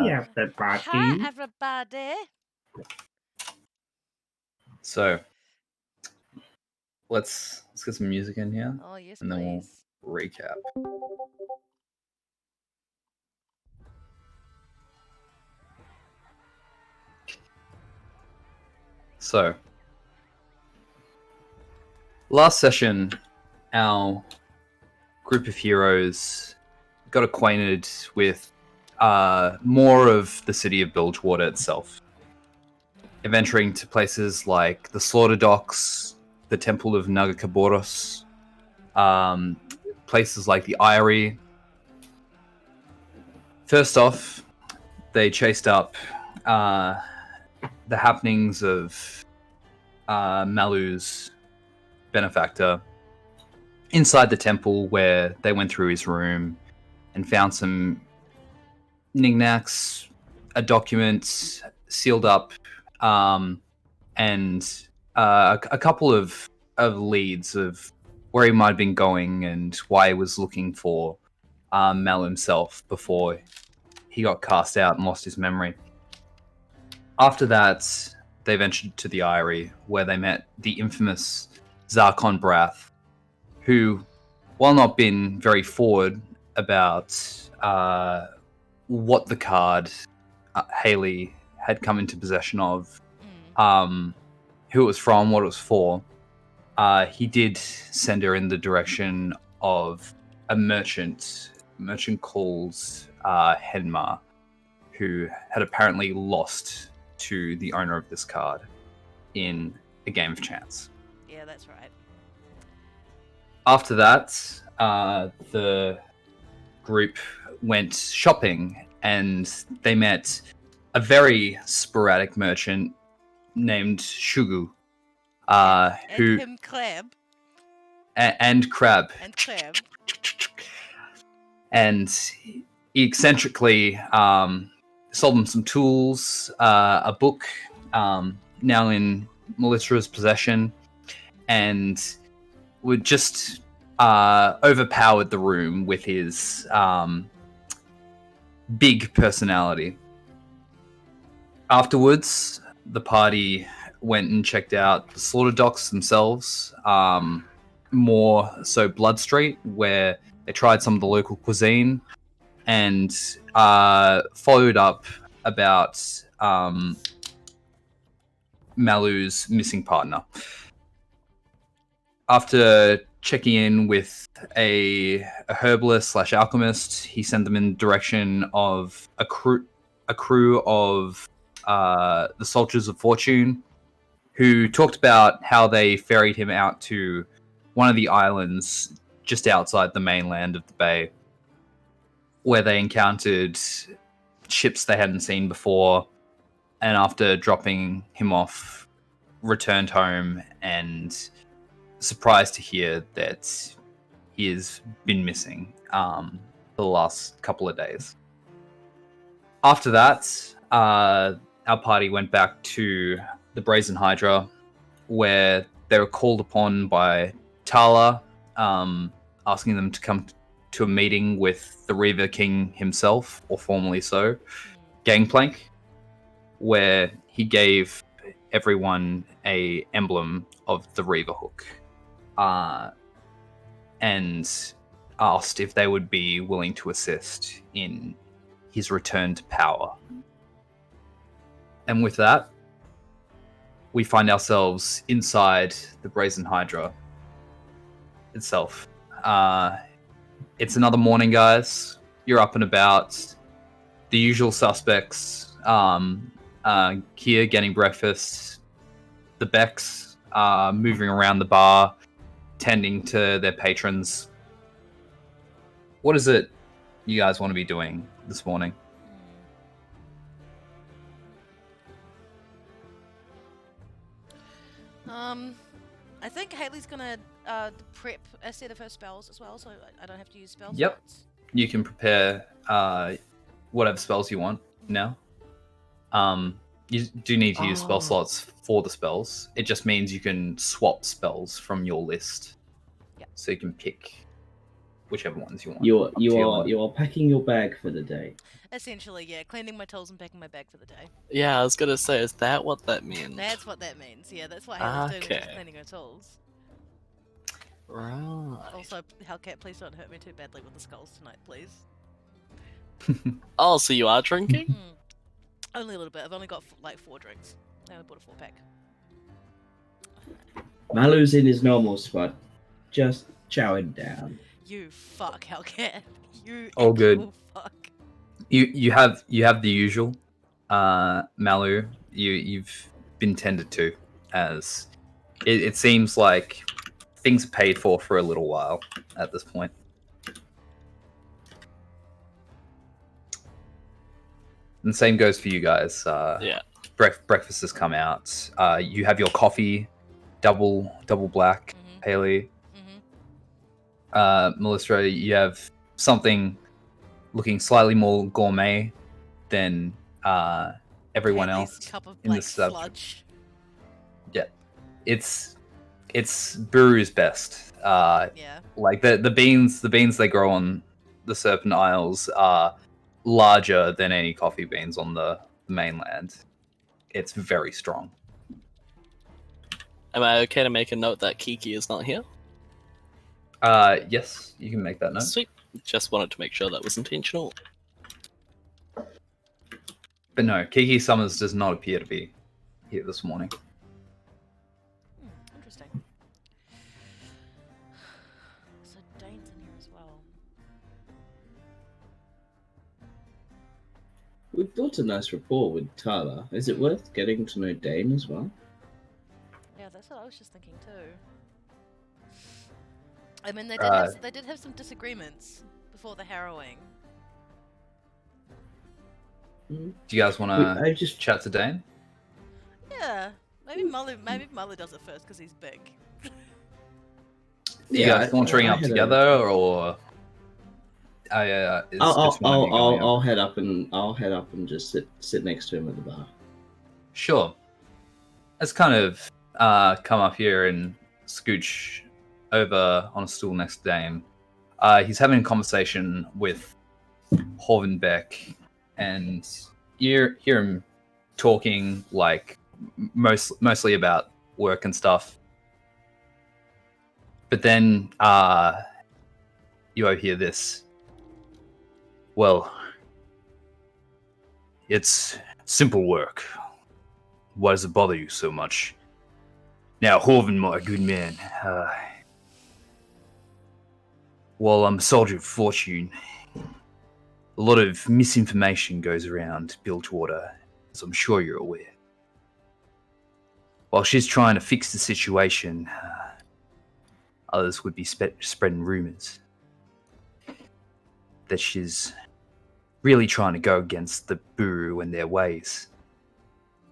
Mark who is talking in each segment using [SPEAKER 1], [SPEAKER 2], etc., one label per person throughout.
[SPEAKER 1] everybody.
[SPEAKER 2] Hi, everybody.
[SPEAKER 3] So let's get some music in here,
[SPEAKER 2] Oh, yes,
[SPEAKER 3] and then
[SPEAKER 2] please.
[SPEAKER 3] we'll recap. So, last session, our group of heroes got acquainted with more of the city of Bilgewater itself, adventuring to places like the Slaughter Docks, the Temple of Nagakaboros, places like the Eyrie. First off, they chased up the happenings of Malu's benefactor inside the temple, where they went through his room and found some knickknacks, a document sealed up, and a couple of leads of where he might have been going and why he was looking for Mal himself before he got cast out and lost his memory. After that, they ventured to the Eyrie, where they met the infamous Zarkon Brath, who, while not being very forward about what the card Haley had come into possession of, who it was from, what it was for, he did send her in the direction of a merchant called Henmar, who had apparently lost to the owner of this card in a game of chance.
[SPEAKER 2] Yeah, that's right.
[SPEAKER 3] After that, the group went shopping, and they met a very sporadic merchant named Shugu, who
[SPEAKER 2] him Crab.
[SPEAKER 3] And Crab.
[SPEAKER 2] And Crab.
[SPEAKER 3] And he eccentrically sold them some tools, a book, now in Melissa's possession, and would just overpowered the room with his big personality. Afterwards, the party went and checked out the Slaughter Docks themselves, more so Blood Street, where they tried some of the local cuisine, and followed up about Malu's missing partner. After checking in with a herbalist / alchemist, he sent them in the direction of a crew of the Soldiers of Fortune, who talked about how they ferried him out to one of the islands just outside the mainland of the bay, where they encountered ships they hadn't seen before, and after dropping him off, returned home and surprised to hear that he has been missing for the last couple of days. After that, our party went back to the Brazen Hydra, where they were called upon by Tala, asking them to come to a meeting with the Reaver King himself, or formerly so, Gangplank, where he gave everyone a emblem of the Reaver Hook, and asked if they would be willing to assist in his return to power. And with that, we find ourselves inside the Brazen Hydra itself. It's another morning, guys. You're up and about. The usual suspects, here getting breakfast. The Becks moving around the bar, tending to their patrons. What is it you guys want to be doing this morning?
[SPEAKER 2] I think Haley's gonna prep a set of her spells as well, so I don't have to use spells.
[SPEAKER 3] Yep. You can prepare whatever spells you want now. You do need to use spell slots for the spells. It just means you can swap spells from your list.
[SPEAKER 2] Yep.
[SPEAKER 3] So you can pick whichever ones you want.
[SPEAKER 1] You are packing your bag for the day.
[SPEAKER 2] Essentially, yeah, cleaning my tools and packing my bag for the day.
[SPEAKER 1] Yeah, I was gonna say, is that what that means?
[SPEAKER 2] That's what that means. Yeah, that's what Haley's doing when she's
[SPEAKER 1] Okay.
[SPEAKER 2] cleaning her tools.
[SPEAKER 1] Right.
[SPEAKER 2] Also, Hellcat, please don't hurt me too badly with the skulls tonight, please.
[SPEAKER 1] Oh, so you are drinking?
[SPEAKER 2] Only a little bit. I've only got like 4 drinks. I only bought a 4-pack.
[SPEAKER 4] Malu's in his normal spot, just chowing down.
[SPEAKER 2] You fuck, Hellcat. You
[SPEAKER 3] All good.
[SPEAKER 2] actual fuck.
[SPEAKER 3] You have the usual, Malu. You've been tended to, as it seems like things are paid for a little while at this point. And the same goes for you guys.
[SPEAKER 1] Yeah.
[SPEAKER 3] Breakfast has come out. You have your coffee, double black, Haley. Melissa, you have something looking slightly more gourmet than everyone
[SPEAKER 2] Haley's
[SPEAKER 3] else
[SPEAKER 2] cup of
[SPEAKER 3] in
[SPEAKER 2] black
[SPEAKER 3] this sub.
[SPEAKER 2] sludge.
[SPEAKER 3] Yeah, it's Buru's best.
[SPEAKER 2] Yeah.
[SPEAKER 3] Like the beans they grow on the Serpent Isles are larger than any coffee beans on the mainland. It's very strong.
[SPEAKER 1] Am I okay to make a note that Kiki is not here?
[SPEAKER 3] Yes, you can make that note.
[SPEAKER 1] Sweet. Just wanted to make sure that was intentional.
[SPEAKER 3] But no, Kiki Summers does not appear to be here this morning.
[SPEAKER 2] Interesting. So Dane's in here as well.
[SPEAKER 4] We've built a nice rapport with Tyler. Is it worth getting to know Dane as well?
[SPEAKER 2] Yeah, that's what I was just thinking too. I mean, they did have some disagreements before the harrowing.
[SPEAKER 3] Do you guys want to
[SPEAKER 4] just
[SPEAKER 3] chat to Dane?
[SPEAKER 2] Yeah, maybe Mully does it first because he's big.
[SPEAKER 3] You guys sauntering up together, or
[SPEAKER 4] I'll head up and just sit next to him at the bar.
[SPEAKER 3] Sure. Let's kind of come up here and scooch over on a stool next to Dane. He's having a conversation with Horvenbeck, and you hear him talking like mostly about work and stuff. But then you overhear this. Well, it's simple work. Why does it bother you so much? Now, Horven, my good man, while I'm a soldier of fortune, a lot of misinformation goes around Bilgewater, as I'm sure you're aware. While she's trying to fix the situation, others would be spreading rumors that she's really trying to go against the Buru and their ways.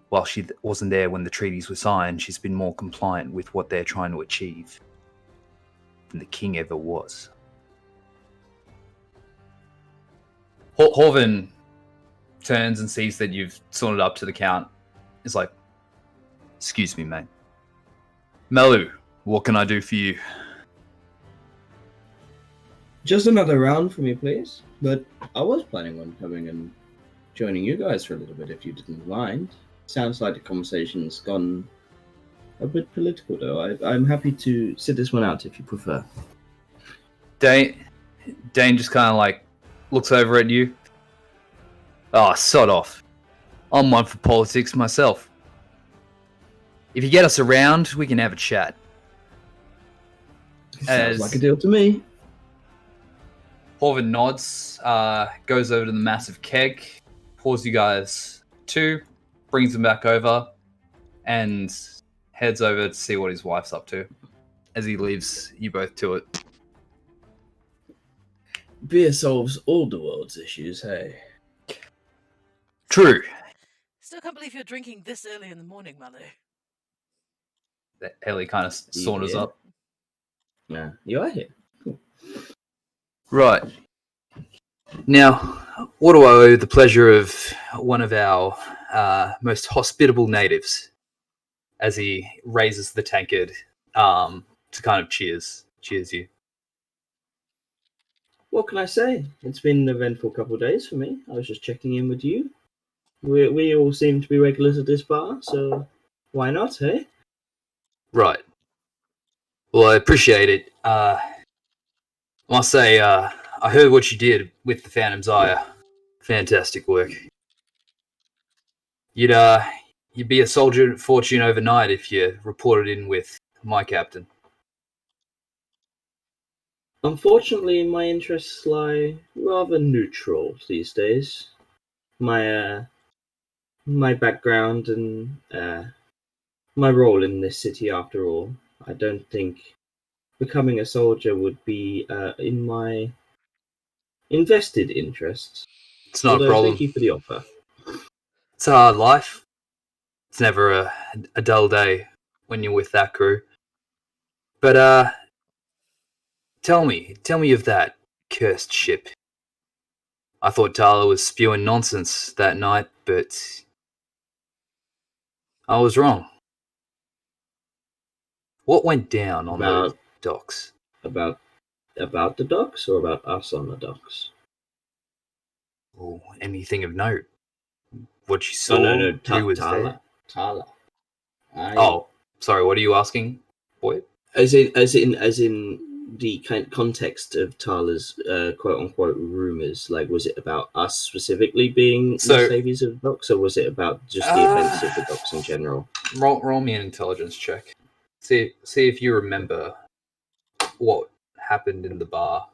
[SPEAKER 3] While she wasn't there when the treaties were signed, she's been more compliant with what they're trying to achieve than the king ever was. Horven turns and sees that you've sauntered up to the count. He's like, "Excuse me, mate. Malu, what can I do for you?"
[SPEAKER 4] Just another round for me, please. But I was planning on coming and joining you guys for a little bit, if you didn't mind. Sounds like the conversation's gone a bit political, though. I'm happy to sit this one out if you prefer.
[SPEAKER 3] Dane just kind of like looks over at you. Oh, sod off. I'm one for politics myself. If you get us around, we can have a chat.
[SPEAKER 4] Sounds like a deal to me.
[SPEAKER 3] Horven nods, goes over to the massive keg, pours you guys 2, brings them back over, and heads over to see what his wife's up to as he leaves you both to it.
[SPEAKER 4] Beer solves all the world's issues, hey?
[SPEAKER 3] True.
[SPEAKER 2] Still can't believe you're drinking this early in the morning, Malu.
[SPEAKER 3] Haley kind of saunters up.
[SPEAKER 4] Yeah, you are here. Cool.
[SPEAKER 3] Right. Now, what do I owe the pleasure of one of our most hospitable natives as he raises the tankard to kind of cheers you?
[SPEAKER 4] What can I say? It's been an eventful couple of days for me. I was just checking in with you. We all seem to be regulars at this bar, so why not, hey?
[SPEAKER 3] Right. Well, I appreciate it. I must say, I heard what you did with the Phantom's Ire. Fantastic work. You'd be a soldier of fortune overnight if you reported in with my captain.
[SPEAKER 4] Unfortunately, my interests lie rather neutral these days. My background and my role in this city, after all, I don't think becoming a soldier would be in my invested interests.
[SPEAKER 3] It's not a
[SPEAKER 4] Although,
[SPEAKER 3] problem.
[SPEAKER 4] thank you for the offer.
[SPEAKER 3] It's a hard life. It's never a dull day when you're with that crew. But tell me of that cursed ship. I thought Tala was spewing nonsense that night, but I was wrong. What went down on those
[SPEAKER 4] About
[SPEAKER 3] docks?
[SPEAKER 4] about about the docks or about us on the docks?
[SPEAKER 3] Oh, anything of note? What you
[SPEAKER 4] Oh no,
[SPEAKER 3] saw?
[SPEAKER 4] no,
[SPEAKER 3] Who was
[SPEAKER 4] Tala,
[SPEAKER 3] there?
[SPEAKER 4] Tala.
[SPEAKER 3] Oh, sorry. What are you asking, boy?
[SPEAKER 4] As in the kind context of Tala's quote unquote rumors. Like, was it about us specifically being
[SPEAKER 3] So-
[SPEAKER 4] the saviors of the docks, or was it about just the events of the docks in general?
[SPEAKER 3] Roll me an intelligence check. See if you remember what happened in the bar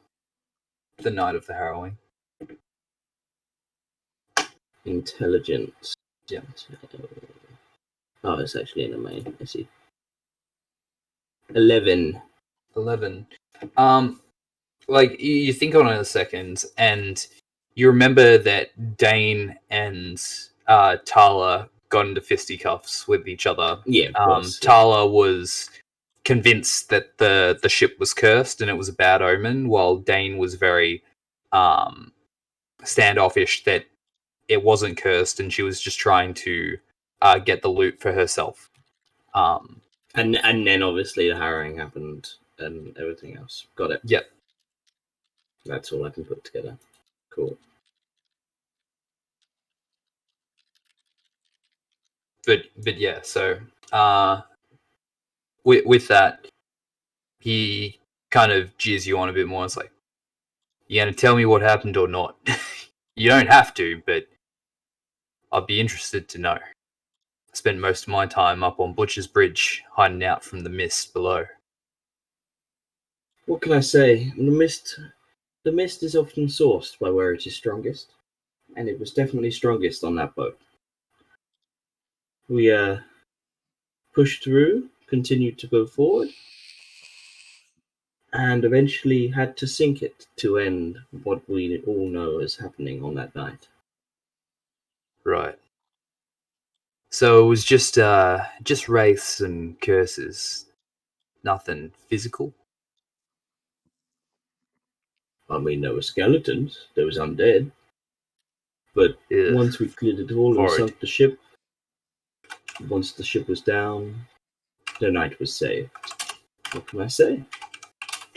[SPEAKER 3] the night of the harrowing.
[SPEAKER 4] Intelligence.
[SPEAKER 3] Yeah.
[SPEAKER 4] Oh, it's actually in the main. I see. 11.
[SPEAKER 3] 11. Like you think on it a second, and you remember that Dane and Tala got into fisticuffs with each other.
[SPEAKER 4] Yeah, of course.
[SPEAKER 3] Tala was convinced that the ship was cursed and it was a bad omen, while Dane was very standoffish that it wasn't cursed and she was just trying to get the loot for herself.
[SPEAKER 4] And then obviously the harrowing happened and everything else. Got it.
[SPEAKER 3] Yep.
[SPEAKER 4] That's all I can put together. Cool.
[SPEAKER 3] But yeah, so with that, he kind of jeers you on a bit more. It's like, you gonna tell me what happened or not? You don't have to, but I'd be interested to know. I spent most of my time up on Butcher's Bridge, hiding out from the mist below.
[SPEAKER 4] What can I say? The mist is often sourced by where it is strongest, and it was definitely strongest on that boat. We pushed through, continued to go forward, and eventually had to sink it to end what we all know is happening on that night.
[SPEAKER 3] Right. So it was just wraiths and curses. Nothing physical.
[SPEAKER 4] I mean, there were skeletons, there was undead, but
[SPEAKER 3] Ugh,
[SPEAKER 4] once we cleared it all and
[SPEAKER 3] horrid.
[SPEAKER 4] sunk the ship, once the ship was down, the night was saved. What can I say?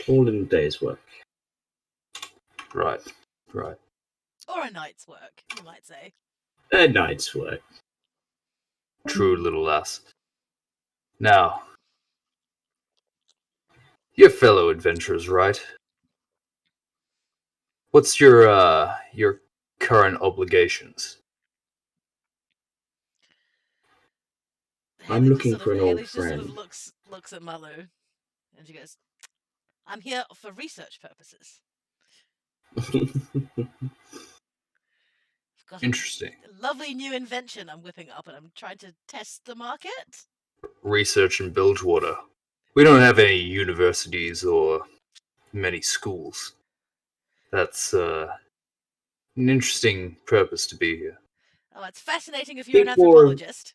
[SPEAKER 4] All in a day's work.
[SPEAKER 3] Right.
[SPEAKER 2] Or a night's work, you might say.
[SPEAKER 4] A night's work.
[SPEAKER 3] True little lass. Now, you're fellow adventurers, right? What's your current obligations?
[SPEAKER 4] I'm looking for an old
[SPEAKER 2] Haley just sort of
[SPEAKER 4] friend.
[SPEAKER 2] looks at Malu, and she goes, "I'm here for research purposes. I've got
[SPEAKER 3] Interesting.
[SPEAKER 2] a lovely new invention I'm whipping up, and I'm trying to test the market."
[SPEAKER 3] Research in Bilgewater. We don't have any universities or many schools. That's an interesting purpose to be here.
[SPEAKER 2] Oh, it's fascinating if you're an
[SPEAKER 4] Think more-
[SPEAKER 2] anthropologist.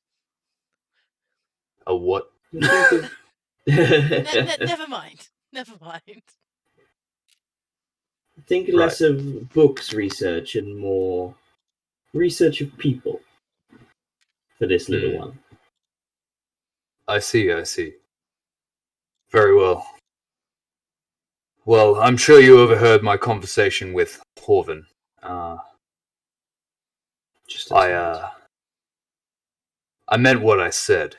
[SPEAKER 3] A what?
[SPEAKER 4] Think of-
[SPEAKER 2] Never mind. Never mind.
[SPEAKER 4] Think less of books research and more research of people for this little one.
[SPEAKER 3] I see. Very well. Well, I'm sure you overheard my conversation with Horvin.
[SPEAKER 4] Just
[SPEAKER 3] I meant what I said.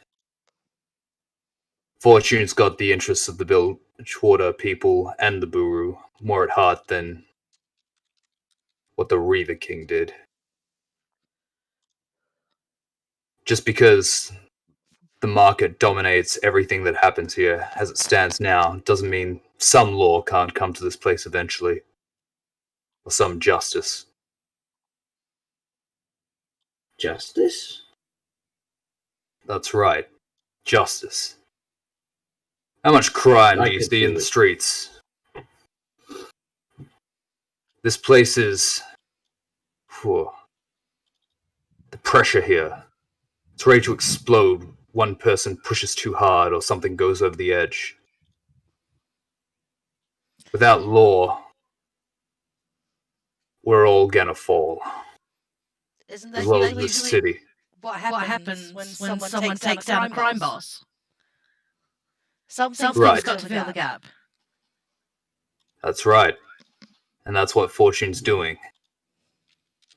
[SPEAKER 3] Fortune's got the interests of the Bilgewater people and the Buru more at heart than what the Reaver King did. Just because the market dominates everything that happens here as it stands now doesn't mean some law can't come to this place eventually. Or some justice.
[SPEAKER 4] Justice?
[SPEAKER 3] That's right. Justice. How much crime
[SPEAKER 4] I
[SPEAKER 3] do you
[SPEAKER 4] could
[SPEAKER 3] see
[SPEAKER 4] do
[SPEAKER 3] in the
[SPEAKER 4] it.
[SPEAKER 3] streets? This place is... Whew. The pressure here. It's ready to explode. One person pushes too hard or something goes over the edge. Without law, we're all gonna fall.
[SPEAKER 2] Isn't
[SPEAKER 3] As
[SPEAKER 2] that
[SPEAKER 3] well as
[SPEAKER 2] usually
[SPEAKER 3] the city.
[SPEAKER 2] what happens when someone takes down a crime boss? Something's
[SPEAKER 3] Right.
[SPEAKER 2] got to fill the gap.
[SPEAKER 3] That's right. And that's what Fortune's doing.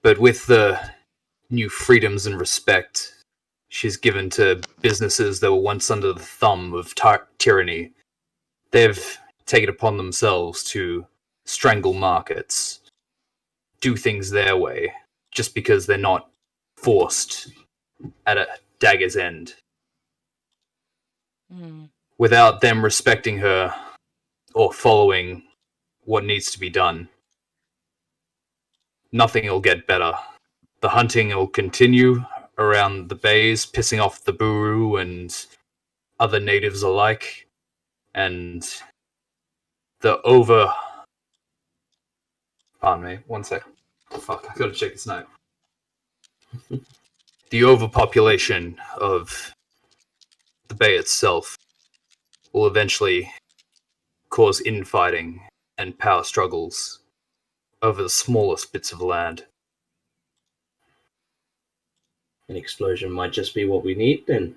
[SPEAKER 3] But with the new freedoms and respect she's given to businesses that were once under the thumb of tyranny, they've taken it upon themselves to strangle markets, do things their way, just because they're not forced at a dagger's end. Without them respecting her or following what needs to be done, nothing will get better. The hunting will continue around the bays, pissing off the Buru and other natives alike, and the Pardon me, one sec. Fuck, I gotta check this note. The overpopulation of the bay itself will eventually cause infighting and power struggles over the smallest bits of land.
[SPEAKER 4] An explosion might just be what we need then.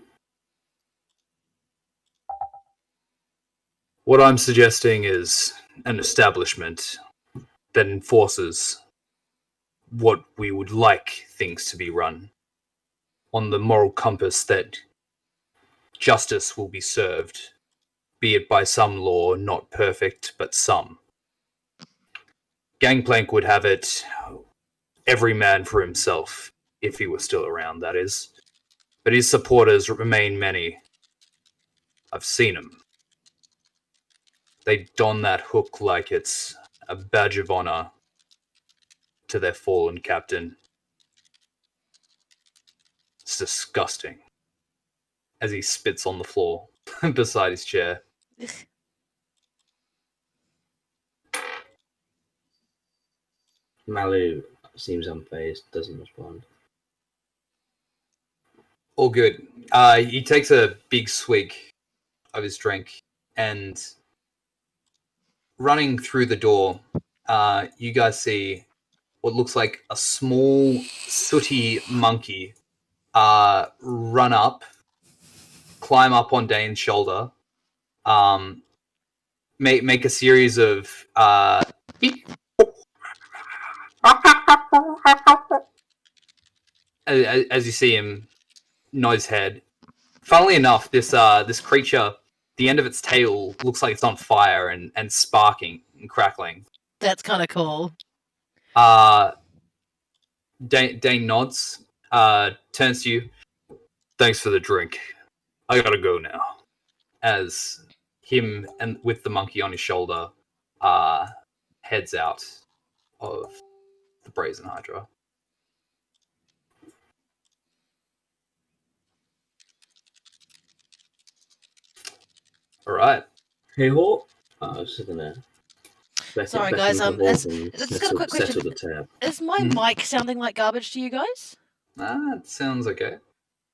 [SPEAKER 3] What I'm suggesting is an establishment that enforces what we would like things to be run on the moral compass that justice will be served, be it by some law, not perfect, but some. Gangplank would have it every man for himself, if he were still around, that is. But his supporters remain many. I've seen them. They don that hook like it's a badge of honor to their fallen captain. It's disgusting. As he spits on the floor beside his chair.
[SPEAKER 4] Malu seems unfazed, doesn't respond.
[SPEAKER 3] All good. He takes a big swig of his drink and running through the door, you guys see what looks like a small, sooty monkey run up, climb up on Dane's shoulder, make a series of as you see him nod his head. Funnily enough, this creature, the end of its tail looks like it's on fire and sparking and crackling.
[SPEAKER 2] That's kind of cool.
[SPEAKER 3] Dane nods, turns to you. Thanks for the drink. I gotta go now. As him and with the monkey on his shoulder, heads out of the Brazen Hydra. All right.
[SPEAKER 4] Hey, Hawk. I was just gonna.
[SPEAKER 2] Sorry, guys. Just got a quick question.
[SPEAKER 4] The tab.
[SPEAKER 2] Is my mic sounding like garbage to you guys?
[SPEAKER 3] It sounds okay.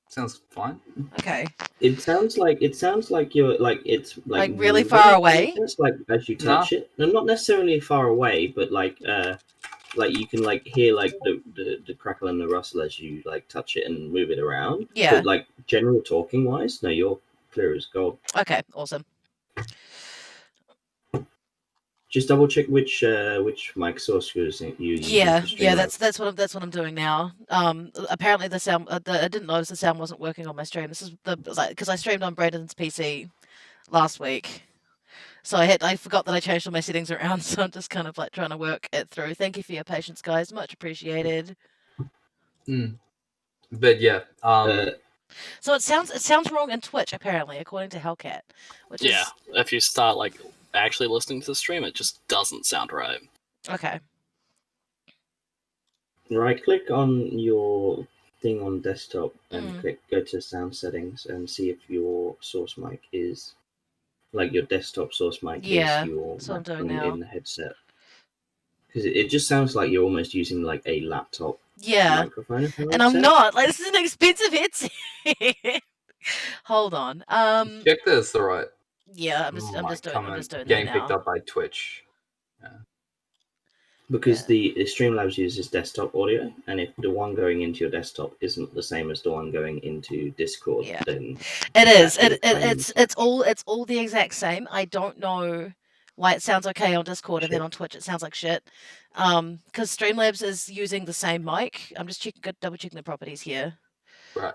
[SPEAKER 3] Sounds fine.
[SPEAKER 2] Okay.
[SPEAKER 4] It sounds like you're it's
[SPEAKER 2] Like really far away?
[SPEAKER 4] It's like as you touch it. No, not necessarily far away, but like you can like hear like the crackle and the rustle as you like touch it and move it around.
[SPEAKER 2] Yeah.
[SPEAKER 4] But like general talking wise, no, you're clear as gold.
[SPEAKER 2] Okay, awesome.
[SPEAKER 4] Just double check which mic source you're using.
[SPEAKER 2] Yeah,
[SPEAKER 4] for
[SPEAKER 2] yeah,
[SPEAKER 4] Streamlabs.
[SPEAKER 2] that's what I'm doing now. Apparently the sound, I didn't notice the sound wasn't working on my stream. This is because I streamed on Braden's PC last week, so I forgot that I changed all my settings around. So I'm just kind of like trying to work it through. Thank you for your patience, guys. Much appreciated.
[SPEAKER 3] But yeah,
[SPEAKER 2] So it sounds wrong in Twitch apparently, according to Hellcat, which
[SPEAKER 1] Yeah,
[SPEAKER 2] is
[SPEAKER 1] if you start like actually listening to the stream, it just doesn't sound right.
[SPEAKER 2] okay.
[SPEAKER 4] right click on your thing on desktop and
[SPEAKER 2] Mm.
[SPEAKER 4] go to sound settings and see if your source mic is like your desktop source mic
[SPEAKER 2] Yeah,
[SPEAKER 4] is your
[SPEAKER 2] that's what I'm doing
[SPEAKER 4] microphone
[SPEAKER 2] now.
[SPEAKER 4] in the headset. Because it just sounds like you're almost using like a laptop
[SPEAKER 2] Yeah,
[SPEAKER 4] microphone. If
[SPEAKER 2] and I'm not. Like, this is an expensive headset. Hold on.
[SPEAKER 3] check that it's the right
[SPEAKER 2] Yeah, I'm just doing that
[SPEAKER 3] getting
[SPEAKER 2] now.
[SPEAKER 3] picked up by Twitch.
[SPEAKER 4] Because
[SPEAKER 2] Yeah.
[SPEAKER 4] the Streamlabs uses desktop audio, and if the one going into your desktop isn't the same as the one going into Discord,
[SPEAKER 2] Yeah.
[SPEAKER 4] then
[SPEAKER 2] It is.
[SPEAKER 4] that will claim
[SPEAKER 2] It's all the exact same. I don't know why it sounds okay on Discord and then
[SPEAKER 4] shit.
[SPEAKER 2] on Twitch it sounds like shit. Because Streamlabs is using the same mic. I'm just double checking the properties here.
[SPEAKER 3] Right.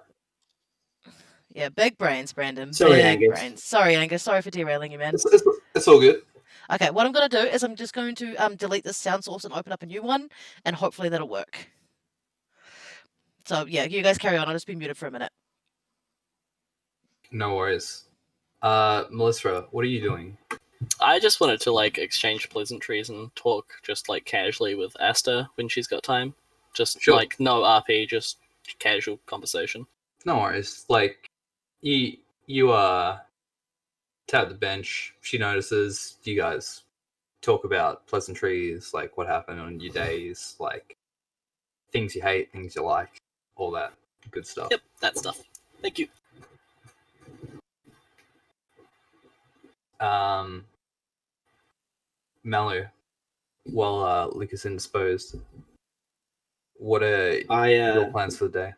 [SPEAKER 2] Yeah, big brains, Brandon.
[SPEAKER 4] Sorry,
[SPEAKER 2] big
[SPEAKER 4] Angus.
[SPEAKER 2] brains. Sorry, Angus. Sorry for derailing you, man.
[SPEAKER 3] It's all good.
[SPEAKER 2] Okay, what I'm gonna do is I'm just going to delete this sound source and open up a new one, and hopefully that'll work. So yeah, you guys carry on. I'll just be muted for a minute.
[SPEAKER 3] No worries. Melissa, what are you doing?
[SPEAKER 1] I just wanted to like exchange pleasantries and talk just like casually with Asta when she's got time. Just
[SPEAKER 3] Sure.
[SPEAKER 1] like no RP, just casual conversation.
[SPEAKER 3] No worries. Like you tap the bench. She notices. You guys talk about pleasantries, like what happened on your days, like things you hate, things you like, all that good stuff.
[SPEAKER 1] Yep, that stuff. Thank you.
[SPEAKER 3] Malu, while Lick is indisposed, what are
[SPEAKER 4] I
[SPEAKER 3] your plans for the day?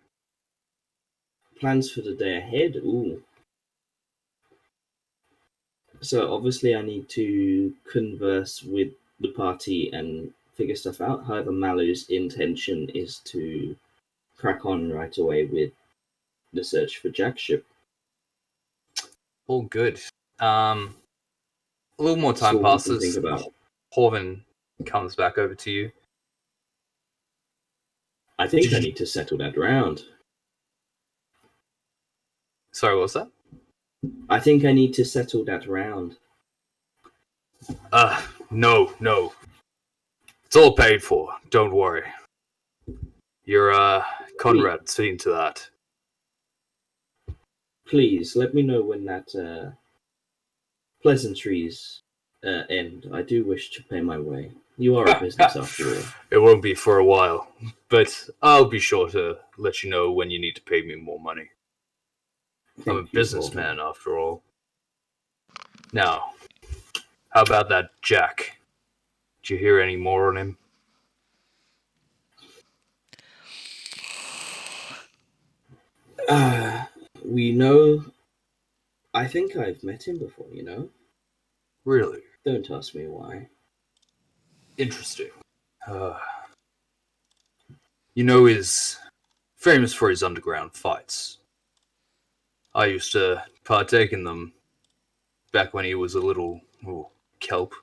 [SPEAKER 4] plans for the day ahead. Ooh. So obviously I need to converse with the party and figure stuff out. However, Malu's intention is to crack on right away with the search for Jack's ship.
[SPEAKER 3] All good. A little more
[SPEAKER 4] That's
[SPEAKER 3] time
[SPEAKER 4] all we can
[SPEAKER 3] passes.
[SPEAKER 4] think about.
[SPEAKER 3] Horvin comes back over to you.
[SPEAKER 4] I think I need to settle that round.
[SPEAKER 3] Sorry, what was that?
[SPEAKER 4] I think I need to settle that round.
[SPEAKER 3] No. It's all paid for. Don't worry. Your Conrad seen to that.
[SPEAKER 4] Please let me know when that pleasantries end. I do wish to pay my way. You are a business after all.
[SPEAKER 3] It won't be for a while, but I'll be sure to let you know when you need to pay me more money. I'm a
[SPEAKER 4] Thank you,
[SPEAKER 3] businessman after all. Now, how about that Jack? Did you hear any more on him?
[SPEAKER 4] We know. I think I've met him before, you know?
[SPEAKER 3] Really?
[SPEAKER 4] Don't ask me why.
[SPEAKER 3] Interesting. You know, he's famous for his underground fights. I used to partake in them back when he was a little kelp.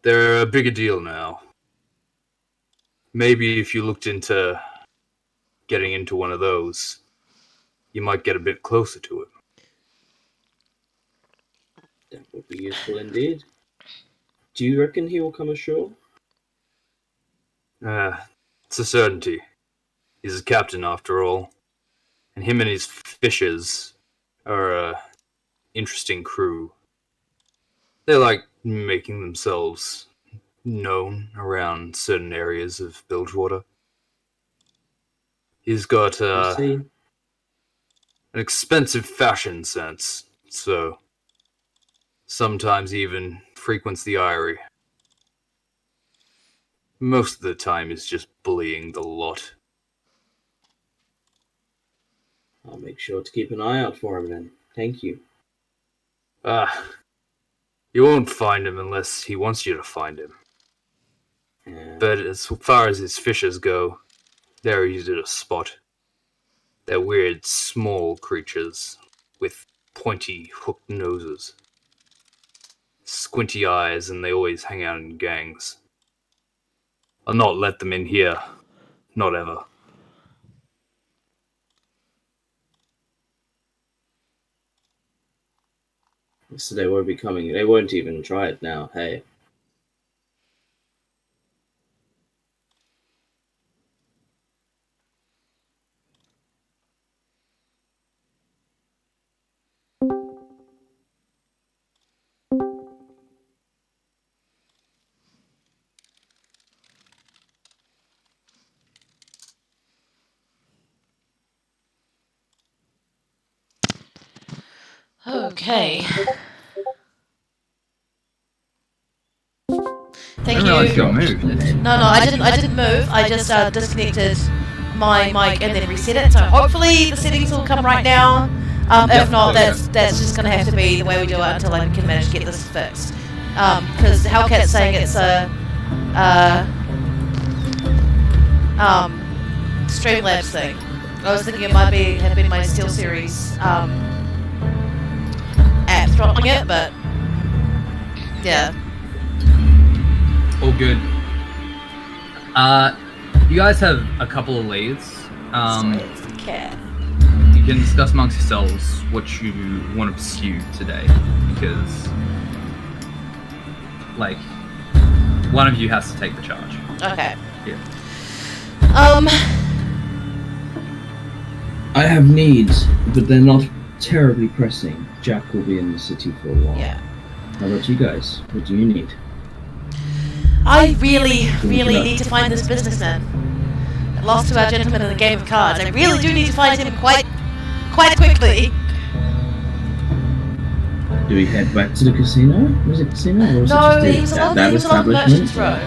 [SPEAKER 3] They're a bigger deal now. Maybe if you looked into getting into one of those, you might get a bit closer to him.
[SPEAKER 4] That would be useful indeed. Do you reckon he will come ashore?
[SPEAKER 3] It's a certainty. He's a captain after all. And him and his fishers are a interesting crew. They like making themselves known around certain areas of Bilgewater. He's got
[SPEAKER 4] You see?
[SPEAKER 3] an expensive fashion sense, so sometimes he even frequents the Eyrie. Most of the time he's just bullying the lot.
[SPEAKER 4] I'll make sure to keep an eye out for him then. Thank you.
[SPEAKER 3] You're
[SPEAKER 5] You won't find him unless he wants you to find him.
[SPEAKER 4] Yeah.
[SPEAKER 5] But as far as his fishes go, they're easy to spot. They're weird, small creatures with pointy, hooked noses. Squinty eyes, and they always hang out in gangs. I'll not let them in here. Not ever.
[SPEAKER 4] So they won't be coming. They won't even try it now. Hey.
[SPEAKER 2] Okay.
[SPEAKER 3] I
[SPEAKER 2] Thank
[SPEAKER 3] didn't realize
[SPEAKER 2] you.
[SPEAKER 3] you moved.
[SPEAKER 2] No, I didn't move. I just disconnected my mic and then reset it. So hopefully the settings will come right now. If not, that's just gonna have to be the way we do it until I can manage to get this fixed. Because Hellcat's saying it's a Streamlabs thing. I was thinking it might have been my SteelSeries app throttling it, but yeah.
[SPEAKER 3] All good. You guys have a couple of leads.
[SPEAKER 2] Sorry, it's the cat.
[SPEAKER 3] You can discuss amongst yourselves what you want to pursue today, because, like, one of you has to take the charge.
[SPEAKER 2] Okay.
[SPEAKER 3] Yeah.
[SPEAKER 4] I have needs, but they're not terribly pressing. Jack will be in the city for a while.
[SPEAKER 2] Yeah.
[SPEAKER 4] How about you guys? What do you need?
[SPEAKER 2] I really need to find this businessman. Lost to our gentleman in the game of cards. I really do need to find him quite quickly.
[SPEAKER 4] Do we head back to the casino? Was it casino? Or was
[SPEAKER 2] No,
[SPEAKER 4] it
[SPEAKER 2] he
[SPEAKER 4] just
[SPEAKER 2] was along
[SPEAKER 4] that
[SPEAKER 2] Merchant's
[SPEAKER 4] establishment?
[SPEAKER 2] Row.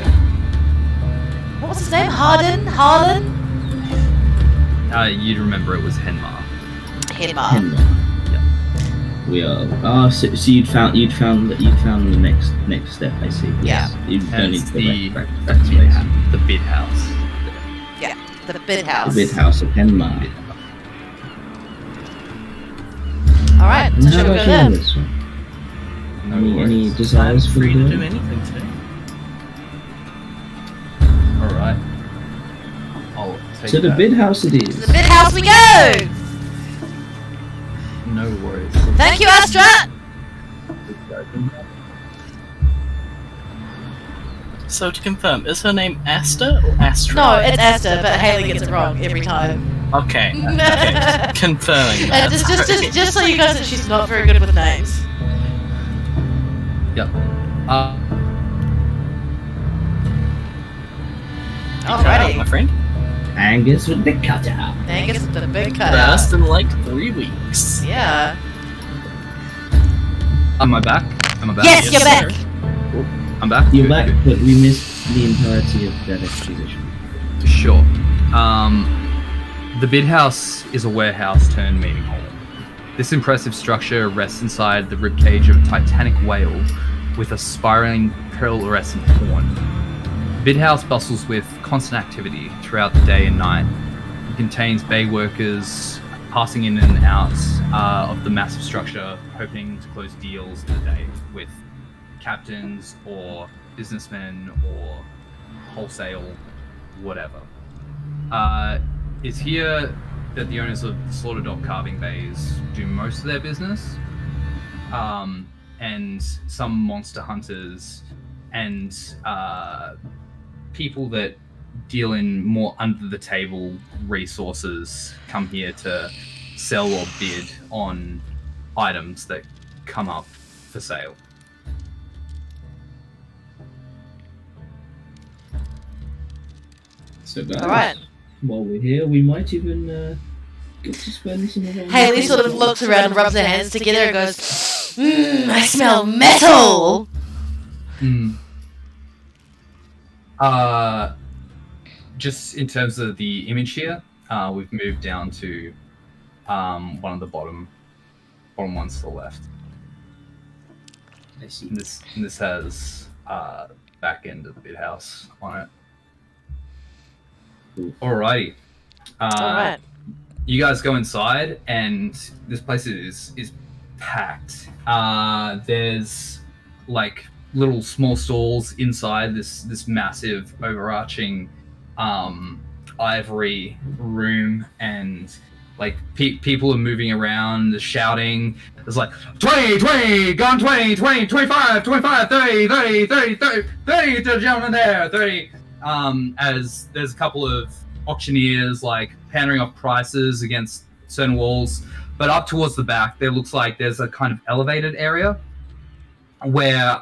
[SPEAKER 2] What was his name? Harlan?
[SPEAKER 3] You'd remember it was Henmar.
[SPEAKER 2] Henmar.
[SPEAKER 4] Henmar. We are. So you'd found the next step. I see. Yes. You don't need to go back to that space.
[SPEAKER 3] The bid house.
[SPEAKER 2] Yeah, the bid house.
[SPEAKER 4] The bid house of Henmar.
[SPEAKER 2] Alright, so
[SPEAKER 4] How
[SPEAKER 2] should we go
[SPEAKER 4] about
[SPEAKER 2] there?
[SPEAKER 4] you, this one? Any desires for
[SPEAKER 1] free
[SPEAKER 4] the
[SPEAKER 1] to
[SPEAKER 4] day?
[SPEAKER 1] do anything today.
[SPEAKER 3] All right. I'll take
[SPEAKER 4] To the
[SPEAKER 3] that.
[SPEAKER 4] bid house it
[SPEAKER 2] To
[SPEAKER 4] is.
[SPEAKER 2] the bid house we go!
[SPEAKER 3] No worries.
[SPEAKER 2] Thank you, Astra!
[SPEAKER 1] So to confirm, is her name Asta or Astra?
[SPEAKER 2] No, it's Asta, but Haley gets it wrong every time.
[SPEAKER 1] Okay. Okay. Confirming that.
[SPEAKER 2] Just so you guys know, she's not very good with names.
[SPEAKER 3] Yep.
[SPEAKER 2] Alrighty.
[SPEAKER 1] My friend.
[SPEAKER 4] Angus with the cutout.
[SPEAKER 2] Angus with the big cutout.
[SPEAKER 1] First in like 3 weeks.
[SPEAKER 2] Yeah.
[SPEAKER 3] Am I back? Am I back?
[SPEAKER 2] Yes, you're
[SPEAKER 1] sir.
[SPEAKER 2] back!
[SPEAKER 3] I'm back.
[SPEAKER 4] You're
[SPEAKER 3] Good,
[SPEAKER 4] back,
[SPEAKER 3] good.
[SPEAKER 4] but we missed the entirety of that exposition.
[SPEAKER 3] Sure. The bid house is a warehouse turned meeting hall. This impressive structure rests inside the ribcage of a titanic whale with a spiraling pearlescent horn. The bid house bustles with constant activity throughout the day and night. It contains bay workers passing in and out of the massive structure, hoping to close deals for the day with captains or businessmen or wholesale, whatever. It's here that the owners of the Slaughter Dog carving bays do most of their business, and some monster hunters and people that deal in more under the table resources come here to sell or bid on items that come up for sale.
[SPEAKER 4] So guys,
[SPEAKER 2] Alright.
[SPEAKER 4] while we're here, we might even get to spend some of our
[SPEAKER 2] Haley sort of looks around and rubs her hands together and goes, I smell metal!
[SPEAKER 3] Just in terms of the image here, we've moved down to one of the bottom ones to the left.
[SPEAKER 4] I see.
[SPEAKER 3] And this has back end of the bit house on it.
[SPEAKER 4] Cool.
[SPEAKER 3] Alrighty.
[SPEAKER 2] All right.
[SPEAKER 3] You guys go inside, and this place is packed. There's like little small stalls inside this massive overarching ivory room, and like people are moving around, they're shouting. There's like 20, gone 20, 25, 30, 30 to the gentleman there, 30. As there's a couple of auctioneers like pandering off prices against certain walls, but up towards the back there looks like there's a kind of elevated area where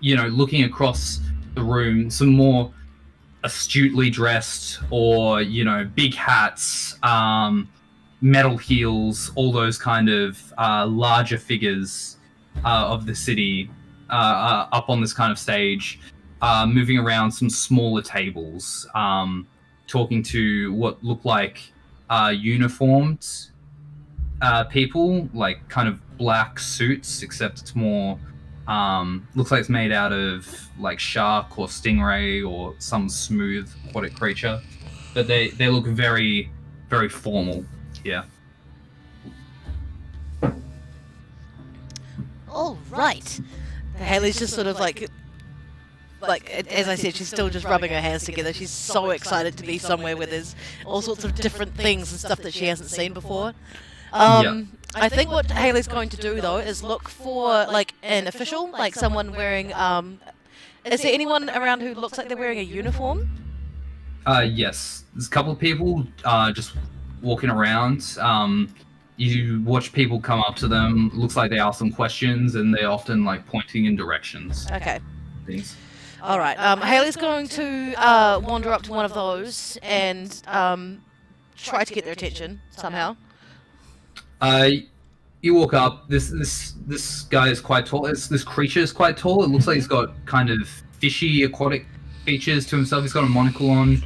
[SPEAKER 3] looking across the room, some more astutely dressed or big hats, metal heels, all those kind of larger figures of the city up on this kind of stage, moving around some smaller tables, talking to what look like uniformed people, like kind of black suits, except it's more looks like it's made out of like shark or stingray or some smooth aquatic creature, but they look very, very formal. Yeah.
[SPEAKER 2] All right. Haley's just sort of like as I said, she's still just rubbing her hands together. She's so excited to be somewhere where there's all sorts of different things and stuff that she hasn't seen before. I think what Haley's going to do though is look for like an official, like someone wearing. Is there anyone around who looks like they're wearing a uniform?
[SPEAKER 3] Yes, there's a couple of people just walking around. You watch people come up to them. Looks like they ask them questions, and they're often like pointing in directions.
[SPEAKER 2] Okay.
[SPEAKER 3] Things.
[SPEAKER 2] All right. Haley's going to wander up to one of those and try to get their attention somehow.
[SPEAKER 3] You walk up. This guy is quite tall. This creature is quite tall. It looks like he's got kind of fishy aquatic features to himself. He's got a monocle on.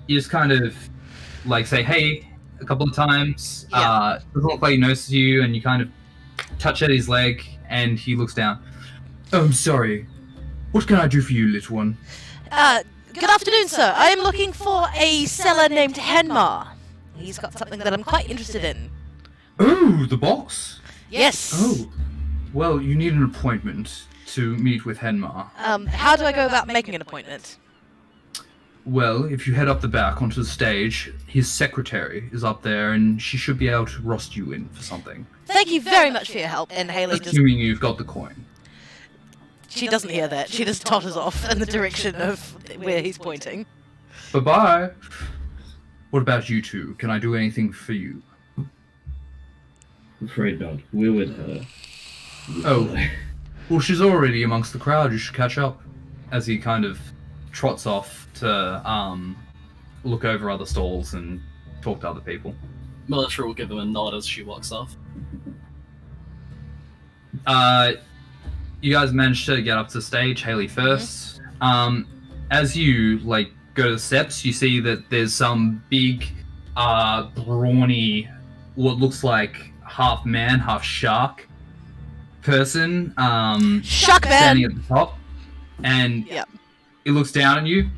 [SPEAKER 3] You just kind of like say hey a couple of times.
[SPEAKER 2] Yeah.
[SPEAKER 3] Doesn't look like he notices you, and you kind of touch at his leg, and he looks down. Oh, I'm sorry. What can I do for you, little one?
[SPEAKER 2] Good afternoon, sir. I am looking for a seller named Henmar. He's got something that I'm quite interested in.
[SPEAKER 3] Oh, the box?
[SPEAKER 2] Yes.
[SPEAKER 3] Oh, well, you need an appointment to meet with Henmar.
[SPEAKER 2] How do I go about making an appointment?
[SPEAKER 3] Well, if you head up the back onto the stage, his secretary is up there, and she should be able to rost you in for something.
[SPEAKER 2] Thank you very much for your help. And Haley just...
[SPEAKER 3] Assuming you've got the coin.
[SPEAKER 2] She doesn't hear that. She just totters off in the direction of where he's pointing.
[SPEAKER 3] Bye-bye. What about you two? Can I do anything for you?
[SPEAKER 4] I'm afraid not. We're with her.
[SPEAKER 3] Oh. Well, she's already amongst the crowd. You should catch up. As he kind of trots off to look over other stalls and talk to other people.
[SPEAKER 1] Melissa will give him a nod as she walks off.
[SPEAKER 3] You guys managed to get up to the stage, Haley first. As you like go to the steps, you see that there's some big, brawny, what looks like half man, half shark person,
[SPEAKER 2] Shark
[SPEAKER 3] standing
[SPEAKER 2] man!
[SPEAKER 3] at the top, and
[SPEAKER 2] Yep.
[SPEAKER 3] he looks down at you.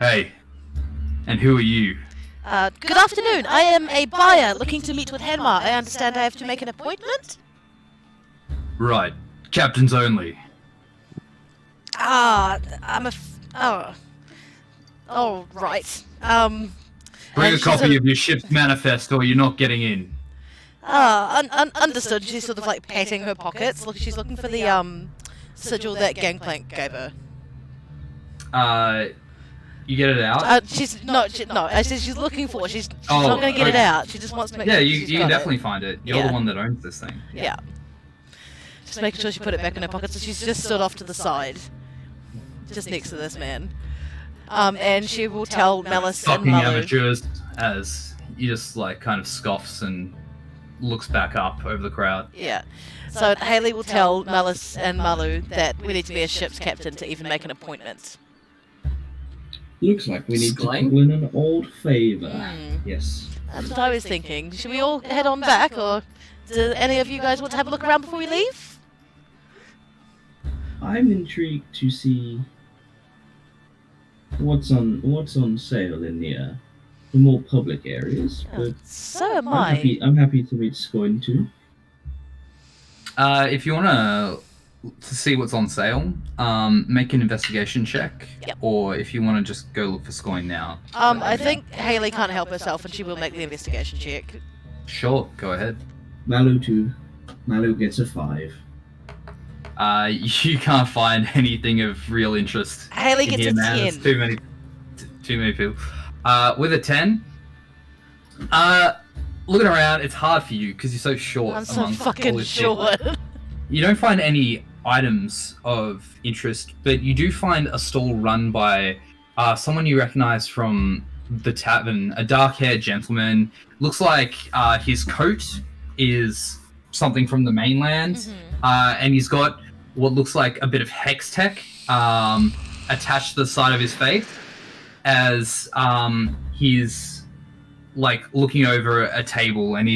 [SPEAKER 3] Hey, and who are you?
[SPEAKER 2] Good afternoon. I am a buyer looking to meet with Henmar. I understand I have to make an appointment?
[SPEAKER 3] Right, captains only.
[SPEAKER 2] Oh, right.
[SPEAKER 3] Bring a
[SPEAKER 2] she's
[SPEAKER 3] copy of your ship's manifest or you're not getting in.
[SPEAKER 2] Understood. She's sort of like patting her pockets. Look, she's looking for the sigil that Gangplank gave her.
[SPEAKER 3] You get it out?
[SPEAKER 2] She's no. I said she's looking for. She's
[SPEAKER 3] Oh,
[SPEAKER 2] not going to get it
[SPEAKER 3] okay.
[SPEAKER 2] out. She just wants to make
[SPEAKER 3] Yeah,
[SPEAKER 2] sure
[SPEAKER 3] you
[SPEAKER 2] she's
[SPEAKER 3] can
[SPEAKER 2] got
[SPEAKER 3] definitely
[SPEAKER 2] it.
[SPEAKER 3] find it. You're
[SPEAKER 2] Yeah.
[SPEAKER 3] the one that owns this thing.
[SPEAKER 2] Yeah. Just making sure she put it back in her pocket. So she's just stood off to the side, just next to this man. And she will tell Malice and
[SPEAKER 3] Fucking
[SPEAKER 2] Malu.
[SPEAKER 3] amateurs, as he just like kind of scoffs and looks back up over the crowd.
[SPEAKER 2] Yeah. So Haley will tell Malice and Malu that we need to be a ship's captain to even make an appointment.
[SPEAKER 4] Looks like we need to
[SPEAKER 1] Skline?
[SPEAKER 4] pull in an old favour.
[SPEAKER 2] Hmm.
[SPEAKER 4] Yes.
[SPEAKER 2] That's what I was thinking. Should we all head on back, or do any of you guys want to have a look around before we leave?
[SPEAKER 4] I'm intrigued to see what's on sale in the more public areas, but
[SPEAKER 2] So am I.
[SPEAKER 4] I'm happy to be going to.
[SPEAKER 3] If you want to see what's on sale, make an investigation check.
[SPEAKER 2] Yep.
[SPEAKER 3] Or if you want to just go look for Scoin now.
[SPEAKER 2] I think Haley can't help herself, and she will make the investigation check.
[SPEAKER 3] Sure, go ahead.
[SPEAKER 4] Malu too. Malu gets a 5.
[SPEAKER 3] You can't find anything of real interest.
[SPEAKER 2] Haley
[SPEAKER 3] in
[SPEAKER 2] gets
[SPEAKER 3] here,
[SPEAKER 2] a
[SPEAKER 3] man.
[SPEAKER 2] 10.
[SPEAKER 3] It's too many people. With a 10, looking around, it's hard for you because you're so short.
[SPEAKER 2] I'm so
[SPEAKER 3] amongst all
[SPEAKER 2] fucking
[SPEAKER 3] this shit.
[SPEAKER 2] short.
[SPEAKER 3] You don't find any items of interest, but you do find a stall run by someone you recognize from the tavern, a dark-haired gentleman. Looks like his coat is something from the mainland, and he's got what looks like a bit of hex tech attached to the side of his face, as he's like looking over a table, and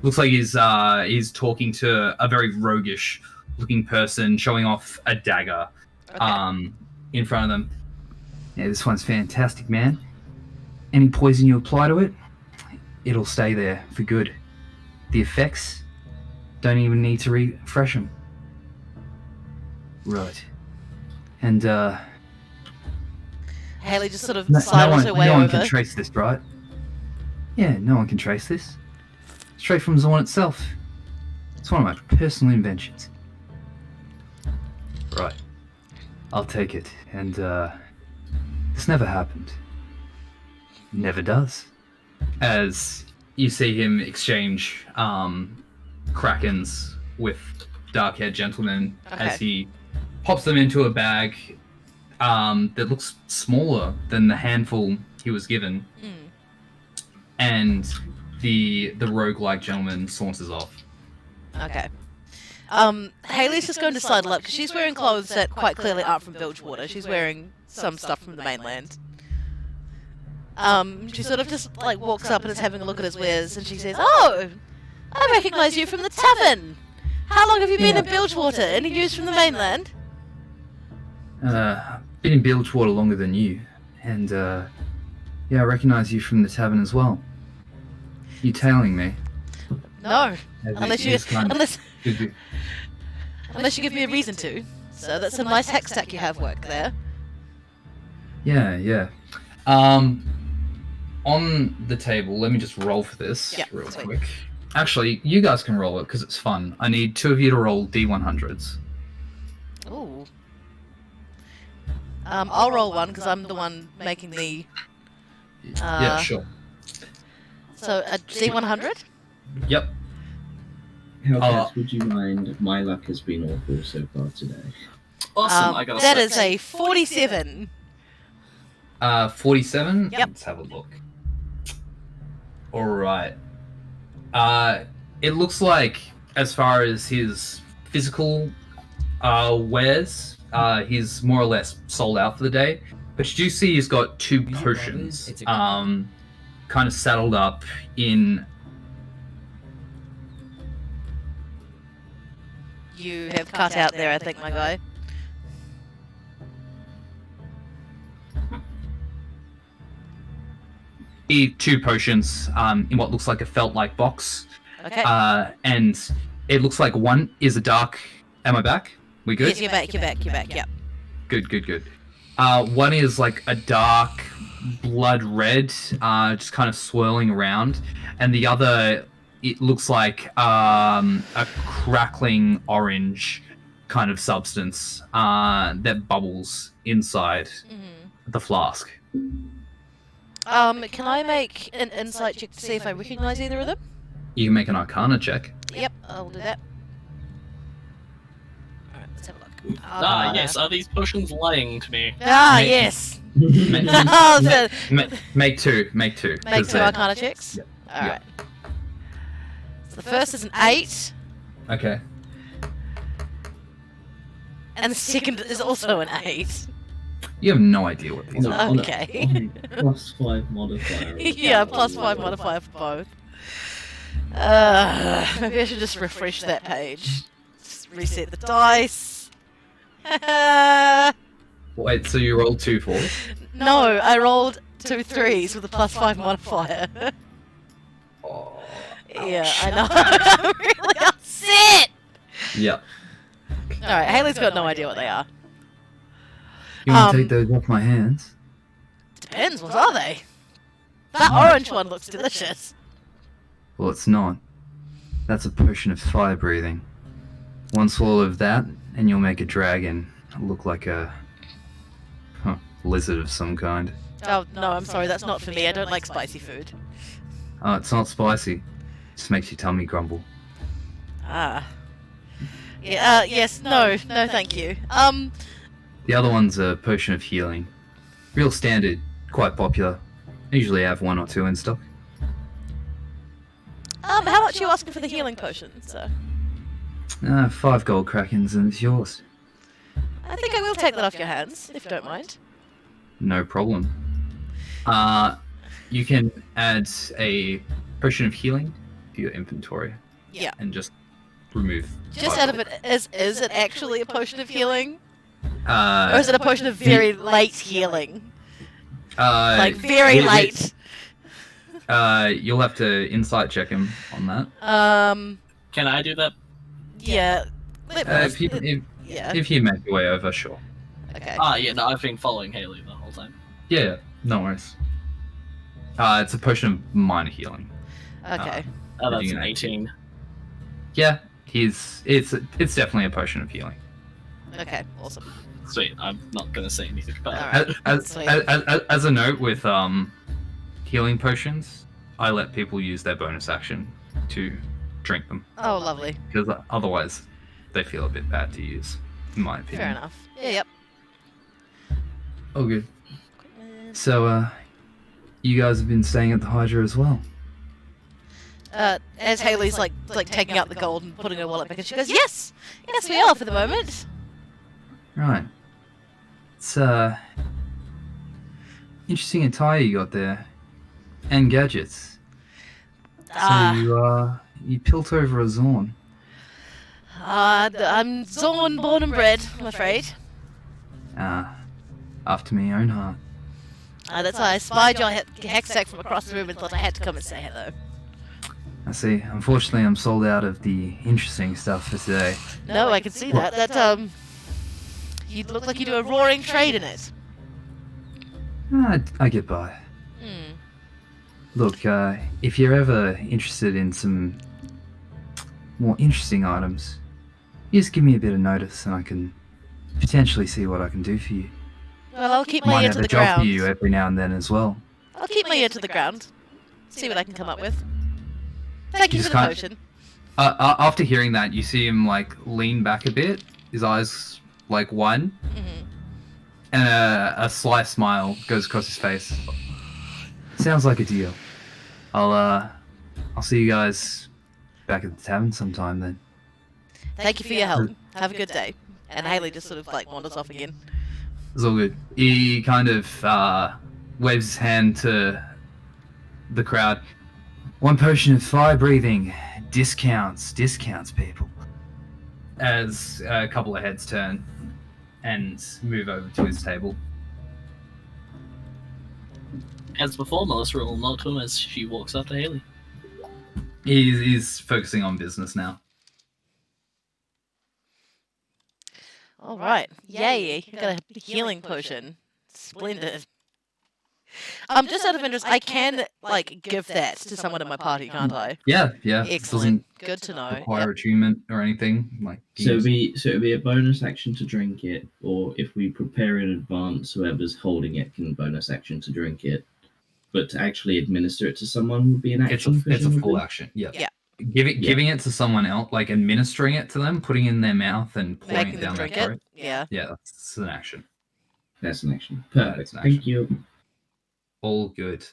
[SPEAKER 3] looks like he's talking to a very roguish looking person, showing off a dagger in front of them. Yeah, this one's fantastic, man. Any poison you apply to it, it'll stay there for good. The effects don't even need to refresh them. Right. And
[SPEAKER 2] Haley just sort of
[SPEAKER 3] no
[SPEAKER 2] sidles her way
[SPEAKER 3] one
[SPEAKER 2] over.
[SPEAKER 3] can trace this, right? Yeah, no one can trace this. Straight from Zorn itself. It's one of my personal inventions. Right. I'll take it. And this never happened. Never does. As you see him exchange krakens with dark-haired gentlemen as he pops them into a bag that looks smaller than the handful he was given. And the roguelike gentleman saunters off.
[SPEAKER 2] Okay. Haley's just going to sidle up because she's wearing clothes that quite clearly aren't from Bilgewater. She's wearing some stuff from the mainland. She sort of just like walks up and is having a look at his wares, and she says, "Oh, I recognise you from the tavern. How long have you been in Bilgewater? Any news from the mainland?"
[SPEAKER 3] Been in Bilgewater longer than you, and yeah, I recognise you from the tavern as well. You tailing me?
[SPEAKER 2] No, unless you
[SPEAKER 3] kind of-
[SPEAKER 2] unless you give me a reason to. So that's some nice hex stack you have work there.
[SPEAKER 3] Yeah. On the table, let me just roll for this real
[SPEAKER 2] sweet.
[SPEAKER 3] quick. Actually, you guys can roll it because it's fun. I need 2 of you to roll D100s.
[SPEAKER 2] Ooh. I'll roll one because I'm the one making the.
[SPEAKER 3] Yeah, sure.
[SPEAKER 2] So a D100.
[SPEAKER 3] Yep.
[SPEAKER 4] Hellcat, would you mind? My luck has been awful so far today.
[SPEAKER 1] Awesome, I got a
[SPEAKER 2] That
[SPEAKER 1] 6.
[SPEAKER 2] is a 47.
[SPEAKER 3] 47?
[SPEAKER 2] Yep.
[SPEAKER 3] Let's have a look. Alright. It looks like, as far as his physical wares, he's more or less sold out for the day. But you do see he's got 2 potions, kind of saddled up in...
[SPEAKER 2] You have cut out there, I think, my guy.
[SPEAKER 3] The 2 potions in what looks like a felt-like box.
[SPEAKER 2] Okay.
[SPEAKER 3] And it looks like one is a dark... Am I back? We good?
[SPEAKER 2] Yes, you're back, yep.
[SPEAKER 3] Good. One is like a dark blood red, just kind of swirling around. And the other, it looks like a crackling orange kind of substance that bubbles inside the flask.
[SPEAKER 2] Can I make an insight check to see if I recognise either of them?
[SPEAKER 3] You can make an Arcana check.
[SPEAKER 2] Yep, I'll do that. Alright, let's have a look.
[SPEAKER 1] Yes, are these potions lying to me?
[SPEAKER 2] Yes!
[SPEAKER 3] Make,
[SPEAKER 2] Oh, so
[SPEAKER 3] make two.
[SPEAKER 2] make 2
[SPEAKER 3] 'cause
[SPEAKER 2] Arcana checks?
[SPEAKER 3] Yep.
[SPEAKER 2] Alright. So the first is an 8,
[SPEAKER 3] Okay.
[SPEAKER 2] and the second is also an 8.
[SPEAKER 3] You have no idea what these are.
[SPEAKER 2] Okay.
[SPEAKER 4] On a +5 modifier.
[SPEAKER 2] Yeah, +5 modifier for both. Maybe I should just refresh that page. Just reset the dice.
[SPEAKER 3] Wait, so you rolled 2 4s?
[SPEAKER 2] No, I rolled 2 3s with a +5 modifier.
[SPEAKER 3] Oh,
[SPEAKER 2] Yeah, I know. I'm really upset!
[SPEAKER 3] yeah.
[SPEAKER 2] Alright, Haley's got no idea what they are.
[SPEAKER 6] You want to
[SPEAKER 2] Um,
[SPEAKER 6] take those off my hands?
[SPEAKER 2] Depends, what are they? That orange one looks delicious.
[SPEAKER 6] Well, it's not. That's a potion of fire breathing. One swallow of that, and you'll make a dragon look like a lizard of some kind.
[SPEAKER 2] Oh, no, I'm sorry, that's not for me. I don't like spicy food.
[SPEAKER 6] It's not spicy. Just makes your tummy grumble.
[SPEAKER 2] Ah. Yeah, yes, no, thank you.
[SPEAKER 6] The other one's a potion of healing. Real standard, quite popular. Usually have 1 or 2 in stock.
[SPEAKER 2] How much are you asking for the healing potion, sir?
[SPEAKER 6] 5 gold krakens and it's yours.
[SPEAKER 2] I think I will take that off your hands, if you don't mind.
[SPEAKER 6] No problem.
[SPEAKER 3] You can add a potion of healing to your inventory
[SPEAKER 2] Yeah.
[SPEAKER 3] and just remove.
[SPEAKER 2] Just out of it, is it actually a potion of healing?
[SPEAKER 3] Uh,
[SPEAKER 2] Or is it a potion of very late healing? Like,
[SPEAKER 3] uh,
[SPEAKER 2] very
[SPEAKER 3] we-
[SPEAKER 2] late.
[SPEAKER 3] You'll have to insight check him on that.
[SPEAKER 1] Can I do that?
[SPEAKER 2] Yeah. Let me-
[SPEAKER 3] If you make your way over, sure.
[SPEAKER 2] Okay.
[SPEAKER 1] Yeah, no, I've been following Haley the whole time.
[SPEAKER 3] Yeah, no worries. It's a potion of minor healing.
[SPEAKER 2] Okay.
[SPEAKER 1] Oh, that's
[SPEAKER 3] you
[SPEAKER 1] an
[SPEAKER 3] know.
[SPEAKER 1] 18.
[SPEAKER 3] Yeah, it's definitely a potion of healing.
[SPEAKER 2] Okay. Awesome.
[SPEAKER 1] Sweet, I'm not gonna say anything about
[SPEAKER 2] Alright.
[SPEAKER 1] it.
[SPEAKER 2] Sweet.
[SPEAKER 3] As a note with healing potions, I let people use their bonus action to drink them
[SPEAKER 2] Oh, lovely.
[SPEAKER 3] because otherwise they feel a bit bad to use, in my opinion.
[SPEAKER 2] Fair enough. Yeah. Yep.
[SPEAKER 6] Oh, good. So, you guys have been staying at the Hydra as well?
[SPEAKER 2] As Haley's like taking out the gold and putting her wallet back, and she goes, "Yes, yes, we are for the moment."
[SPEAKER 6] Right. It's, interesting attire you got there. And gadgets.
[SPEAKER 2] Ah.
[SPEAKER 6] So you pilt over a Zorn.
[SPEAKER 2] I'm Zorn, born and bred, I'm afraid.
[SPEAKER 6] After my own heart.
[SPEAKER 2] That's why I spied your hexack from across the room and thought I had to come and say hello.
[SPEAKER 6] I see. Unfortunately, I'm sold out of the interesting stuff for today.
[SPEAKER 2] No, I can see that. You look like you do a roaring trade in it.
[SPEAKER 6] I get by.
[SPEAKER 2] Hmm.
[SPEAKER 6] Look, if you're ever interested in some more interesting items, you just give me a bit of notice and I can potentially see what I can do for you.
[SPEAKER 2] Well, I'll keep my
[SPEAKER 6] Might
[SPEAKER 2] ear
[SPEAKER 6] have
[SPEAKER 2] to
[SPEAKER 6] a
[SPEAKER 2] the
[SPEAKER 6] job for
[SPEAKER 2] ground.
[SPEAKER 6] you every now and then as well.
[SPEAKER 2] I'll keep my ear to the ground. See what I can come up with. Thank you
[SPEAKER 3] You
[SPEAKER 2] for
[SPEAKER 3] just
[SPEAKER 2] the
[SPEAKER 3] can't-
[SPEAKER 2] potion.
[SPEAKER 3] After hearing that, you see him like lean back a bit, his eyes like widen,
[SPEAKER 2] Hmm.
[SPEAKER 3] and a sly smile goes across his face.
[SPEAKER 6] Sounds like a deal. I'll see you guys back at the tavern sometime then.
[SPEAKER 2] Thank you for your help. Have a good day. And Haley just sort of like wanders off again.
[SPEAKER 3] It's all good. He kind of waves his hand to the crowd.
[SPEAKER 6] One potion of fire breathing. Discounts, people.
[SPEAKER 3] As a couple of heads turn and move over to his table.
[SPEAKER 1] As before, Melissa will nod to him as she walks up to Haley.
[SPEAKER 3] He's focusing on business now.
[SPEAKER 2] All right. Yay. You got a healing potion. Splendid. Just out of interest, I can, like, give that to someone in my party, can't I?
[SPEAKER 3] Yeah.
[SPEAKER 2] Excellent. Good to know.
[SPEAKER 3] Doesn't require
[SPEAKER 2] Yep.
[SPEAKER 3] attunement or anything. Like
[SPEAKER 4] So it'd be a bonus action to drink it, or if we prepare in advance, whoever's holding it can bonus action to drink it. But to actually administer it to someone would be an
[SPEAKER 3] it's a
[SPEAKER 4] action.
[SPEAKER 3] it's a full
[SPEAKER 4] presumably?
[SPEAKER 3] action. Yeah.
[SPEAKER 2] Yeah.
[SPEAKER 3] Giving it to someone else, like administering it to them, putting it in their mouth and pouring
[SPEAKER 2] Making
[SPEAKER 3] it
[SPEAKER 2] them
[SPEAKER 3] down their
[SPEAKER 2] drink
[SPEAKER 3] throat.
[SPEAKER 2] it. Yeah.
[SPEAKER 3] Yeah, that's an action.
[SPEAKER 4] That's an action.
[SPEAKER 3] Yeah,
[SPEAKER 4] Perfect.
[SPEAKER 3] it's an
[SPEAKER 4] Thank
[SPEAKER 3] action.
[SPEAKER 4] you.
[SPEAKER 3] All good.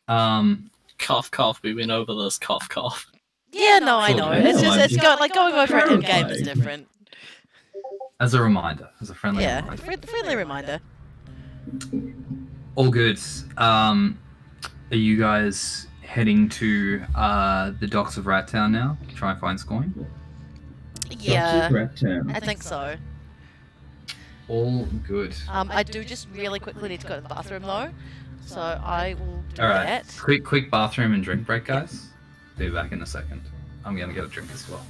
[SPEAKER 1] Cough, cough. We've been over this. Cough, cough.
[SPEAKER 2] Yeah, no, I
[SPEAKER 3] Cool.
[SPEAKER 2] know.
[SPEAKER 3] I
[SPEAKER 2] It's
[SPEAKER 4] know,
[SPEAKER 2] just,
[SPEAKER 4] I'm
[SPEAKER 2] it's
[SPEAKER 4] just
[SPEAKER 2] going over it in game is
[SPEAKER 4] clarifying.
[SPEAKER 2] different.
[SPEAKER 3] As a reminder, as a friendly
[SPEAKER 2] Yeah.
[SPEAKER 3] reminder.
[SPEAKER 2] Friendly reminder.
[SPEAKER 6] All good. Are you guys heading to the docks of Rattown now? Try and find Scoin?
[SPEAKER 2] Yeah,
[SPEAKER 4] Rectum.
[SPEAKER 2] I think so.
[SPEAKER 6] All good.
[SPEAKER 2] I do just really quickly need to go to the bathroom though, so I will do
[SPEAKER 6] All right.
[SPEAKER 2] that.
[SPEAKER 6] Quick bathroom and drink break, guys. Be back in a second. I'm gonna get a drink as well.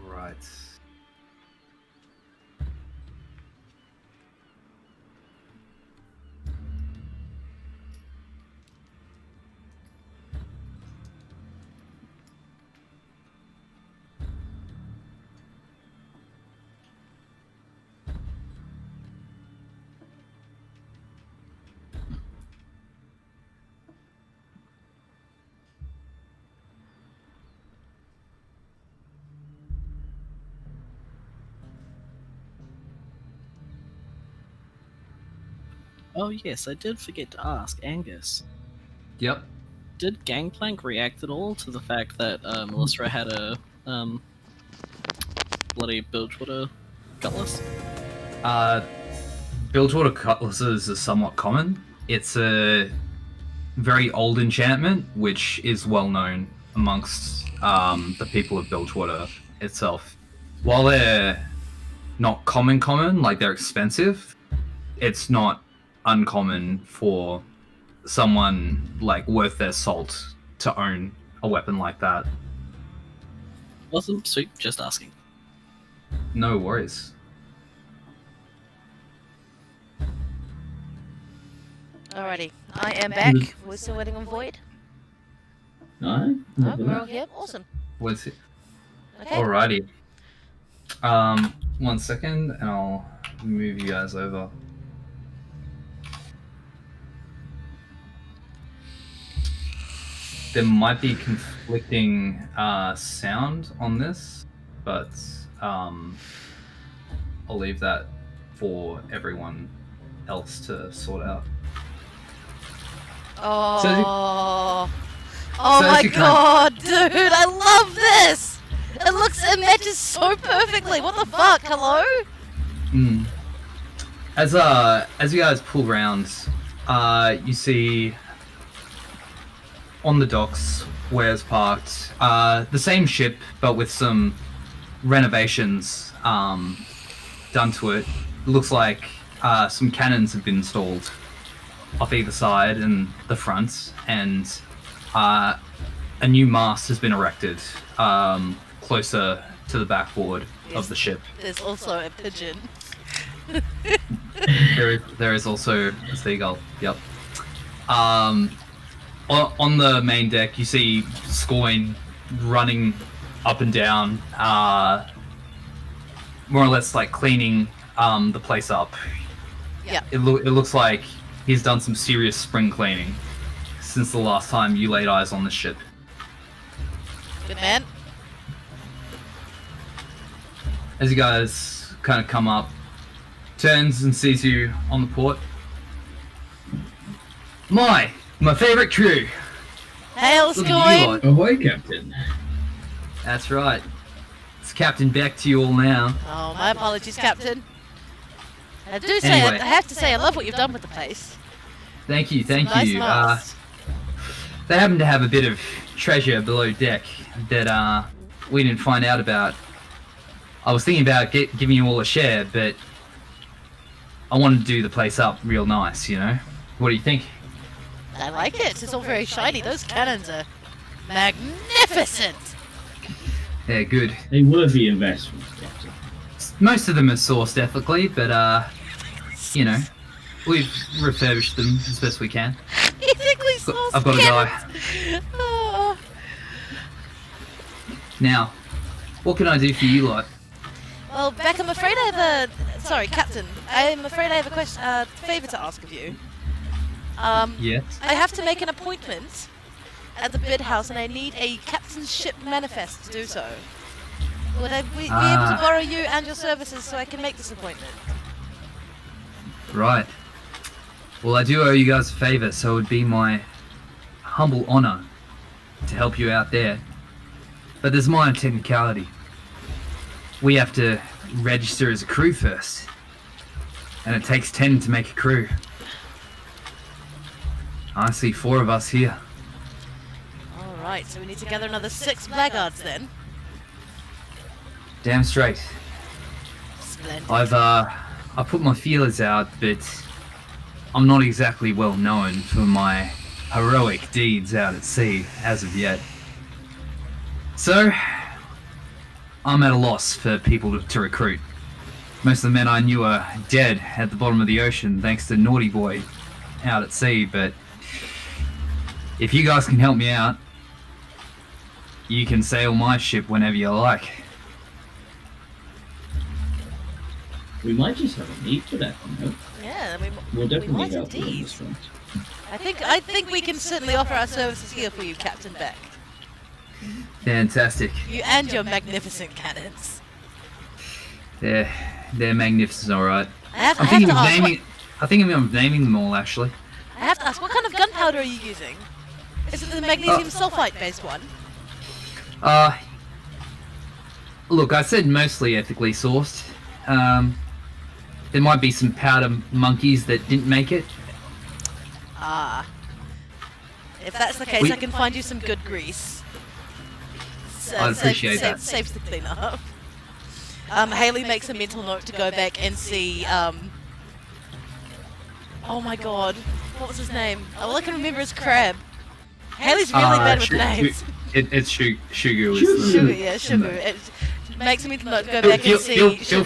[SPEAKER 6] Right.
[SPEAKER 1] Oh yes, I did forget to ask Angus.
[SPEAKER 6] Yep.
[SPEAKER 1] Did Gangplank react at all to the fact that Melissa had a bloody Bilgewater cutlass?
[SPEAKER 6] Bilgewater cutlasses are somewhat common. It's a very old enchantment, which is well known amongst the people of Bilgewater itself. While they're not common, like they're expensive, it's not uncommon for someone like worth their salt to own a weapon like that.
[SPEAKER 1] Awesome, sweet, just asking.
[SPEAKER 6] No worries.
[SPEAKER 2] Alrighty, I am back. We're still waiting on Void.
[SPEAKER 4] Aye.
[SPEAKER 2] Oh, we're all here. Awesome.
[SPEAKER 6] What's it?
[SPEAKER 2] Okay.
[SPEAKER 6] Alrighty. 1 second, and I'll move you guys over. There might be conflicting sound on this, but I'll leave that for everyone else to sort out.
[SPEAKER 2] Oh.
[SPEAKER 6] So
[SPEAKER 2] oh
[SPEAKER 6] so
[SPEAKER 2] my
[SPEAKER 6] as you
[SPEAKER 2] god, dude! I love this. It matches so perfectly. What the fuck? Hello?
[SPEAKER 6] Mm. As you guys pull round, you see on the docks where it's parked the same ship, but with some renovations done to it. Looks like some cannons have been installed off either side and the front, and a new mast has been erected closer to the backboard of the ship.
[SPEAKER 2] There's also a pigeon.
[SPEAKER 6] There is also a seagull. Yep. On the main deck, you see Scoin running up and down, more or less like cleaning the place up.
[SPEAKER 2] Yeah.
[SPEAKER 6] It looks like he's done some serious spring cleaning since the last time you laid eyes on the ship.
[SPEAKER 2] Good man.
[SPEAKER 6] As you guys kind of come up, turns and sees you on the port. My favorite crew.
[SPEAKER 2] Hey, how's it
[SPEAKER 6] Look at you
[SPEAKER 2] going?
[SPEAKER 6] lot.
[SPEAKER 4] Ahoy, Captain.
[SPEAKER 6] That's right. It's Captain Beck to you all now.
[SPEAKER 2] Oh, my apologies, Captain. I
[SPEAKER 6] Anyway.
[SPEAKER 2] have to say, I love what you've done with the place.
[SPEAKER 6] Thank you.
[SPEAKER 2] Nice
[SPEAKER 6] You.
[SPEAKER 2] mast.
[SPEAKER 6] They happen to have a bit of treasure below deck that we didn't find out about. I was thinking about giving you all a share, but I wanted to do the place up real nice, you know? What do you think?
[SPEAKER 2] I like it. It's all very shiny. Those cannons are magnificent.
[SPEAKER 6] Yeah, good.
[SPEAKER 4] A worthy investment, Captain.
[SPEAKER 6] Most of them are sourced ethically, but you know, we've refurbished them as best we can.
[SPEAKER 2] Ethically sourced
[SPEAKER 6] I've got a guy.
[SPEAKER 2] cannons. Oh.
[SPEAKER 6] Now, what can I do for you lot?
[SPEAKER 2] Well, Beck, I'm afraid I have a... Sorry, Captain. I'm afraid I have a question, favour to ask of you.
[SPEAKER 6] Yes?
[SPEAKER 2] I have to make an appointment at the bid house, and I need a captain's ship manifest to do so. Would I be able to borrow you and your services so I can make this appointment?
[SPEAKER 6] Right. Well, I do owe you guys a favour, so it would be my humble honour to help you out there. But there's minor technicality. We have to register as a crew first. And it takes 10 to make a crew. I see 4 of us here.
[SPEAKER 2] Alright, so we need to gather another 6 blackguards then.
[SPEAKER 6] Damn straight.
[SPEAKER 2] Splendid.
[SPEAKER 6] I've put my feelers out, but I'm not exactly well known for my heroic deeds out at sea as of yet. So, I'm at a loss for people to recruit. Most of the men I knew are dead at the bottom of the ocean thanks to Naughty Boy out at sea, but if you guys can help me out, you can sail my ship whenever you like.
[SPEAKER 4] We might just have a need for that, you know?
[SPEAKER 2] Yeah,
[SPEAKER 4] We'll
[SPEAKER 2] we
[SPEAKER 4] definitely
[SPEAKER 2] might
[SPEAKER 4] help you on
[SPEAKER 2] indeed.
[SPEAKER 4] this front.
[SPEAKER 2] I think we can certainly offer our services here for you, Captain Beck.
[SPEAKER 6] Fantastic.
[SPEAKER 2] You and your magnificent cannons.
[SPEAKER 6] They're magnificent, alright.
[SPEAKER 2] I have
[SPEAKER 6] I'm
[SPEAKER 2] to
[SPEAKER 6] thinking of
[SPEAKER 2] ask,
[SPEAKER 6] naming. I think I'm naming them all actually.
[SPEAKER 2] I have to ask, what kind of gunpowder are you using? Is it the magnesium sulfite based one?
[SPEAKER 6] Look, I said mostly ethically sourced. There might be some powder monkeys that didn't make it.
[SPEAKER 2] Ah. If that's the case, I can find you some good grease.
[SPEAKER 6] I'd appreciate that.
[SPEAKER 2] Saves the cleanup. Haley makes a mental note to go back and see, oh my god, what was his name? All I can remember is Crab. Haley's really bad with names.
[SPEAKER 6] It's Shugu.
[SPEAKER 2] Sugar, yeah, Sugar. It makes me not go back and see.
[SPEAKER 6] Feel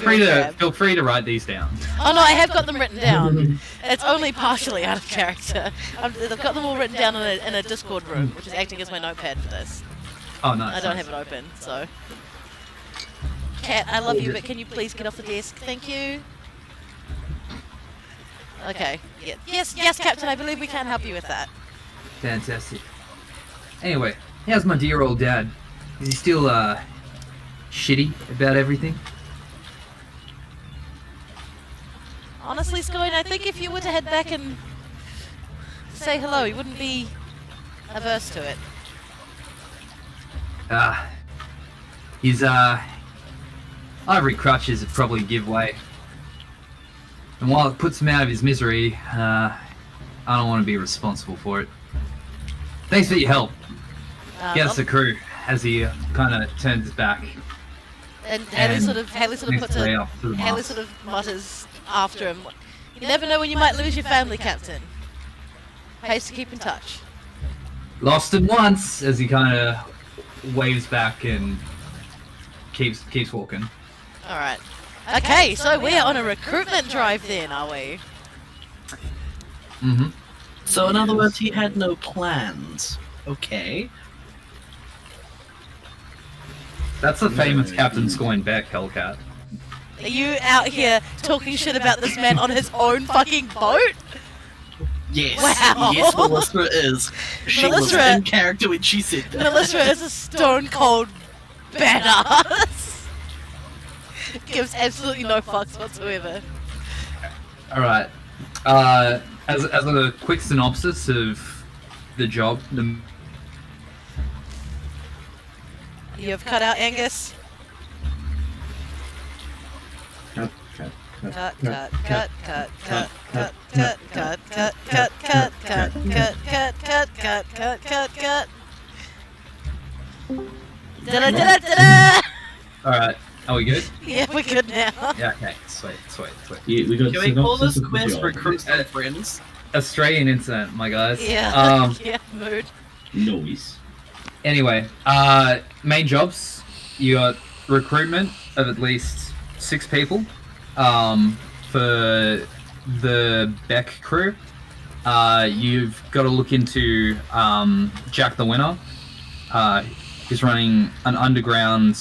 [SPEAKER 6] free to write these down.
[SPEAKER 2] Oh no, I have got them written down. It's only partially out of character. I've got them all written down in a Discord room, which is acting as my notepad for this.
[SPEAKER 6] Oh, nice.
[SPEAKER 2] I don't have it open, so. Cat, I love you, but can you please get off the desk? Thank you. Okay. Yeah. Yes, Captain. I believe we can help you with that.
[SPEAKER 6] Fantastic. Anyway, how's my dear old dad? Is he still shitty about everything?
[SPEAKER 2] Honestly, Scoin, I think if you were to head back and say hello, he wouldn't be averse to it.
[SPEAKER 6] His ivory crutches have probably give way. And while it puts him out of his misery, I don't want to be responsible for it. Thanks for your help. Get us a crew, as he kind of turns his back.
[SPEAKER 2] And Haley sort of puts
[SPEAKER 6] way
[SPEAKER 2] a
[SPEAKER 6] off to the
[SPEAKER 2] Haley
[SPEAKER 6] mast.
[SPEAKER 2] sort of mutters after him. You never know when you might lose your family, Captain. Pays to keep in touch.
[SPEAKER 6] Lost him once, as he kind of waves back and keeps walking.
[SPEAKER 2] All right. Okay, so we're on a recruitment drive then, are we?
[SPEAKER 6] Mm-hmm.
[SPEAKER 7] So in other words, he had no plans. Okay.
[SPEAKER 6] That's the famous Captain Scoin Beck, Hellcat.
[SPEAKER 2] Are you out here talking shit about this man on his own fucking boat?
[SPEAKER 7] Yes.
[SPEAKER 2] Wow.
[SPEAKER 7] Yes, Melissa is. She was
[SPEAKER 2] Melissa-
[SPEAKER 7] in character when she said that.
[SPEAKER 2] Melissa is a stone cold badass. Gives absolutely no fucks whatsoever.
[SPEAKER 6] Alright. As a quick synopsis of the job,
[SPEAKER 2] You have cut out Angus.
[SPEAKER 4] Cut
[SPEAKER 2] cut, cut, cut, cut, cut, cut, cut, cut, cut, cut, cut, cut, cut, cut, cut, cut, cut, cut. Da-da-da-da-da-da!
[SPEAKER 3] Alright, are we good?
[SPEAKER 2] Yeah, we're good now.
[SPEAKER 3] Yeah, okay. Sweet.
[SPEAKER 4] Yeah, we got
[SPEAKER 7] Can we call
[SPEAKER 4] synopsis
[SPEAKER 7] this
[SPEAKER 4] of the
[SPEAKER 7] quest
[SPEAKER 4] job.
[SPEAKER 7] recruit some friends?
[SPEAKER 3] Australian incident, my guys.
[SPEAKER 2] Yeah, yeah, mood.
[SPEAKER 4] Noise.
[SPEAKER 3] Anyway, main jobs. You got recruitment of at least 6 people for the Beck crew. You've got to look into Jack the Winner. He's running an underground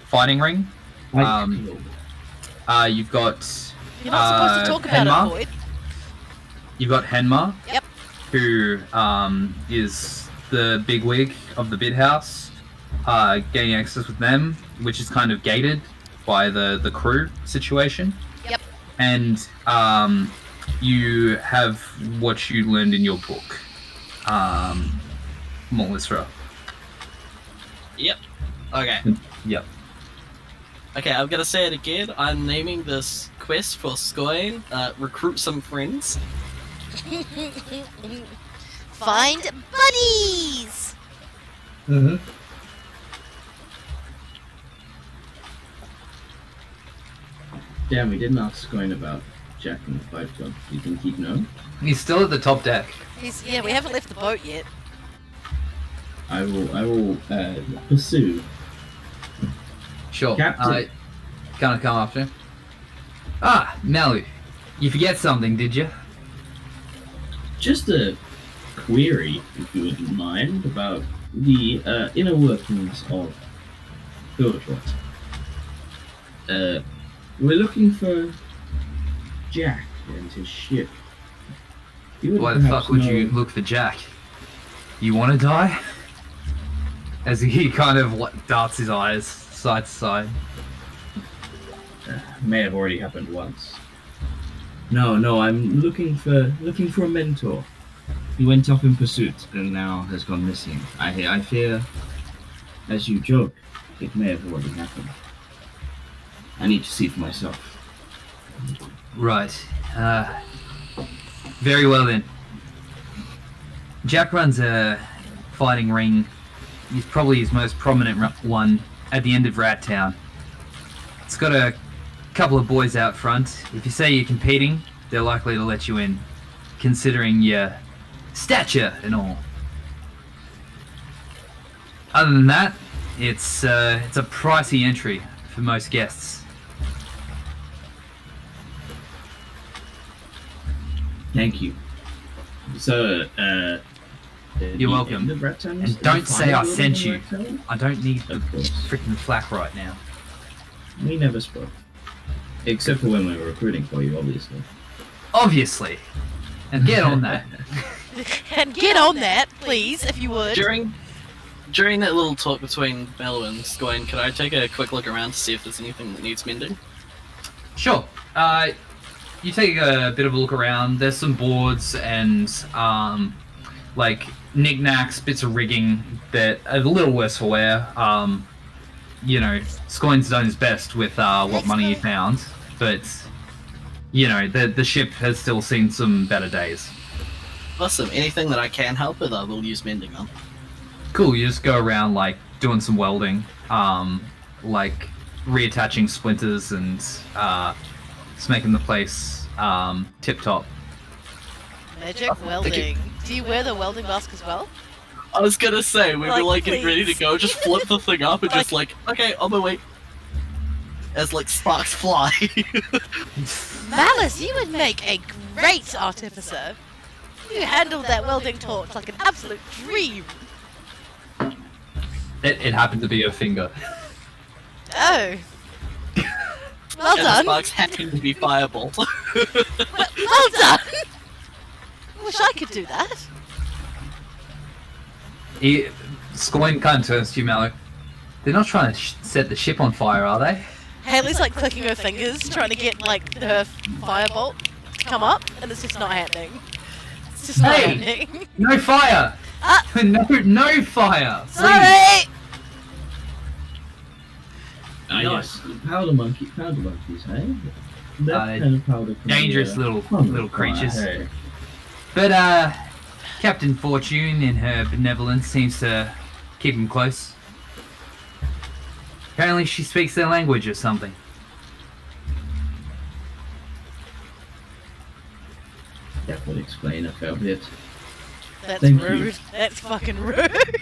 [SPEAKER 3] fighting ring. You've got
[SPEAKER 2] You're not supposed to talk about
[SPEAKER 3] Henma.
[SPEAKER 2] it, Boyd.
[SPEAKER 3] You've got Henma,
[SPEAKER 2] Yep.
[SPEAKER 3] who is the bigwig of the bid house, getting access with them, which is kind of gated by the crew situation.
[SPEAKER 2] Yep.
[SPEAKER 3] And you have what you learned in your book, Molisra.
[SPEAKER 7] Yep. Okay.
[SPEAKER 3] Yep.
[SPEAKER 7] Okay, I'm gonna say it again. I'm naming this quest for Skoin, recruit some friends.
[SPEAKER 2] Find buddies!
[SPEAKER 4] Mm-hmm. Damn, we didn't ask Scoin about Jack and the Fight Club. Do you think he'd know?
[SPEAKER 3] He's still at the top deck.
[SPEAKER 2] Yeah, we haven't left the boat yet.
[SPEAKER 4] I will pursue.
[SPEAKER 3] Sure.
[SPEAKER 4] Captain.
[SPEAKER 3] Gonna come after. Ah, Malu, you forget something, did you?
[SPEAKER 4] Just a query, if you wouldn't mind, about the inner workings of Builderfort. We're looking for Jack and his ship. You would
[SPEAKER 3] Why the
[SPEAKER 4] perhaps
[SPEAKER 3] fuck would
[SPEAKER 4] know-
[SPEAKER 3] you look for Jack? You want to die? As he kind of darts his eyes side to side.
[SPEAKER 4] May have already happened once. No, I'm looking for a mentor. He went off in pursuit and now has gone missing. I fear, as you joke, it may have already happened. I need to see for myself.
[SPEAKER 3] Right. Very well then. Jack runs a fighting ring. He's probably his most prominent one at the end of Rat Town. It's got a couple of boys out front. If you say you're competing, they're likely to let you in, considering your stature and all. Other than that, it's a pricey entry for most guests.
[SPEAKER 4] Thank you. So,
[SPEAKER 3] You're welcome. And don't say I sent you. I don't need the
[SPEAKER 4] Of course.
[SPEAKER 3] freaking flack right now.
[SPEAKER 4] We never spoke. Except for when we were recruiting for you, obviously.
[SPEAKER 3] Obviously. And get on that.
[SPEAKER 2] And get on that, please, if you would.
[SPEAKER 7] During that little talk between Mel and Skoin, could I take a quick look around to see if there's anything that needs mending?
[SPEAKER 3] Sure. You take a bit of a look around. There's some boards and like knickknacks, bits of rigging that are a little worse for wear. You know, Skoin's done his best with what money he found, but you know, the ship has still seen some better days.
[SPEAKER 7] Awesome. Anything that I can help with, I will use mending on.
[SPEAKER 3] Cool. You just go around like doing some welding, like reattaching splinters and just making the place tip top.
[SPEAKER 2] Magic welding. Do you wear the welding mask as well?
[SPEAKER 7] I was gonna say, we were
[SPEAKER 2] Like,
[SPEAKER 7] getting ready to
[SPEAKER 2] please.
[SPEAKER 7] go, just flip the thing up and just okay, on my way. As sparks fly.
[SPEAKER 2] Malice, you would make a great artificer. You handled that welding torch like an absolute dream.
[SPEAKER 3] It happened to be a finger.
[SPEAKER 2] Oh. Well
[SPEAKER 7] And the
[SPEAKER 2] done.
[SPEAKER 7] sparks happen to be firebolt.
[SPEAKER 2] Well done. Wish I could do that.
[SPEAKER 3] Skoin kind of turns to you, Mallow. They're not trying to set the ship on fire, are they?
[SPEAKER 2] Haley's clicking her fingers, trying to get her firebolt to come up, and it's just not happening. It's just not
[SPEAKER 3] Hey!
[SPEAKER 2] happening.
[SPEAKER 3] No fire! No fire! Please.
[SPEAKER 2] Sorry.
[SPEAKER 4] Ah, yes. Powder monkeys, hey? That kind of powder can be,
[SPEAKER 6] dangerous little
[SPEAKER 4] fun.
[SPEAKER 6] creatures.
[SPEAKER 4] Hey.
[SPEAKER 6] But Captain Fortune, in her benevolence, seems to keep them close. Apparently, she speaks their language or something.
[SPEAKER 4] That would explain a fair bit.
[SPEAKER 2] That's
[SPEAKER 4] Thank you.
[SPEAKER 2] rude. That's fucking rude.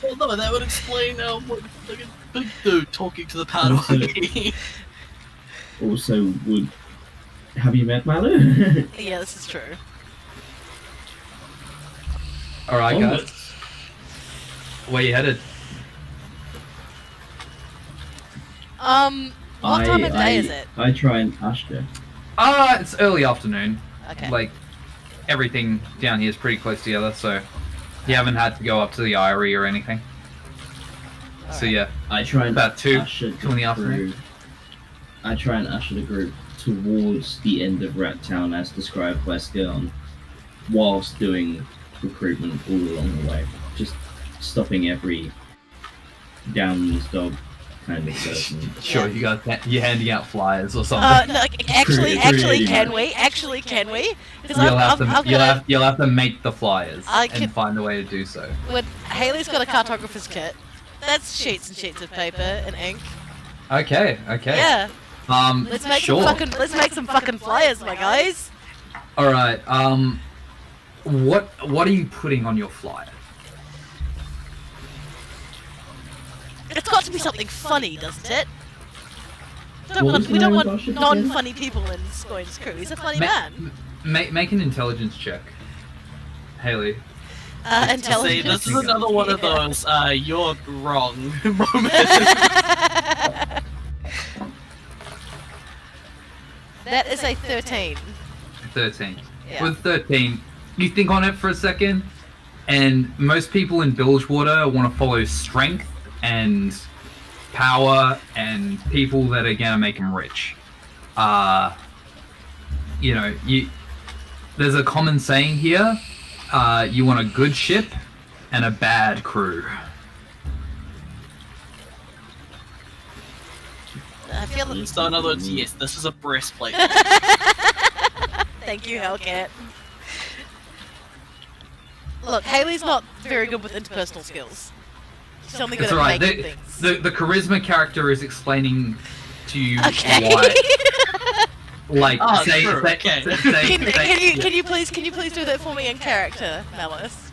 [SPEAKER 7] Well, no, that would explain what like a big dude talking to the Padawan.
[SPEAKER 4] Also, have you met Malu?
[SPEAKER 2] Yeah, this is true.
[SPEAKER 3] Alright, guys.
[SPEAKER 4] Onwards.
[SPEAKER 3] Where you headed?
[SPEAKER 2] What time of day is it?
[SPEAKER 4] I try and Ashka.
[SPEAKER 3] It's early afternoon.
[SPEAKER 2] Okay.
[SPEAKER 3] Like, everything down here is pretty close together, so you haven't had to go up to the Eyrie or anything. So yeah,
[SPEAKER 4] I try and
[SPEAKER 3] about 2
[SPEAKER 4] usher
[SPEAKER 3] in the
[SPEAKER 4] the
[SPEAKER 3] afternoon.
[SPEAKER 4] group. I try and usher the group towards the end of Rat Town as described by Skirn, whilst doing recruitment all along the way. Just stopping every down's dog kind of person.
[SPEAKER 3] Sure, you guys, you're handing out flyers or something.
[SPEAKER 2] No, actually,
[SPEAKER 4] Pretty
[SPEAKER 2] can
[SPEAKER 4] much.
[SPEAKER 2] we? Actually, can we? Because
[SPEAKER 3] You'll have to make the flyers
[SPEAKER 2] I
[SPEAKER 3] and
[SPEAKER 2] can-
[SPEAKER 3] find a way to do so.
[SPEAKER 2] When Haley's got a cartographer's kit, that's sheets and sheets of paper and ink.
[SPEAKER 3] Okay.
[SPEAKER 2] Yeah, let's make
[SPEAKER 3] sure.
[SPEAKER 2] some fucking flyers, my guys.
[SPEAKER 3] All right. What are you putting on your flyer?
[SPEAKER 2] It's got to be something funny, doesn't it?
[SPEAKER 4] What was
[SPEAKER 2] We
[SPEAKER 4] the
[SPEAKER 2] don't
[SPEAKER 4] name of
[SPEAKER 2] want
[SPEAKER 4] our ship
[SPEAKER 2] non-funny people in Scoine's crew. He's a funny man.
[SPEAKER 3] Make an intelligence check, Haley.
[SPEAKER 7] See,
[SPEAKER 2] Intelligence.
[SPEAKER 7] this is another one of those you're wrong moments.
[SPEAKER 2] That is a 13.
[SPEAKER 3] 13.
[SPEAKER 2] Yeah.
[SPEAKER 3] With 13, you think on it for a second, and most people in Bilgewater want to follow strength and power and people that are gonna make them rich. There's a common saying here. You want a good ship and a bad crew.
[SPEAKER 2] I feel like...
[SPEAKER 7] So in other words, yes, this is a breastplate.
[SPEAKER 2] Thank you, Hellcat. Look, Haley's not very good with interpersonal skills. She's only good
[SPEAKER 3] It's
[SPEAKER 2] at
[SPEAKER 3] alright.
[SPEAKER 2] making things.
[SPEAKER 3] The charisma character is explaining to you
[SPEAKER 2] Okay.
[SPEAKER 3] why. Like,
[SPEAKER 7] Oh,
[SPEAKER 3] say,
[SPEAKER 7] true,
[SPEAKER 3] say,
[SPEAKER 7] okay.
[SPEAKER 3] say-
[SPEAKER 2] Can you please do that for me in character, Malice?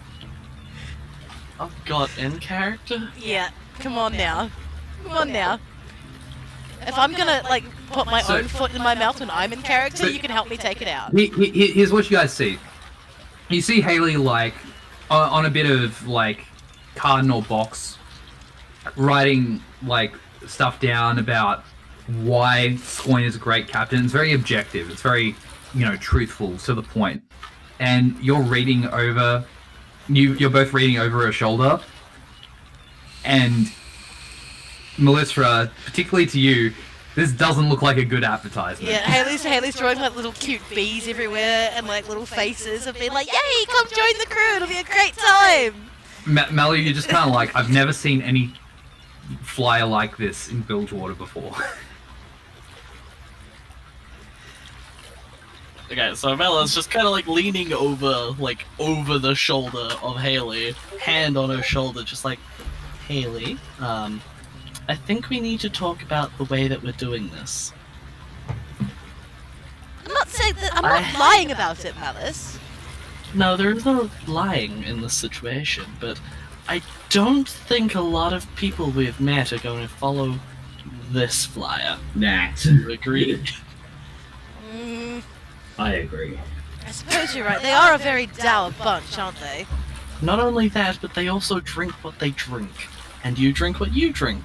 [SPEAKER 7] Oh god, in character?
[SPEAKER 2] Yeah. Come on now. If I'm gonna like put my
[SPEAKER 3] So-
[SPEAKER 2] own foot in my mouth when I'm in character,
[SPEAKER 3] So-
[SPEAKER 2] you can help me take it out.
[SPEAKER 3] Here's what you guys see. You see Haley like on a bit of like cardinal box, writing like stuff down about why Scoigne is a great captain. It's very objective. It's very truthful to the point. And you're reading over. You're both reading over her shoulder. And Melissa, particularly to you, this doesn't look like a good advertisement.
[SPEAKER 2] Yeah, Haley's drawing like little cute bees everywhere and like little faces of being like, "Yay, come join the crew! It'll be a great time."
[SPEAKER 3] Melly, you're just kind of like, I've never seen any flyer like this in Bilgewater before.
[SPEAKER 7] Okay, so Mella's just kind of like leaning over the shoulder of Haley, hand on her shoulder, just like, Haley, I think we need to talk about the way that we're doing this.
[SPEAKER 2] I'm not saying that. I'm not lying about it, Malice.
[SPEAKER 7] No, there is no lying in this situation, but I don't think a lot of people we've met are going to follow this flyer.
[SPEAKER 4] That.
[SPEAKER 7] You agree?
[SPEAKER 2] Mm,
[SPEAKER 4] I agree.
[SPEAKER 2] I suppose you're right. They are a very dour bunch, aren't they?
[SPEAKER 7] Not only that, but they also drink what they drink, and you drink what you drink.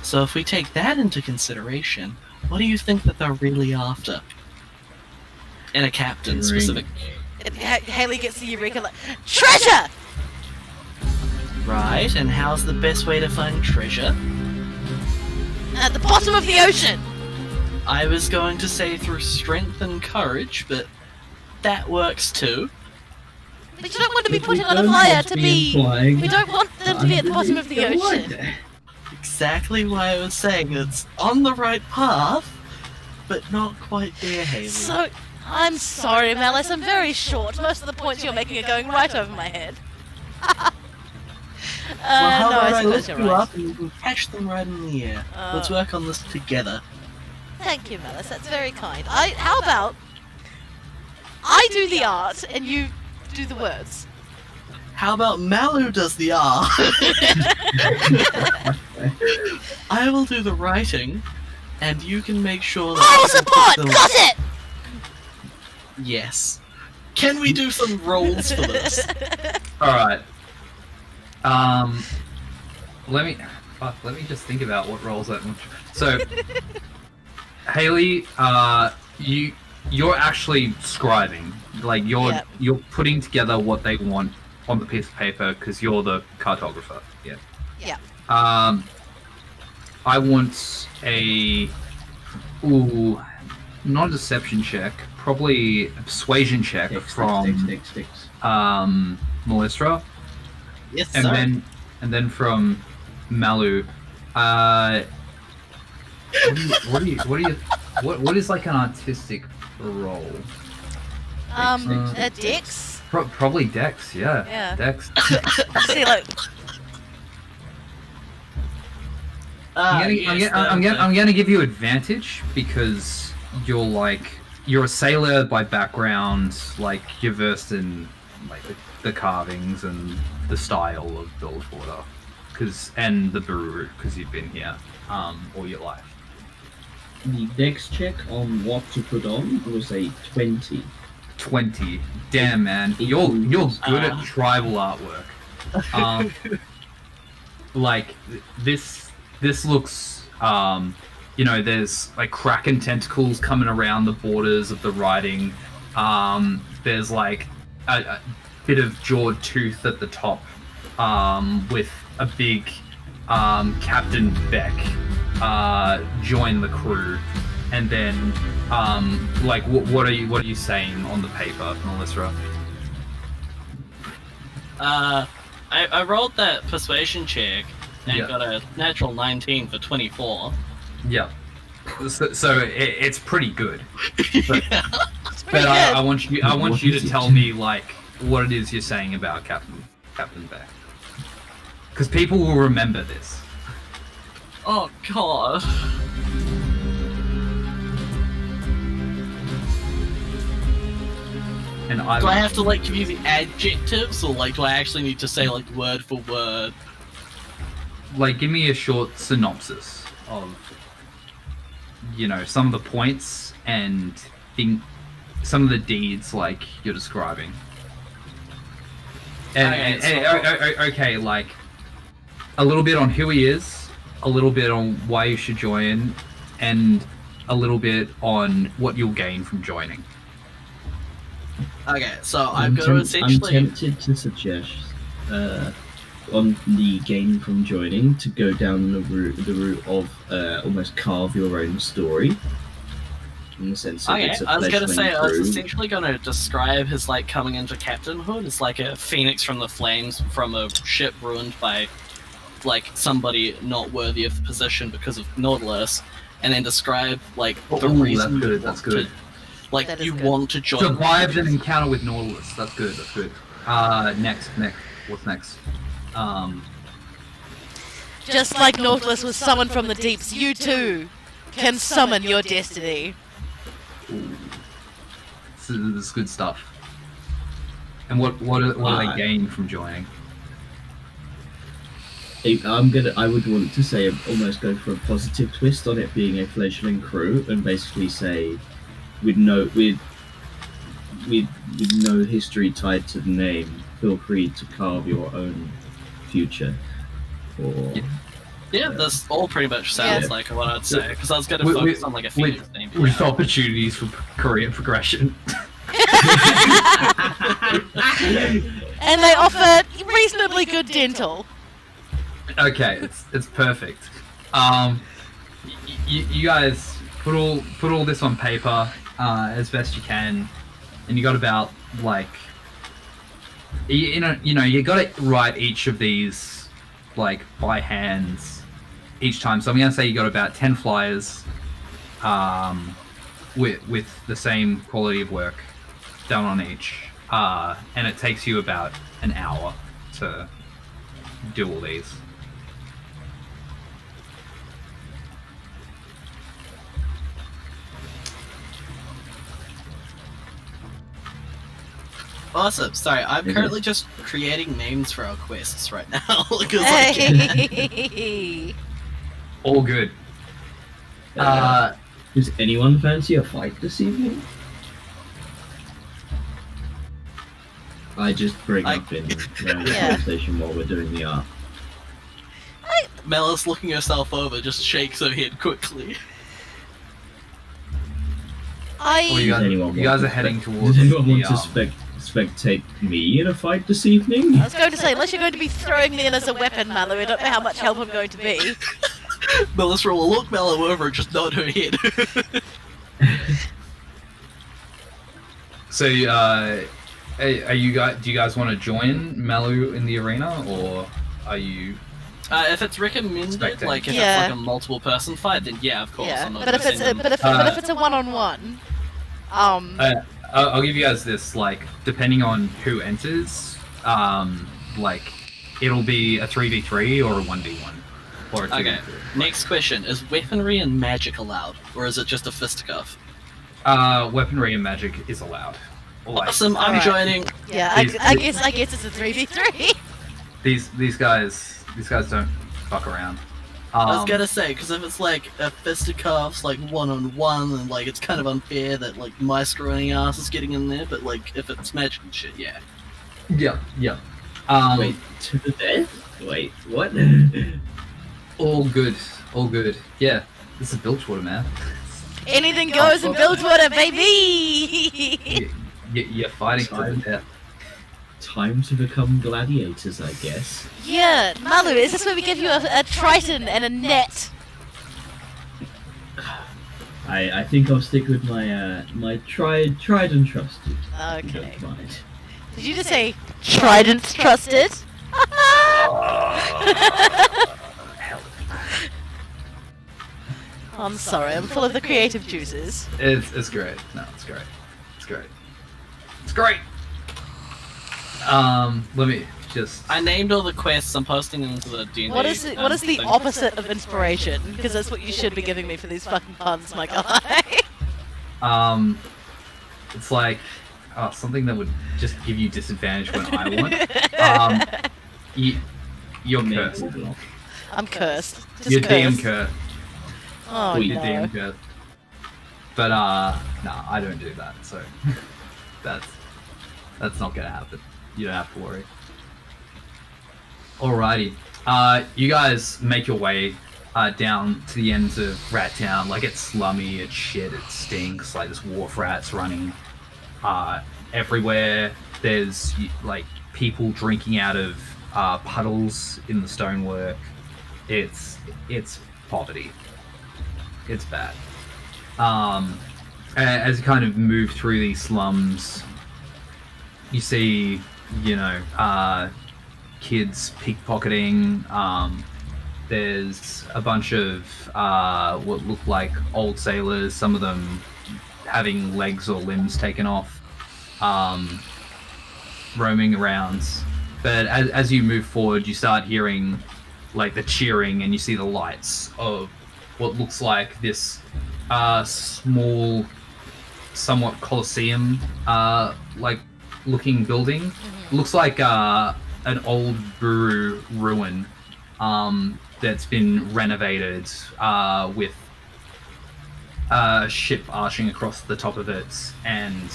[SPEAKER 7] So if we take that into consideration, what do you think that they're really after? In a captain,
[SPEAKER 4] Drink.
[SPEAKER 7] specific.
[SPEAKER 2] Haley gets the eureka like, treasure!
[SPEAKER 7] Right, and how's the best way to find treasure?
[SPEAKER 2] At the bottom of the ocean!
[SPEAKER 7] I was going to say through strength and courage, but that works too.
[SPEAKER 2] But you don't want to be
[SPEAKER 4] If
[SPEAKER 2] putting
[SPEAKER 4] we
[SPEAKER 2] on a
[SPEAKER 4] don't
[SPEAKER 2] flyer
[SPEAKER 4] want
[SPEAKER 2] to
[SPEAKER 4] to
[SPEAKER 2] be...
[SPEAKER 4] implying
[SPEAKER 2] We don't want them to be at the bottom of the
[SPEAKER 4] don't like
[SPEAKER 2] ocean.
[SPEAKER 4] that.
[SPEAKER 7] exactly why I was saying it's on the right path, but not quite there, Haley.
[SPEAKER 2] So, I'm sorry, Malice, I'm very short. Most of the points you're making are going right over my head.
[SPEAKER 7] Well, how
[SPEAKER 2] no,
[SPEAKER 7] about
[SPEAKER 2] I
[SPEAKER 7] I
[SPEAKER 2] suppose
[SPEAKER 7] lift
[SPEAKER 2] you're
[SPEAKER 7] you
[SPEAKER 2] right.
[SPEAKER 7] up and you can catch them right in the air? Let's work on this together.
[SPEAKER 2] Thank you, Malice, that's very kind. How about I do the art and you do the words?
[SPEAKER 7] How about Malu does the art? I will do the writing, and you can make sure that...
[SPEAKER 2] Moral
[SPEAKER 7] I can put
[SPEAKER 2] support!
[SPEAKER 7] them-
[SPEAKER 2] Got it!
[SPEAKER 7] Yes. Can we do some rolls for this?
[SPEAKER 3] All right. Let me just think about what roles that. So, Haley, you're actually scribing, like
[SPEAKER 2] Yep.
[SPEAKER 3] you're putting together what they want on the piece of paper because you're the cartographer. Yeah.
[SPEAKER 2] Yeah.
[SPEAKER 3] I want not a deception check, probably a persuasion check from Melistra.
[SPEAKER 7] Yes,
[SPEAKER 3] And
[SPEAKER 7] sir.
[SPEAKER 3] then from Malu, what is like an artistic role?
[SPEAKER 2] Dex?
[SPEAKER 3] Probably Dex, yeah.
[SPEAKER 2] Yeah.
[SPEAKER 3] Dex.
[SPEAKER 2] See, like,
[SPEAKER 3] I'm gonna give you advantage because you're a sailor by background, like you're versed in like the carvings and the style of Bilgewater, and the Bururu because you've been here all your life.
[SPEAKER 4] The dex check on what to put on was a 20.
[SPEAKER 3] 20. Damn, man, you're good at tribal artwork. Like this looks there's like kraken tentacles coming around the borders of the writing. There's like a bit of jawed tooth at the top, with a big Captain Beck join the crew, and then what are you saying on the paper, Melissa?
[SPEAKER 7] I rolled that persuasion check and
[SPEAKER 3] Yeah.
[SPEAKER 7] got a natural 19 for 24.
[SPEAKER 3] Yeah. So it's pretty good. But,
[SPEAKER 2] it's pretty
[SPEAKER 3] but I
[SPEAKER 2] good.
[SPEAKER 3] want you
[SPEAKER 6] What
[SPEAKER 3] to
[SPEAKER 6] is it?
[SPEAKER 3] tell me like what it is you're saying about Captain Beck, because people will remember this.
[SPEAKER 7] Oh god.
[SPEAKER 3] And
[SPEAKER 7] Do I have to like give you the adjectives, or like do I actually need to say like word for word?
[SPEAKER 3] like give me a short synopsis of some of the points and some of the deeds like you're describing. And okay, like a little bit on who he is, a little bit on why you should join, and a little bit on what you'll gain from joining.
[SPEAKER 7] Okay, so I'm going to essentially...
[SPEAKER 4] I'm tempted to suggest, on the gain from joining, to go down the route of almost carve your own story. In the sense that
[SPEAKER 7] Okay,
[SPEAKER 4] it's a
[SPEAKER 7] I was gonna
[SPEAKER 4] fledgling
[SPEAKER 7] say I was
[SPEAKER 4] crew.
[SPEAKER 7] essentially gonna describe his like coming into captainhood as like a phoenix from the flames from a ship ruined by like somebody not worthy of the position because of Nautilus, and then describe like the reason
[SPEAKER 3] that's good.
[SPEAKER 7] you
[SPEAKER 3] That's
[SPEAKER 7] want
[SPEAKER 3] good.
[SPEAKER 7] to, like
[SPEAKER 2] That is
[SPEAKER 7] you
[SPEAKER 2] good.
[SPEAKER 7] want to join.
[SPEAKER 3] Survived an encounter with Nautilus. That's good. That's good. Next. What's next?
[SPEAKER 2] Just like Nautilus was summoned from the deeps, you too can summon your destiny.
[SPEAKER 3] This is good stuff. And what do they gain from joining?
[SPEAKER 4] I would want to say almost go for a positive twist on it being a fledgling crew, and basically say, with no history tied to the name, feel free to carve your own future. Or
[SPEAKER 7] Yeah, this all pretty much sounds
[SPEAKER 2] Yeah.
[SPEAKER 7] like what I'd say, because I was gonna
[SPEAKER 3] With-
[SPEAKER 7] focus on like a phoenix name.
[SPEAKER 3] With opportunities for career progression.
[SPEAKER 2] And they offer reasonably good dental.
[SPEAKER 3] Okay, it's perfect. You guys put all this on paper as best you can, and you got about like you got to write each of these like by hands each time. So I'm going to say you got about 10 flyers with the same quality of work done on each. And it takes you about an hour to do all these.
[SPEAKER 7] Awesome. Sorry, I'm currently just creating names for our quests right now.
[SPEAKER 2] Hey.
[SPEAKER 3] All good.
[SPEAKER 4] Does anyone fancy a fight this evening? I just bring up in conversation while we're doing the art.
[SPEAKER 7] Melis, looking herself over, just shakes her head quickly.
[SPEAKER 3] Well, you guys are heading towards.
[SPEAKER 4] Does anyone want to spectate me in a fight this evening?
[SPEAKER 2] I was going to say, unless you're going to be throwing me in as a weapon, Mallow, I don't know how much help I'm going to be.
[SPEAKER 7] Melis will look Mallow over and just nod her head.
[SPEAKER 3] So, are you guys? Do you guys want to join Mallow in the arena, or are you?
[SPEAKER 7] If it's recommended,
[SPEAKER 3] Expecting.
[SPEAKER 7] like if it's like a multiple person fight, then yeah, of course.
[SPEAKER 2] Yeah,
[SPEAKER 7] I'm not
[SPEAKER 2] but if
[SPEAKER 7] gonna
[SPEAKER 2] it's
[SPEAKER 7] send them.
[SPEAKER 2] but if it's a one-on-one,
[SPEAKER 3] I'll give you guys this. Like, depending on who enters, like it'll be a 3v3 or a 1v1 or a 2v3.
[SPEAKER 7] Okay. Next question: is weaponry and magic allowed, or is it just a fisticuff?
[SPEAKER 3] Weaponry and magic is allowed. Like,
[SPEAKER 7] Awesome. I'm
[SPEAKER 2] Alright.
[SPEAKER 7] joining.
[SPEAKER 2] yeah, I guess it's a 3v3.
[SPEAKER 3] these guys don't fuck around.
[SPEAKER 7] I was gonna say, because if it's like a fisticuffs, like one-on-one, and like it's kind of unfair that like my screwing ass is getting in there, but like if it's magic and shit, yeah.
[SPEAKER 3] Yeah.
[SPEAKER 4] Wait, to the death? Wait, what?
[SPEAKER 3] All good. Yeah, this is Bilgewater, man.
[SPEAKER 2] Anything goes in Bilgewater, baby.
[SPEAKER 3] You're fighting to the death.
[SPEAKER 4] Time to become gladiators, I guess.
[SPEAKER 2] Yeah, Malu, is this where we give you a triton and a net?
[SPEAKER 4] I think I'll stick with my my tried and trusted.
[SPEAKER 2] Okay.
[SPEAKER 4] Don't mind.
[SPEAKER 2] Did you just say trident trusted? I'm sorry, I'm full of the creative juices.
[SPEAKER 3] It's great. No, it's great. It's great. Let me just.
[SPEAKER 7] I named all the quests. I'm posting them into the D&D.
[SPEAKER 2] What is the
[SPEAKER 7] thing.
[SPEAKER 2] opposite of inspiration? Because that's what you should be giving me for these fucking puns, my guy.
[SPEAKER 3] It's like something that would just give you disadvantage when I want. You're cursed.
[SPEAKER 2] I'm cursed. Just
[SPEAKER 3] You're DM
[SPEAKER 2] cursed.
[SPEAKER 3] cursed.
[SPEAKER 2] Oh
[SPEAKER 3] You're
[SPEAKER 2] no.
[SPEAKER 3] DM cursed. But nah, I don't do that. So that's not gonna happen. You don't have to worry. Alrighty. You guys make your way down to the ends of Rat Town. Like, it's slummy, it's shit, it stinks. Like, there's wharf rats running everywhere. There's like people drinking out of puddles in the stonework. It's poverty. It's bad. As you kind of move through these slums, you see, kids pickpocketing. There's a bunch of what look like old sailors, some of them having legs or limbs taken off, roaming around. But as you move forward, you start hearing like the cheering, and you see the lights of what looks like this small, somewhat Colosseum like looking building. Looks like an old Buru ruin that's been renovated with a ship arching across the top of it, and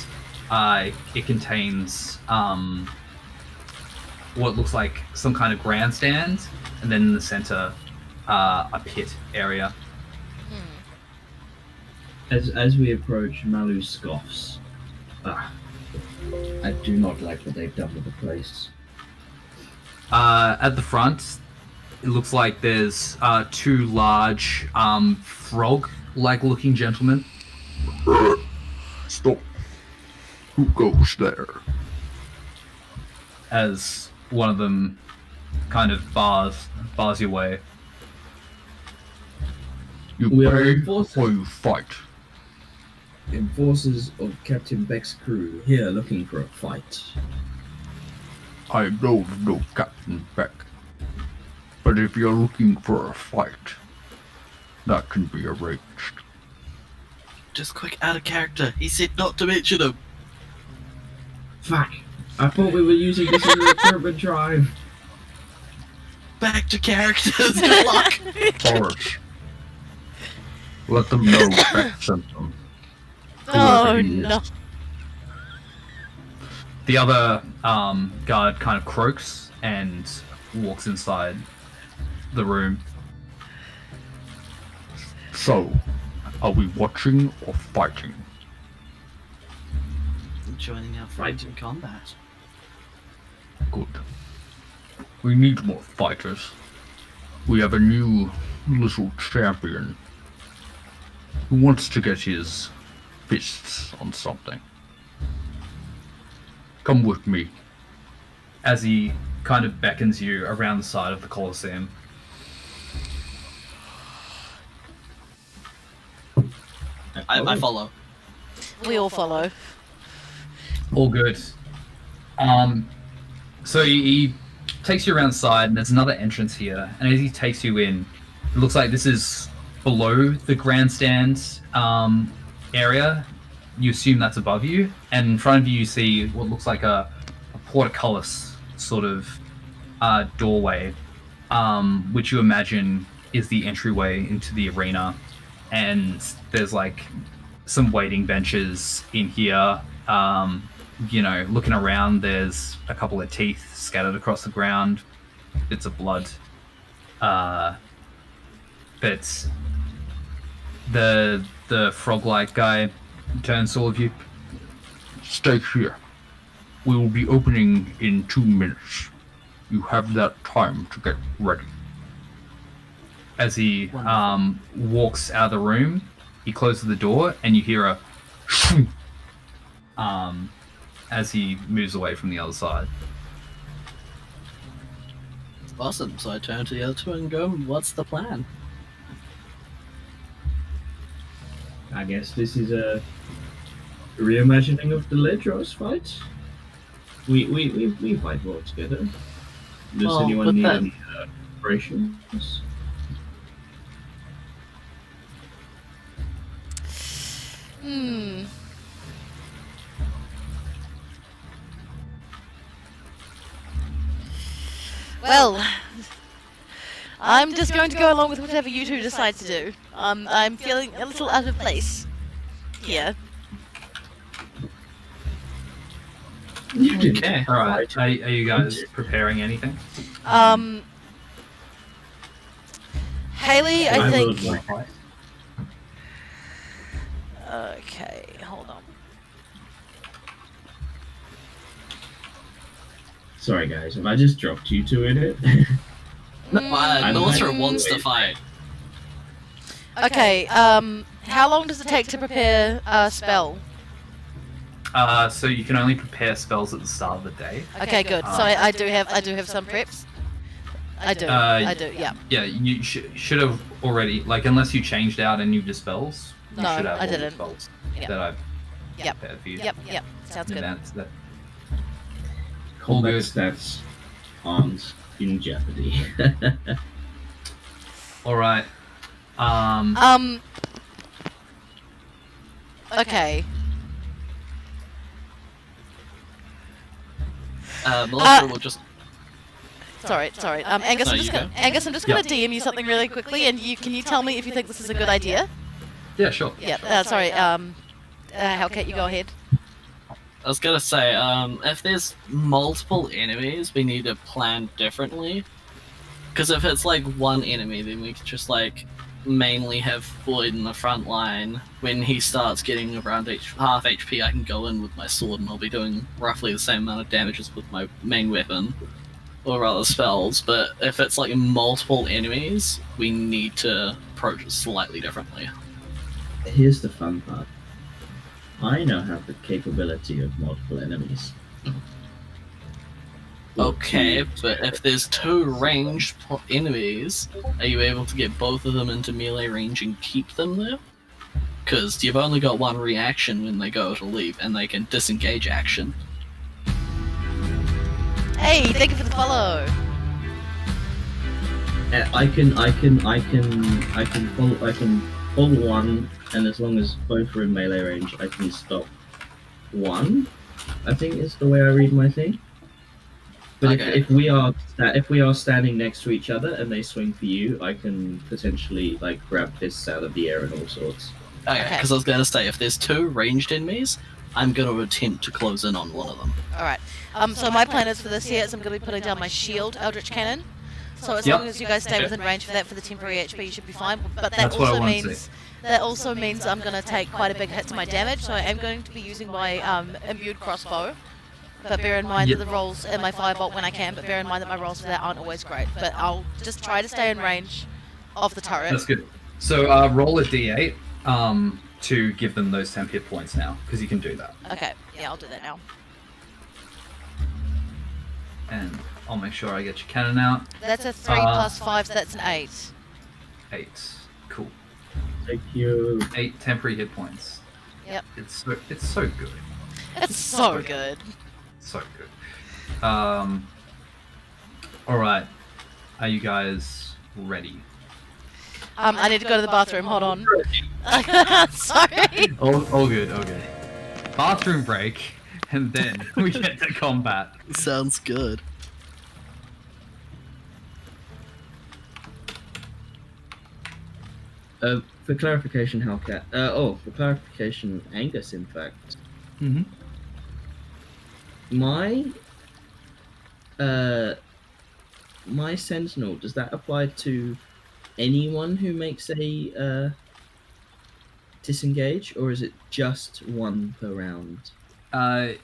[SPEAKER 3] it contains what looks like some kind of grandstand, and then in the center a pit area.
[SPEAKER 4] As we approach, Malu scoffs. I do not like what they've done with the place.
[SPEAKER 3] At the front, it looks like there's two large frog-like looking gentlemen.
[SPEAKER 8] Stop. Who goes there?
[SPEAKER 3] As one of them kind of bars your way.
[SPEAKER 8] You
[SPEAKER 4] We are
[SPEAKER 8] pay
[SPEAKER 4] enforcers.
[SPEAKER 8] or you fight.
[SPEAKER 4] Enforcers of Captain Beck's crew here looking for a fight.
[SPEAKER 8] I know no Captain Beck. But if you're looking for a fight, that can be arranged.
[SPEAKER 7] Just quick, out of character. He said not to mention him.
[SPEAKER 4] Fuck! I thought we were using this as a recruitment drive.
[SPEAKER 7] Back to characters. Good luck.
[SPEAKER 8] Forrest, let them know Beck sent them.
[SPEAKER 2] Oh
[SPEAKER 8] Whoever he is.
[SPEAKER 2] no.
[SPEAKER 3] The other guard kind of croaks and walks inside the room.
[SPEAKER 8] So, are we watching or fighting?
[SPEAKER 7] Joining our friends in combat.
[SPEAKER 8] Good. We need more fighters. We have a new little champion who wants to get his fists on something. Come with me.
[SPEAKER 3] As he kind of beckons you around the side of the Colosseum.
[SPEAKER 7] I follow.
[SPEAKER 2] We all follow.
[SPEAKER 3] All good. So he takes you around the side, and there's another entrance here. And as he takes you in, it looks like this is below the grandstand area. You assume that's above you, and in front of you, you see what looks like a portcullis sort of doorway, which you imagine is the entryway into the arena. And there's like some waiting benches in here. You know, looking around, there's a couple of teeth scattered across the ground, bits of blood. But the frog-like guy turns to all of you.
[SPEAKER 8] Stay here. We will be opening in 2 minutes. You have that time to get ready.
[SPEAKER 3] As he walks out of the room, he closes the door, and you hear a as he moves away from the other side.
[SPEAKER 7] Awesome. So I turn to the other two and go, what's the plan?
[SPEAKER 4] I guess this is a reimagining of the Ledros fight. We fight well together. Does
[SPEAKER 7] Well,
[SPEAKER 4] anyone
[SPEAKER 7] but
[SPEAKER 4] need
[SPEAKER 7] that-
[SPEAKER 4] any operations?
[SPEAKER 2] Hmm. Well, I'm just going to go along with whatever you two decide to do. I'm feeling a little out of place here.
[SPEAKER 4] You didn't
[SPEAKER 7] Okay.
[SPEAKER 3] All right, are you guys preparing anything?
[SPEAKER 2] Haley, I think.
[SPEAKER 4] would like-
[SPEAKER 2] Okay, hold on.
[SPEAKER 4] Sorry guys, have I just dropped you two in it?
[SPEAKER 7] Melissa
[SPEAKER 4] like-
[SPEAKER 7] wants to fight.
[SPEAKER 2] Okay, how long does it take to prepare a spell?
[SPEAKER 3] So you can only prepare spells at the start of the day.
[SPEAKER 2] Okay, good. So I do have some preps. I do, yeah.
[SPEAKER 3] Yeah, you should have already, like, unless you changed out any of your spells. You
[SPEAKER 2] No,
[SPEAKER 3] should have
[SPEAKER 2] I
[SPEAKER 3] all the
[SPEAKER 2] didn't.
[SPEAKER 3] spells
[SPEAKER 2] Yep.
[SPEAKER 3] that I've
[SPEAKER 2] Yep.
[SPEAKER 3] prepared for you.
[SPEAKER 2] Yep, sounds
[SPEAKER 3] in
[SPEAKER 2] good.
[SPEAKER 3] advance. That
[SPEAKER 4] Combat
[SPEAKER 3] good.
[SPEAKER 4] stats aren't in jeopardy.
[SPEAKER 3] all right.
[SPEAKER 2] Okay.
[SPEAKER 7] Melissa will just.
[SPEAKER 2] Sorry. Angus,
[SPEAKER 7] No,
[SPEAKER 2] I'm just
[SPEAKER 7] you
[SPEAKER 2] gonna,
[SPEAKER 7] go.
[SPEAKER 2] Angus, I'm just gonna DM you something really quickly, and can you tell me if you think this is a good idea?
[SPEAKER 3] Yeah, sure.
[SPEAKER 2] Yeah. Sorry. Hellcat, you go ahead.
[SPEAKER 7] I was gonna say, if there's multiple enemies, we need to plan differently. Because if it's like one enemy, then we could just like mainly have Floyd in the front line. When he starts getting around half HP, I can go in with my sword and I'll be doing roughly the same amount of damage as with my main weapon, or rather spells. But if it's like multiple enemies, we need to approach it slightly differently.
[SPEAKER 4] Here's the fun part. I now have the capability of multiple enemies.
[SPEAKER 7] Okay, but if there's 2 ranged enemies, are you able to get both of them into melee range and keep them there? Because you've only got 1 reaction when they go to leave, and they can disengage action.
[SPEAKER 2] Hey, thank you for the follow.
[SPEAKER 4] I can pull one, and as long as both are in melee range, I can stop one. I think is the way I read my thing. But
[SPEAKER 7] Okay.
[SPEAKER 4] if we are standing next to each other and they swing for you, I can potentially like grab fists out of the air and all sorts.
[SPEAKER 7] Okay,
[SPEAKER 2] Okay.
[SPEAKER 7] because I was going to say, if there's 2 ranged enemies, I'm going to attempt to close in on one of them.
[SPEAKER 2] Alright. So my plan is for this here is I'm going to be putting down my shield Eldritch Cannon. So as
[SPEAKER 3] Yep.
[SPEAKER 2] long as you guys stay within range for that for the temporary HP, you should be fine. But that
[SPEAKER 3] That's what I
[SPEAKER 2] also
[SPEAKER 3] wanted to
[SPEAKER 2] means I'm going to take quite a big hit to my damage. So I am going to be using my imbued crossbow. But bear in mind
[SPEAKER 3] Yep.
[SPEAKER 2] that the rolls and my firebolt when I can. But bear in mind that my rolls for that aren't always great. But I'll just try to stay in range of the turret.
[SPEAKER 3] That's good. So roll a d8 to give them those temp hit points now, because you can do that.
[SPEAKER 2] Okay, yeah, I'll do that now.
[SPEAKER 3] And I'll make sure I get your cannon out.
[SPEAKER 2] That's a 3 plus 5, so that's an 8.
[SPEAKER 3] 8. Cool.
[SPEAKER 4] Thank you.
[SPEAKER 3] 8 temporary hit points.
[SPEAKER 2] Yep.
[SPEAKER 3] It's so good.
[SPEAKER 2] It's so good.
[SPEAKER 3] So good. Alright. Are you guys ready?
[SPEAKER 2] I need to go to the bathroom, hold on. Sorry.
[SPEAKER 3] All good, okay. Bathroom break, and then we get to combat.
[SPEAKER 7] Sounds good.
[SPEAKER 4] For clarification, Hellcat. For clarification, Angus. In fact,
[SPEAKER 3] Mm-hmm.
[SPEAKER 4] my Sentinel, does that apply to anyone who makes a disengage, or is it just one per round?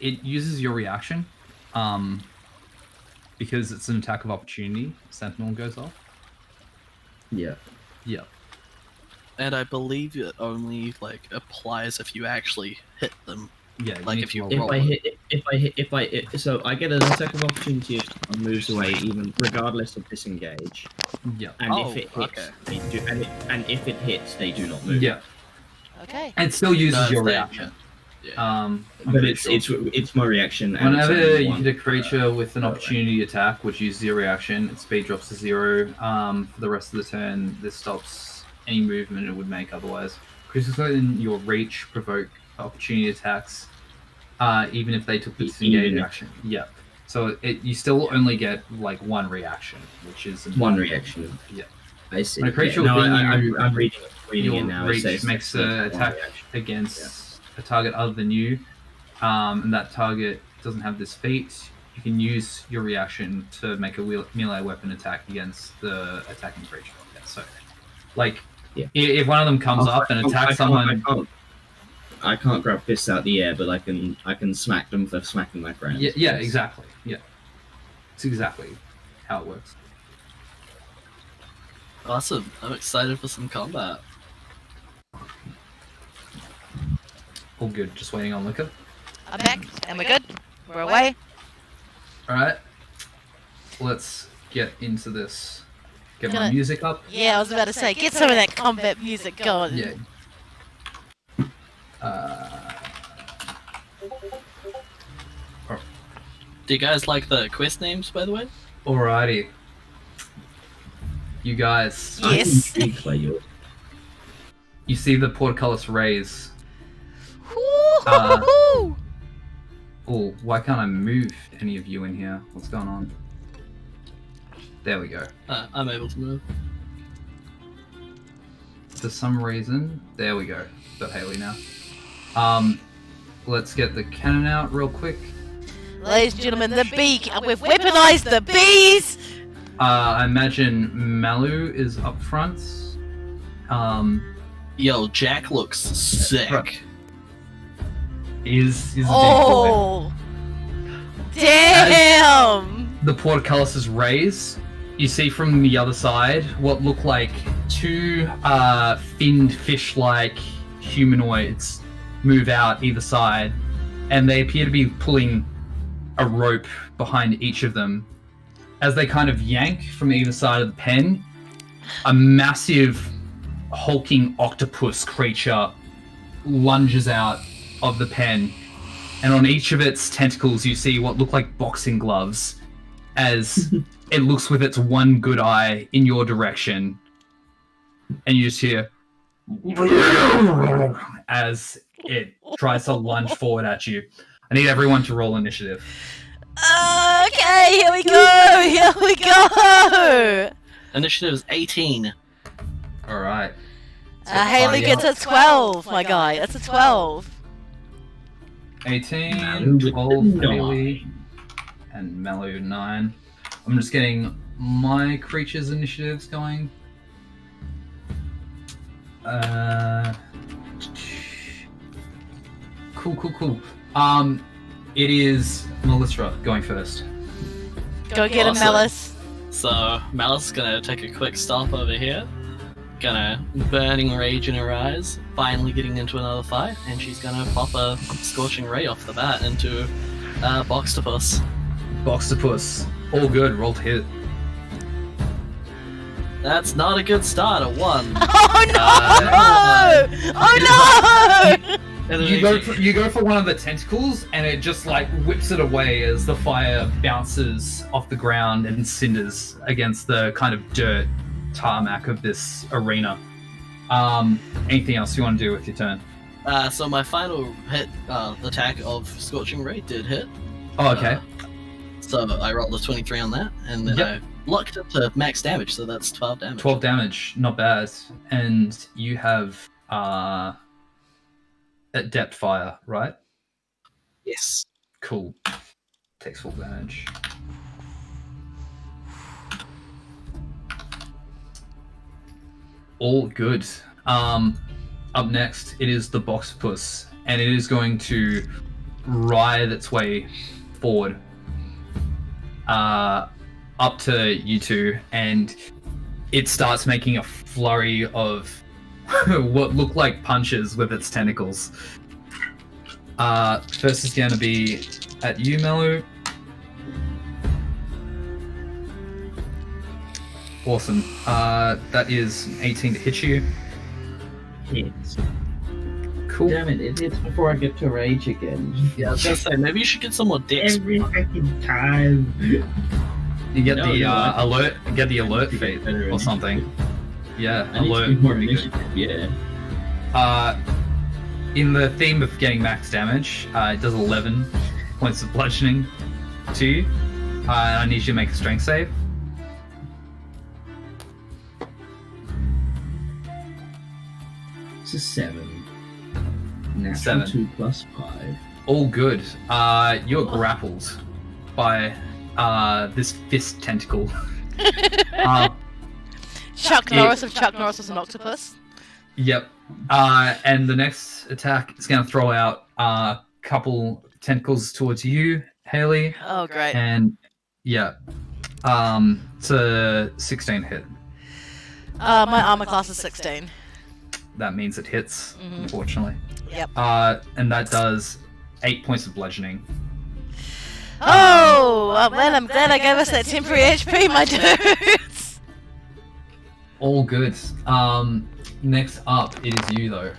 [SPEAKER 3] It uses your reaction, because it's an attack of opportunity. Sentinel goes off.
[SPEAKER 4] Yeah.
[SPEAKER 3] Yeah.
[SPEAKER 7] And I believe it only applies if you actually hit them.
[SPEAKER 3] Yeah.
[SPEAKER 7] Like,
[SPEAKER 3] need
[SPEAKER 7] if
[SPEAKER 3] to
[SPEAKER 7] you
[SPEAKER 3] roll
[SPEAKER 7] roll
[SPEAKER 3] it.
[SPEAKER 4] So I get an attack of opportunity if someone moves away, even regardless of disengage.
[SPEAKER 3] Yeah.
[SPEAKER 4] And
[SPEAKER 7] Oh,
[SPEAKER 4] if it hits,
[SPEAKER 7] okay.
[SPEAKER 4] they do. And if it hits, they do not move.
[SPEAKER 3] Yeah.
[SPEAKER 2] Okay.
[SPEAKER 3] It still uses
[SPEAKER 7] Does
[SPEAKER 3] your
[SPEAKER 7] that,
[SPEAKER 3] reaction.
[SPEAKER 7] Yeah.
[SPEAKER 3] I'm
[SPEAKER 4] But
[SPEAKER 3] pretty
[SPEAKER 4] it's
[SPEAKER 3] sure.
[SPEAKER 4] it's my reaction. and it's
[SPEAKER 3] Whenever
[SPEAKER 4] only
[SPEAKER 3] you
[SPEAKER 4] one.
[SPEAKER 3] hit a creature with an opportunity attack, which uses your reaction, its speed drops to 0. For the rest of the turn, this stops any movement it would make otherwise. Creatures within your reach provoke opportunity attacks, even if they took the disengage
[SPEAKER 4] Even if-
[SPEAKER 3] action. Yep. So you still only get one reaction, which is
[SPEAKER 4] One reaction.
[SPEAKER 3] Yeah.
[SPEAKER 4] I see.
[SPEAKER 3] When a creature
[SPEAKER 4] no,
[SPEAKER 3] within
[SPEAKER 4] I'm reading
[SPEAKER 3] Your
[SPEAKER 4] it now. It
[SPEAKER 3] reach
[SPEAKER 4] says
[SPEAKER 3] makes
[SPEAKER 4] it's
[SPEAKER 3] an
[SPEAKER 4] one
[SPEAKER 3] attack
[SPEAKER 4] reaction.
[SPEAKER 3] against a target other than you, and that target doesn't have this feat. You can use your reaction to make a melee weapon attack against the attacking creature. Yeah, so,
[SPEAKER 4] Yeah.
[SPEAKER 3] if one of them comes up and attacks someone,
[SPEAKER 4] I can't grab fists out the air, but I can smack them for smacking my friends.
[SPEAKER 3] yeah, exactly. Yeah, it's exactly how it works.
[SPEAKER 7] Awesome. I'm excited for some combat.
[SPEAKER 3] All good. Just waiting on liquor.
[SPEAKER 2] I'm back, and we're good. We're away.
[SPEAKER 3] All right, let's get into this. Get my
[SPEAKER 2] Gonna-
[SPEAKER 3] music up.
[SPEAKER 2] Yeah, I was about to say, get some of that combat music going.
[SPEAKER 3] Yeah.
[SPEAKER 7] Do you guys like the quest names, by the way?
[SPEAKER 3] Alrighty. You guys,
[SPEAKER 2] Yes.
[SPEAKER 4] I'm intrigued by yours.
[SPEAKER 3] you see the portcullis raise.
[SPEAKER 2] Woo-hoo-hoo-hoo!
[SPEAKER 3] Oh, why can't I move any of you in here? What's going on? There we go.
[SPEAKER 7] I'm able to move.
[SPEAKER 3] For some reason, there we go. Got Haley now. Let's get the cannon out real quick.
[SPEAKER 2] Ladies and gentlemen, the bee. We've weaponized the bees.
[SPEAKER 3] I imagine Malu is up front.
[SPEAKER 7] Yo, Jack looks sick.
[SPEAKER 3] Is a big boy.
[SPEAKER 2] Oh, damn!
[SPEAKER 3] The portcullis raise. You see from the other side what look like two finned fish-like humanoids move out either side, and they appear to be pulling a rope behind each of them. As they kind of yank from either side of the pen, a massive hulking octopus creature lunges out of the pen, and on each of its tentacles you see what look like boxing gloves as it looks with its one good eye in your direction, and you just hear as it tries to lunge forward at you. I need everyone to roll initiative.
[SPEAKER 2] Okay, here we go. Here we go.
[SPEAKER 7] Initiative is 18.
[SPEAKER 3] All right.
[SPEAKER 2] Haley gets a 12. My guy, that's a 12.
[SPEAKER 3] 18,
[SPEAKER 4] Mallow with
[SPEAKER 3] 12,
[SPEAKER 4] the
[SPEAKER 3] Haley, and Mallow 9. I'm just getting my creatures' initiatives going. Cool. It is Melissa going first.
[SPEAKER 2] Go get him,
[SPEAKER 7] Awesome.
[SPEAKER 2] Malice.
[SPEAKER 7] So Malice is gonna take a quick stop over here. Gonna burning rage in her eyes, finally getting into another fight, and she's gonna pop a scorching ray off the bat into Boxtopus.
[SPEAKER 3] Boxtopus. All good, rolled hit.
[SPEAKER 7] That's not a good start. A 1.
[SPEAKER 2] Oh no! Oh no!
[SPEAKER 7] And then
[SPEAKER 3] You go for one of the tentacles, and it just like whips it away as the fire bounces off the ground and cinders against the kind of dirt tarmac of this arena. Anything else you want to do with your turn?
[SPEAKER 7] So my final hit attack of Scorching Ray did hit.
[SPEAKER 3] Oh, okay.
[SPEAKER 7] So I rolled a 23 on that, and then
[SPEAKER 3] Yep.
[SPEAKER 7] I locked it to max damage, so that's 12 damage.
[SPEAKER 3] 12 damage, not bad. And you have adept fire, right?
[SPEAKER 7] Yes.
[SPEAKER 3] Cool. Takes full damage. All good. Up next, it is the Boxtopus, and it is going to writhe its way forward up to you two, and it starts making a flurry of what look like punches with its tentacles. First is going to be at you, Melu. Awesome. That is 18 to hit you.
[SPEAKER 4] Hits.
[SPEAKER 3] Cool.
[SPEAKER 4] Damn it, it hits before I get to rage again.
[SPEAKER 7] Yeah, I was gonna say, maybe you should get some more dicks.
[SPEAKER 4] Every fucking time.
[SPEAKER 3] You get
[SPEAKER 4] No,
[SPEAKER 3] the
[SPEAKER 4] no, I-
[SPEAKER 3] alert. Get the alert
[SPEAKER 4] to get
[SPEAKER 3] feed
[SPEAKER 4] better
[SPEAKER 3] or something.
[SPEAKER 4] initiative.
[SPEAKER 3] Yeah,
[SPEAKER 4] I need
[SPEAKER 3] alert
[SPEAKER 4] to be more
[SPEAKER 3] would be good.
[SPEAKER 4] initiative, yeah.
[SPEAKER 3] In the theme of getting max damage, it does 11 points of bludgeoning to you. I need you to make a strength save.
[SPEAKER 4] It's a 7. Natural
[SPEAKER 3] 7.
[SPEAKER 4] 2 plus 5.
[SPEAKER 3] All good. You're grappled by this fist tentacle.
[SPEAKER 2] Chuck Norris of Chuck Norris was an octopus.
[SPEAKER 3] Yep. And the next attack is going to throw out a couple tentacles towards you, Haley.
[SPEAKER 2] Oh, great.
[SPEAKER 3] And yeah, it's a 16 hit.
[SPEAKER 2] My armor class is 16.
[SPEAKER 3] That means it hits,
[SPEAKER 2] Mhm.
[SPEAKER 3] unfortunately.
[SPEAKER 2] Yep.
[SPEAKER 3] And that does 8 points of bludgeoning.
[SPEAKER 2] Oh, well, I'm glad I gave us that temporary HP, my dudes.
[SPEAKER 3] All good. Next up, it is you though.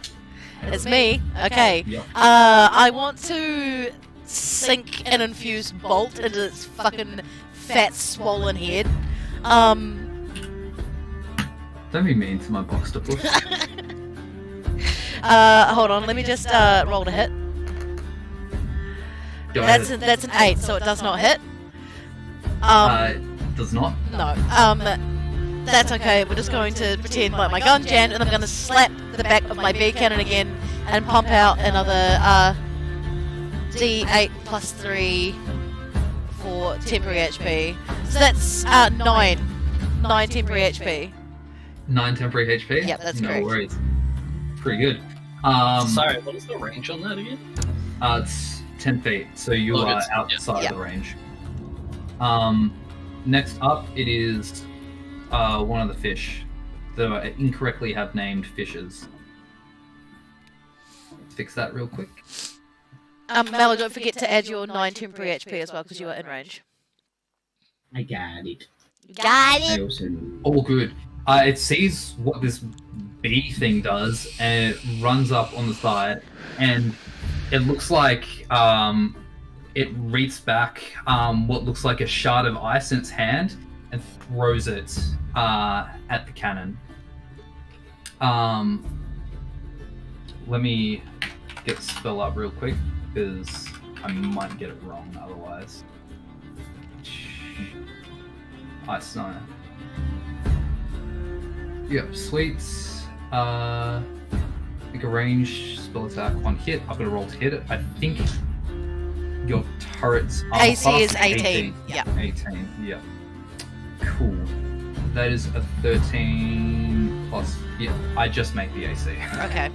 [SPEAKER 2] It's me. Okay.
[SPEAKER 3] Yep.
[SPEAKER 2] I want to sink an infused bolt into its fucking fat, swollen head.
[SPEAKER 3] Don't be mean to my Boxtopus.
[SPEAKER 2] Hold on. Let me just roll to hit.
[SPEAKER 3] Go
[SPEAKER 2] That's
[SPEAKER 3] ahead.
[SPEAKER 2] that's an 8, so it does not hit.
[SPEAKER 3] Does not.
[SPEAKER 2] No. That's okay. We're just going to pretend like my gun jammed, and I'm going to slap the back of my bead cannon again and pump out another D8 plus 3 for temporary HP. So that's 9 temporary HP.
[SPEAKER 3] 9 temporary HP.
[SPEAKER 2] Yep, that's
[SPEAKER 3] no
[SPEAKER 2] correct.
[SPEAKER 3] worries. Pretty good.
[SPEAKER 7] Sorry, what is the range on that again?
[SPEAKER 3] It's 10 feet, so you
[SPEAKER 7] Oh,
[SPEAKER 3] are
[SPEAKER 7] good.
[SPEAKER 3] outside
[SPEAKER 2] Yeah.
[SPEAKER 3] the range. Next up, it is one of the fish. Though I incorrectly have named fishes. Let's fix that real quick.
[SPEAKER 2] Melo, don't forget to add your 9 temporary HP as well, because you are in range.
[SPEAKER 4] I got it.
[SPEAKER 2] Got
[SPEAKER 4] I
[SPEAKER 2] it!
[SPEAKER 4] also
[SPEAKER 3] All good. It sees what this bee thing does, and it runs up on the side, and it looks like it reaps back what looks like a shard of ice in its hand and throws it at the cannon. Let me get the spell up real quick, because I might get it wrong otherwise. Ice Nine. Yep, sweet. Make a range spell attack on hit. I've got to roll to hit it. I think your turret's
[SPEAKER 2] AC is 18. Yeah.
[SPEAKER 3] 18, yeah. Cool. That is a 13 plus. Yeah, I just make the AC.
[SPEAKER 2] Okay.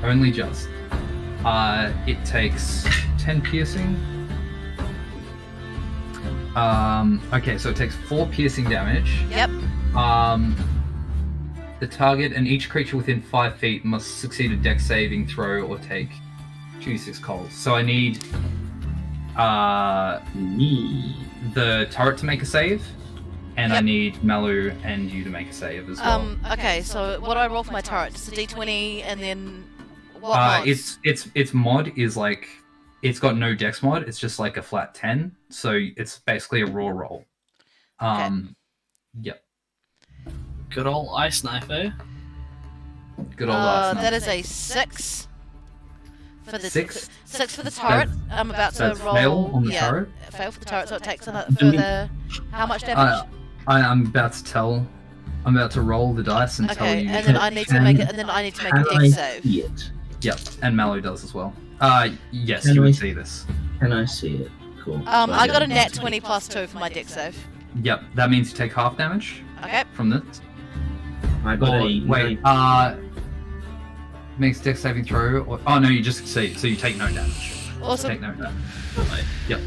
[SPEAKER 3] Only just. It takes 10 piercing. Okay, so it takes 4 piercing damage.
[SPEAKER 2] Yep.
[SPEAKER 3] The target and each creature within 5 feet must succeed a dex saving throw or take 2d6 cold. So I need the turret to make a save, and I
[SPEAKER 2] Yep.
[SPEAKER 3] need Malu and you to make a save as well.
[SPEAKER 2] Okay, so what do I roll for my turret? Just a d20 and then what mods?
[SPEAKER 3] Its mod is like, it's got no dex mod, it's just like a flat 10, so it's basically a raw roll. Yep.
[SPEAKER 1] Good old ice knife, eh?
[SPEAKER 3] Good old ice
[SPEAKER 2] That
[SPEAKER 3] knife.
[SPEAKER 2] is a 6 for the
[SPEAKER 3] 6?
[SPEAKER 2] 6 for the turret. I'm about to
[SPEAKER 3] That's
[SPEAKER 2] roll.
[SPEAKER 3] fail on the
[SPEAKER 2] yeah,
[SPEAKER 3] turret?
[SPEAKER 2] fail for the turret, so it takes another further. How much damage?
[SPEAKER 3] I'm about to tell. I'm about to roll the dice and tell
[SPEAKER 2] Okay,
[SPEAKER 3] you.
[SPEAKER 2] and then I need to make it. And then I need to make a
[SPEAKER 4] Can I
[SPEAKER 2] dex save.
[SPEAKER 4] see it?
[SPEAKER 3] Yep, and Malu does as well. Yes,
[SPEAKER 4] Can
[SPEAKER 3] you
[SPEAKER 4] I-
[SPEAKER 3] would see this.
[SPEAKER 4] Can I see it? Cool.
[SPEAKER 2] I got a nat 20 plus 2 for my dex save.
[SPEAKER 3] Yep, that means you take half damage
[SPEAKER 2] Okay.
[SPEAKER 3] from this.
[SPEAKER 4] I got a
[SPEAKER 3] Wait, makes dex saving throw. Or, oh no, you just succeed, so you take no damage.
[SPEAKER 2] Awesome.
[SPEAKER 3] Take no damage. Yep.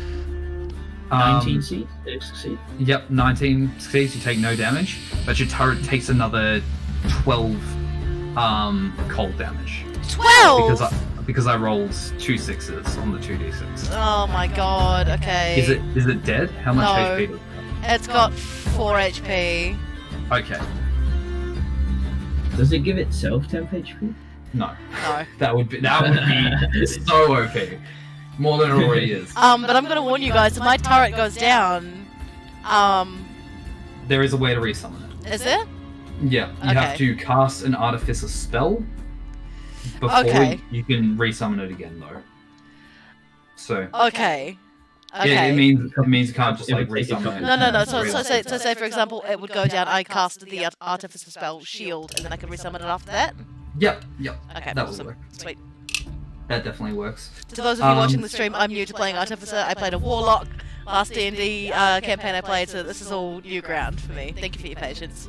[SPEAKER 4] 19 seats. Did it succeed?
[SPEAKER 3] Yep, 19 succeeds, you take no damage, but your turret takes another 12 cold damage.
[SPEAKER 2] 12.
[SPEAKER 3] Because I rolled 2 6s on the 2d6.
[SPEAKER 2] Oh my god. Okay.
[SPEAKER 3] Is it dead? How much
[SPEAKER 2] No.
[SPEAKER 3] HP does it
[SPEAKER 2] It's got 4 HP.
[SPEAKER 3] have? Okay.
[SPEAKER 4] Does it give itself temp HP?
[SPEAKER 3] No.
[SPEAKER 2] No.
[SPEAKER 3] That would be so OP. More than it already is.
[SPEAKER 2] But I'm gonna warn you guys. If my turret goes down,
[SPEAKER 3] There is a way to resummon it.
[SPEAKER 2] is there?
[SPEAKER 3] Yeah, you have
[SPEAKER 2] Okay.
[SPEAKER 3] to cast an artificer spell before
[SPEAKER 2] Okay.
[SPEAKER 3] you can resummon it again, though. So
[SPEAKER 2] Okay. Okay.
[SPEAKER 3] yeah, it means you can't just
[SPEAKER 4] It
[SPEAKER 3] like
[SPEAKER 4] would take a
[SPEAKER 3] resummon it.
[SPEAKER 4] couple-
[SPEAKER 2] No. So say for example, it would go down. I cast the artificer spell shield, and then I can resummon it after that.
[SPEAKER 3] Yep.
[SPEAKER 2] Okay.
[SPEAKER 3] That will
[SPEAKER 2] awesome.
[SPEAKER 3] work.
[SPEAKER 2] Sweet.
[SPEAKER 3] That definitely works.
[SPEAKER 2] To those of you watching the stream, I'm new to playing artificer. I played a warlock last D&D campaign I played, so this is all new ground for me. Thank you for your patience.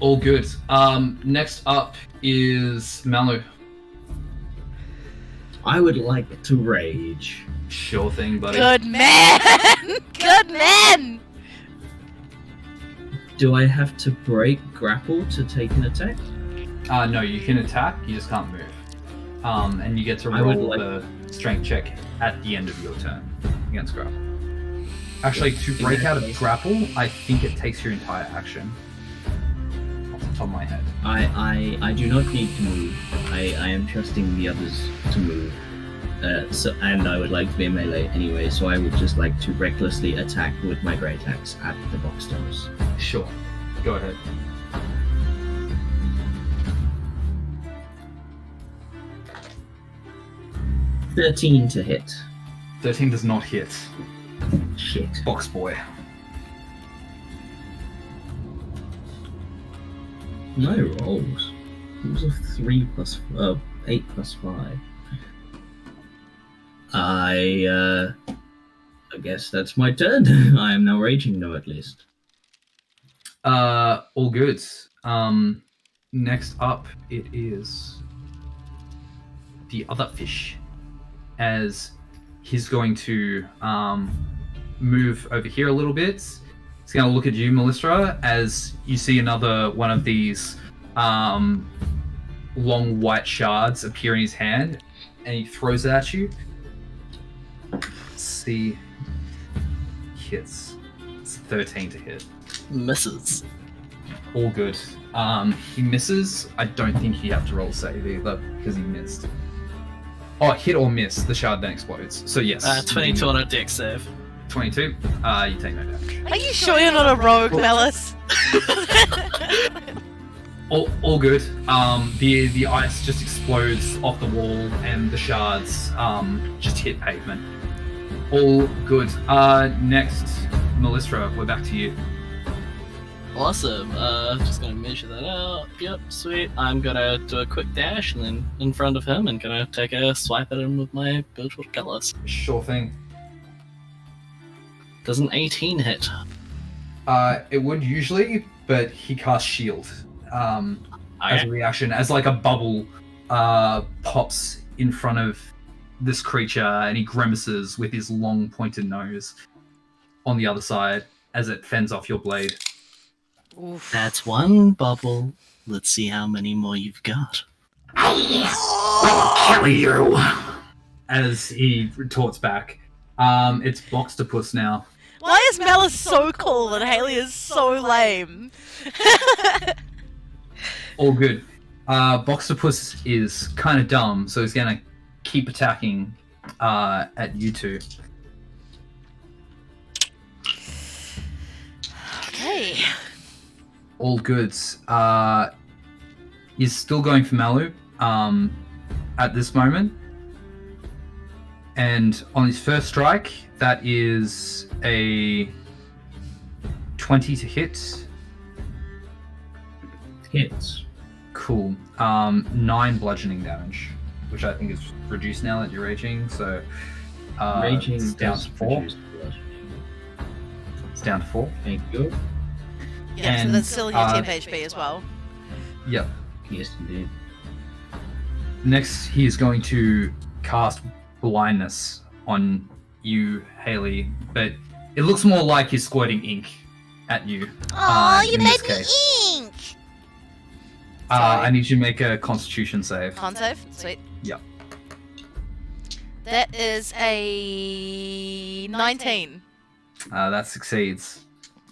[SPEAKER 3] All good. Next up is Malu.
[SPEAKER 4] I would like to rage.
[SPEAKER 3] Sure thing, buddy.
[SPEAKER 2] Good man. Good man.
[SPEAKER 4] Do I have to break grapple to take an attack?
[SPEAKER 3] No, you can attack, you just can't move. And you get to
[SPEAKER 4] I would
[SPEAKER 3] roll
[SPEAKER 4] like-
[SPEAKER 3] the strength check at the end of your turn against grapple. Actually, to break out of grapple, I think it takes your entire action. Off the top of my head.
[SPEAKER 4] I do not need to move. I am trusting the others to move. And I would like to be a melee anyway, so I would just like to recklessly attack with my great axe at the box doors.
[SPEAKER 3] Sure. Go ahead.
[SPEAKER 4] $13 to hit.
[SPEAKER 3] 13 does not hit.
[SPEAKER 4] Shit.
[SPEAKER 3] Box boy.
[SPEAKER 4] No rolls. It was a 8 plus 5. I guess that's my turn. I am now raging though, at least.
[SPEAKER 3] All good. Next up, it is the other fish, as he's going to move over here a little bit. He's going to look at you, Melistra, as you see another one of these long white shards appear in his hand, and he throws it at you. Let's see. Hits. It's 13 to hit.
[SPEAKER 7] Misses.
[SPEAKER 3] All good. He misses. I don't think you have to roll a save either because he missed. Oh, hit or miss. The shard then explodes. So yes.
[SPEAKER 7] 22 on a dex save.
[SPEAKER 3] 22. You take no damage.
[SPEAKER 2] Are you sure you're not a rogue, Malice?
[SPEAKER 3] All good. The ice just explodes off the wall, and the shards just hit pavement. All good. Next, Melisra, we're back to you.
[SPEAKER 7] Awesome. Just gonna measure that out. Yep, sweet. I'm gonna do a quick dash and then in front of him and gonna take a swipe at him with my virtual cutlass.
[SPEAKER 3] Sure thing.
[SPEAKER 7] Does an 18 hit?
[SPEAKER 3] It would usually, but he casts shield as a reaction, as like a bubble pops in front of this creature, and he grimaces with his long pointed nose on the other side as it fends off your blade.
[SPEAKER 2] Oof.
[SPEAKER 7] That's one bubble. Let's see how many more you've got.
[SPEAKER 5] I'll kill you.
[SPEAKER 3] As he retorts back. It's Boxtopus now.
[SPEAKER 2] Why is Malice so cool and Haley is so lame?
[SPEAKER 3] All good. Boxtopus is kind of dumb, so he's gonna keep attacking at you two.
[SPEAKER 2] Okay.
[SPEAKER 3] All goods. He's still going for Malu at this moment. And on his first strike, that is a 20 to hit.
[SPEAKER 4] Hits.
[SPEAKER 3] Cool. 9 bludgeoning damage, which I think is reduced now that you're raging. So
[SPEAKER 4] Raging
[SPEAKER 3] it's down
[SPEAKER 4] does
[SPEAKER 3] to 4.
[SPEAKER 4] produce blood.
[SPEAKER 3] It's down to 4.
[SPEAKER 4] Thank you.
[SPEAKER 2] Yeah, so
[SPEAKER 3] And,
[SPEAKER 2] that's still in your temp HP as well.
[SPEAKER 3] Yep.
[SPEAKER 4] Yes, indeed.
[SPEAKER 3] Next, he is going to cast blindness on you, Haley, but it looks more like he's squirting ink at you.
[SPEAKER 2] Oh, you
[SPEAKER 3] in
[SPEAKER 2] made
[SPEAKER 3] this
[SPEAKER 2] me
[SPEAKER 3] case.
[SPEAKER 2] ink!
[SPEAKER 3] I need you to make a Constitution save.
[SPEAKER 2] Con save? Sweet.
[SPEAKER 3] Yep.
[SPEAKER 2] That is a 19.
[SPEAKER 3] That succeeds.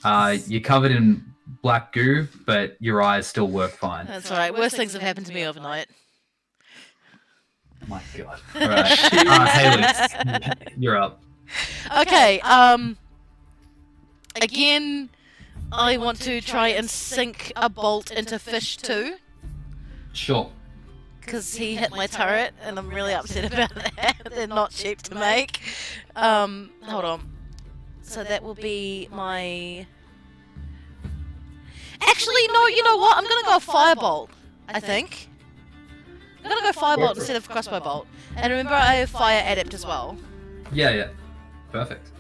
[SPEAKER 3] You're covered in black goo, but your eyes still work fine.
[SPEAKER 2] That's alright. Worst things have happened to me overnight.
[SPEAKER 3] My God. All right. Haley, you're up.
[SPEAKER 2] Okay, again, I want to try and sink a bolt into Fish 2,
[SPEAKER 3] Sure.
[SPEAKER 2] because he hit my turret, and I'm really upset about that. They're not cheap to make. Hold on. So that will be my... Actually, no, you know what? I'm gonna go Firebolt, I think. I'm gonna go Firebolt instead of Crossbow Bolt. And remember, I have Fire Adept as well.
[SPEAKER 3] Yeah. Perfect.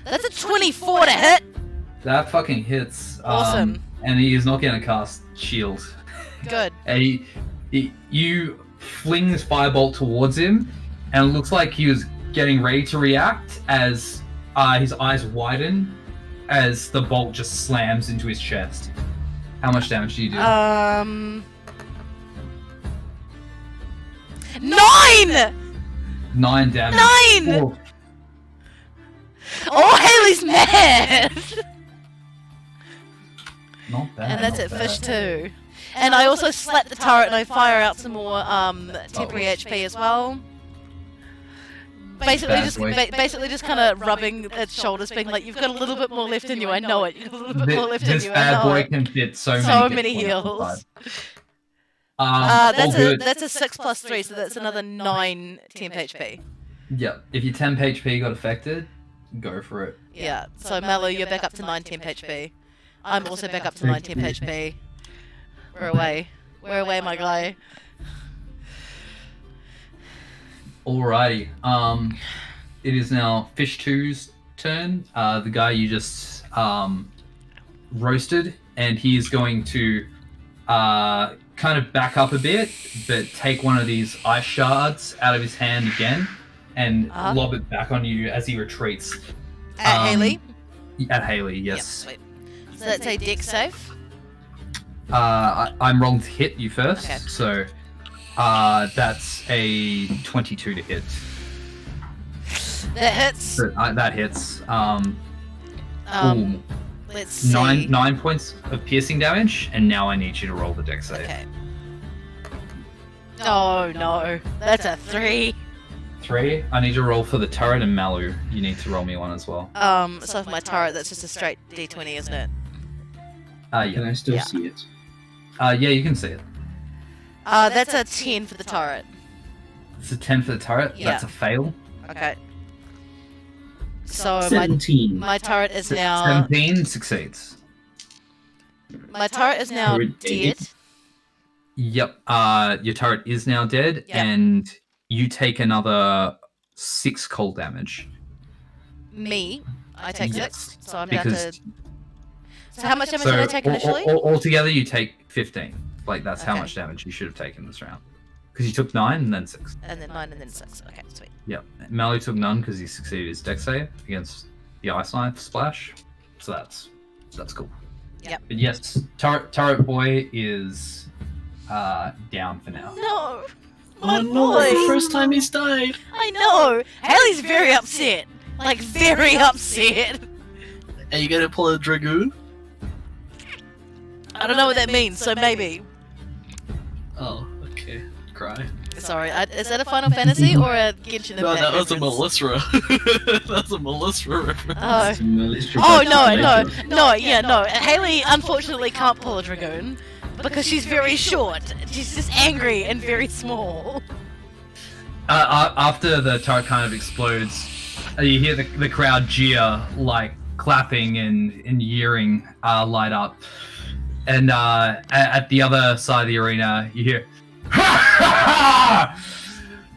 [SPEAKER 2] That's a 24 to hit!
[SPEAKER 3] That fucking hits.
[SPEAKER 2] Awesome.
[SPEAKER 3] And he is not going to cast shield.
[SPEAKER 2] Good.
[SPEAKER 3] And you fling this firebolt towards him, and it looks like he was getting ready to react as his eyes widen as the bolt just slams into his chest. How much damage do you do?
[SPEAKER 2] 9!
[SPEAKER 3] 9 damage.
[SPEAKER 2] 9!
[SPEAKER 3] Ooh.
[SPEAKER 2] Oh, Haley's mad!
[SPEAKER 3] Not bad.
[SPEAKER 2] And that's
[SPEAKER 3] not
[SPEAKER 2] it,
[SPEAKER 3] bad.
[SPEAKER 2] Fish 2. And I also slap the turret and I fire out some more temporary HP as well. Basically
[SPEAKER 3] Bad
[SPEAKER 2] just
[SPEAKER 3] boy.
[SPEAKER 2] basically just kind of rubbing its shoulders, being like, you've got a little bit more left in you, I know it. You've got a little bit more left in
[SPEAKER 3] This
[SPEAKER 2] you, I
[SPEAKER 3] bad
[SPEAKER 2] know
[SPEAKER 3] boy
[SPEAKER 2] it.
[SPEAKER 3] can fit so
[SPEAKER 2] many
[SPEAKER 3] hit points on
[SPEAKER 2] heals.
[SPEAKER 3] the side. All good.
[SPEAKER 2] That's a 6 plus 3, so that's another 9 temp HP.
[SPEAKER 3] Yeah, if your temp HP got affected, go for it.
[SPEAKER 2] Yeah, so Mallow, you're back up to 9 temp HP. I'm also back up to 9 temp HP. We're away. We're away, my guy.
[SPEAKER 3] Alrighty. It is now Fish 2's turn. The guy you just roasted, and he is going to kind of back up a bit, but take one of these ice shards out of his hand again, and lob it back on you as he retreats.
[SPEAKER 2] At Haley?
[SPEAKER 3] At Haley, yes.
[SPEAKER 2] Yep, sweet. So that's a dex save.
[SPEAKER 3] I'm rolling to hit you first,
[SPEAKER 2] Okay.
[SPEAKER 3] so That's a 22 to hit.
[SPEAKER 2] That hits.
[SPEAKER 3] That hits. Ooh,
[SPEAKER 2] Let's see.
[SPEAKER 3] 9 points of piercing damage, and now I need you to roll the dex save.
[SPEAKER 2] Okay. Oh no, that's a 3.
[SPEAKER 3] 3. I need you to roll for the turret, and Malu, you need to roll me one as well.
[SPEAKER 2] So for my turret, that's just a straight D20, isn't it?
[SPEAKER 3] Yeah.
[SPEAKER 4] Can I still
[SPEAKER 2] Yeah.
[SPEAKER 4] see it?
[SPEAKER 3] Yeah, you can see it.
[SPEAKER 2] That's a 10 for the turret.
[SPEAKER 3] It's a 10 for the turret.
[SPEAKER 2] Yeah.
[SPEAKER 3] That's a fail.
[SPEAKER 2] Okay. So
[SPEAKER 4] 17.
[SPEAKER 2] my turret is now
[SPEAKER 3] 17 succeeds.
[SPEAKER 2] my turret is now
[SPEAKER 4] Turret
[SPEAKER 2] dead.
[SPEAKER 4] dead.
[SPEAKER 3] Yep. Your turret is now dead,
[SPEAKER 2] Yeah.
[SPEAKER 3] and you take another 6 cold damage.
[SPEAKER 2] Me, I take
[SPEAKER 3] Yes,
[SPEAKER 2] 6, so I'm down
[SPEAKER 3] because
[SPEAKER 2] to. So how much damage did I take initially?
[SPEAKER 3] Altogether, you take 15. Like, that's how
[SPEAKER 2] Okay.
[SPEAKER 3] much damage you should have taken this round. Because you took 9 and then 6.
[SPEAKER 2] And then 9 and then 6. Okay, sweet.
[SPEAKER 3] Yep. Malu took none because he succeeded his dex save against the ice knife splash. So that's cool.
[SPEAKER 2] Yep.
[SPEAKER 3] But yes, turret boy is down for now.
[SPEAKER 2] No! My
[SPEAKER 7] Oh no, it's the
[SPEAKER 2] boy!
[SPEAKER 7] first time he's died.
[SPEAKER 2] I know! Haley's very upset! Like, very upset!
[SPEAKER 7] Are you gonna pull a dragoon?
[SPEAKER 2] I don't know what that means, so maybe.
[SPEAKER 7] Oh, okay. Cry.
[SPEAKER 2] Sorry, is that a Final Fantasy or a Genshin Impact
[SPEAKER 7] No, that was a
[SPEAKER 2] reference?
[SPEAKER 7] Melisra. That's a Melisra reference.
[SPEAKER 2] Oh.
[SPEAKER 4] It's a militia
[SPEAKER 2] Oh,
[SPEAKER 4] back
[SPEAKER 2] no. Yeah, no. Haley unfortunately can't pull a Dragoon because she's very short. She's just angry and very small.
[SPEAKER 3] After the turret kind of explodes, you hear the crowd jeer, like clapping and yeering light up. And at the other side of the arena, you hear, "Ha ha ha!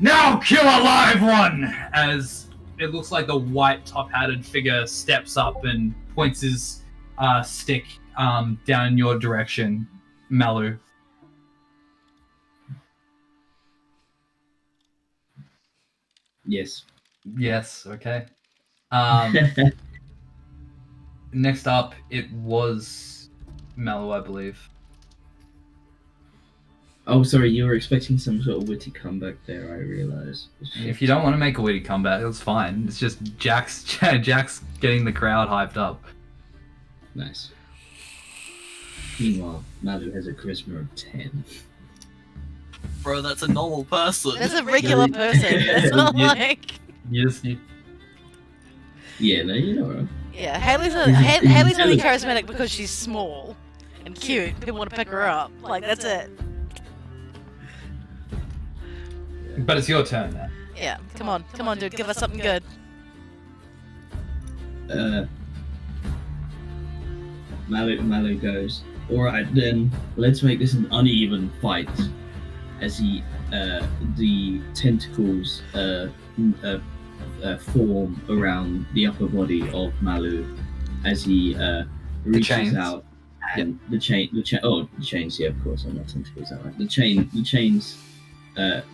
[SPEAKER 3] Now kill a live one!" As it looks like the white top-hatted figure steps up and points his stick down in your direction, Malu.
[SPEAKER 4] Yes.
[SPEAKER 3] Yes, okay. Next up, it was Malu, I believe.
[SPEAKER 4] Oh, sorry, you were expecting some sort of witty comeback there, I realise.
[SPEAKER 3] If you don't want to make a witty comeback, it's fine. It's just Jack's getting the crowd hyped up.
[SPEAKER 4] Nice. Meanwhile, Malu has a charisma of 10.
[SPEAKER 7] Bro, that's a normal person.
[SPEAKER 2] That's a regular person. It's not
[SPEAKER 3] Yeah.
[SPEAKER 2] like.
[SPEAKER 3] You
[SPEAKER 4] Yeah, no, you know right.
[SPEAKER 2] Yeah, Haley's only charismatic because she's small and cute. People want to pick her up. Like, that's it.
[SPEAKER 3] But it's your turn now.
[SPEAKER 2] Yeah, come on, dude, give us something good.
[SPEAKER 4] Malu goes, "Alright then, let's make this an uneven fight." As the tentacles form around the upper body of Malu as he reaches
[SPEAKER 3] chains.
[SPEAKER 4] out, and the chains. Yeah, of course, I'm not tentacles. That right. The chains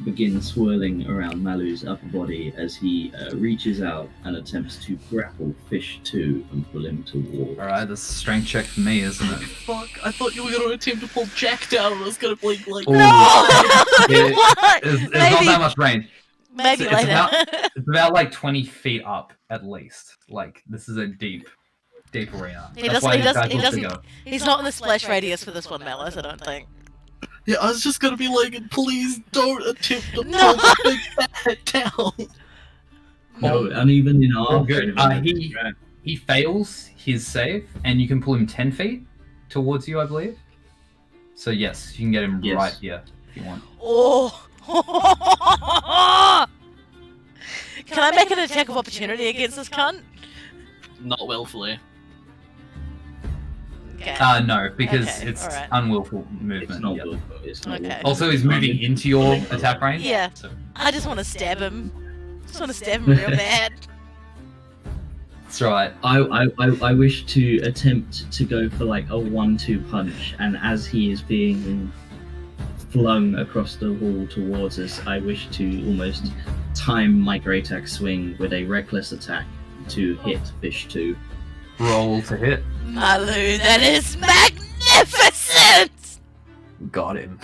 [SPEAKER 4] begin swirling around Malu's upper body as he reaches out and attempts to grapple Fish 2 and pull him towards.
[SPEAKER 3] Alright, that's a strength check for me, isn't it?
[SPEAKER 7] Fuck, I thought you were gonna attempt to pull Jack down and I was gonna blink like.
[SPEAKER 3] Ooh.
[SPEAKER 2] No! What?
[SPEAKER 3] It's not that much range.
[SPEAKER 2] Maybe
[SPEAKER 3] It's
[SPEAKER 2] later.
[SPEAKER 3] It's about like 20 feet up at least. Like, this is a deep arena.
[SPEAKER 2] He
[SPEAKER 3] That's
[SPEAKER 2] doesn't-
[SPEAKER 3] why
[SPEAKER 2] he
[SPEAKER 3] these
[SPEAKER 2] doesn't-
[SPEAKER 3] guys
[SPEAKER 2] he
[SPEAKER 3] look
[SPEAKER 2] doesn't-
[SPEAKER 3] bigger.
[SPEAKER 2] He's not in the splash radius for this one, Malice, I don't think.
[SPEAKER 7] Yeah, I was just gonna be like, please don't attempt to pull
[SPEAKER 2] No.
[SPEAKER 7] the big fat down.
[SPEAKER 4] No, uneven in half.
[SPEAKER 3] Oh, good.
[SPEAKER 4] and-
[SPEAKER 3] He fails his save, and you can pull him 10 feet towards you, I believe. So yes, you can get him
[SPEAKER 4] Yes.
[SPEAKER 3] right here if you want.
[SPEAKER 2] Oh! Can I make an attack of opportunity against this cunt?
[SPEAKER 7] Not willfully.
[SPEAKER 2] Okay.
[SPEAKER 3] No, because
[SPEAKER 2] Okay,
[SPEAKER 3] it's
[SPEAKER 2] alright.
[SPEAKER 3] unwillful
[SPEAKER 4] It's
[SPEAKER 3] movement.
[SPEAKER 4] not
[SPEAKER 3] Yep.
[SPEAKER 4] willful, it's not
[SPEAKER 2] Okay.
[SPEAKER 4] willful.
[SPEAKER 3] Also, he's moving into your attack range.
[SPEAKER 2] Yeah.
[SPEAKER 3] So
[SPEAKER 2] I just want to stab him. Just want to stab him real bad.
[SPEAKER 3] that's right.
[SPEAKER 4] I wish to attempt to go for like a 1-2 punch, and as he is being flung across the wall towards us, I wish to almost time my great axe swing with a reckless attack to hit Fish 2.
[SPEAKER 3] Roll to hit.
[SPEAKER 2] Malu, that is magnificent!
[SPEAKER 6] got him.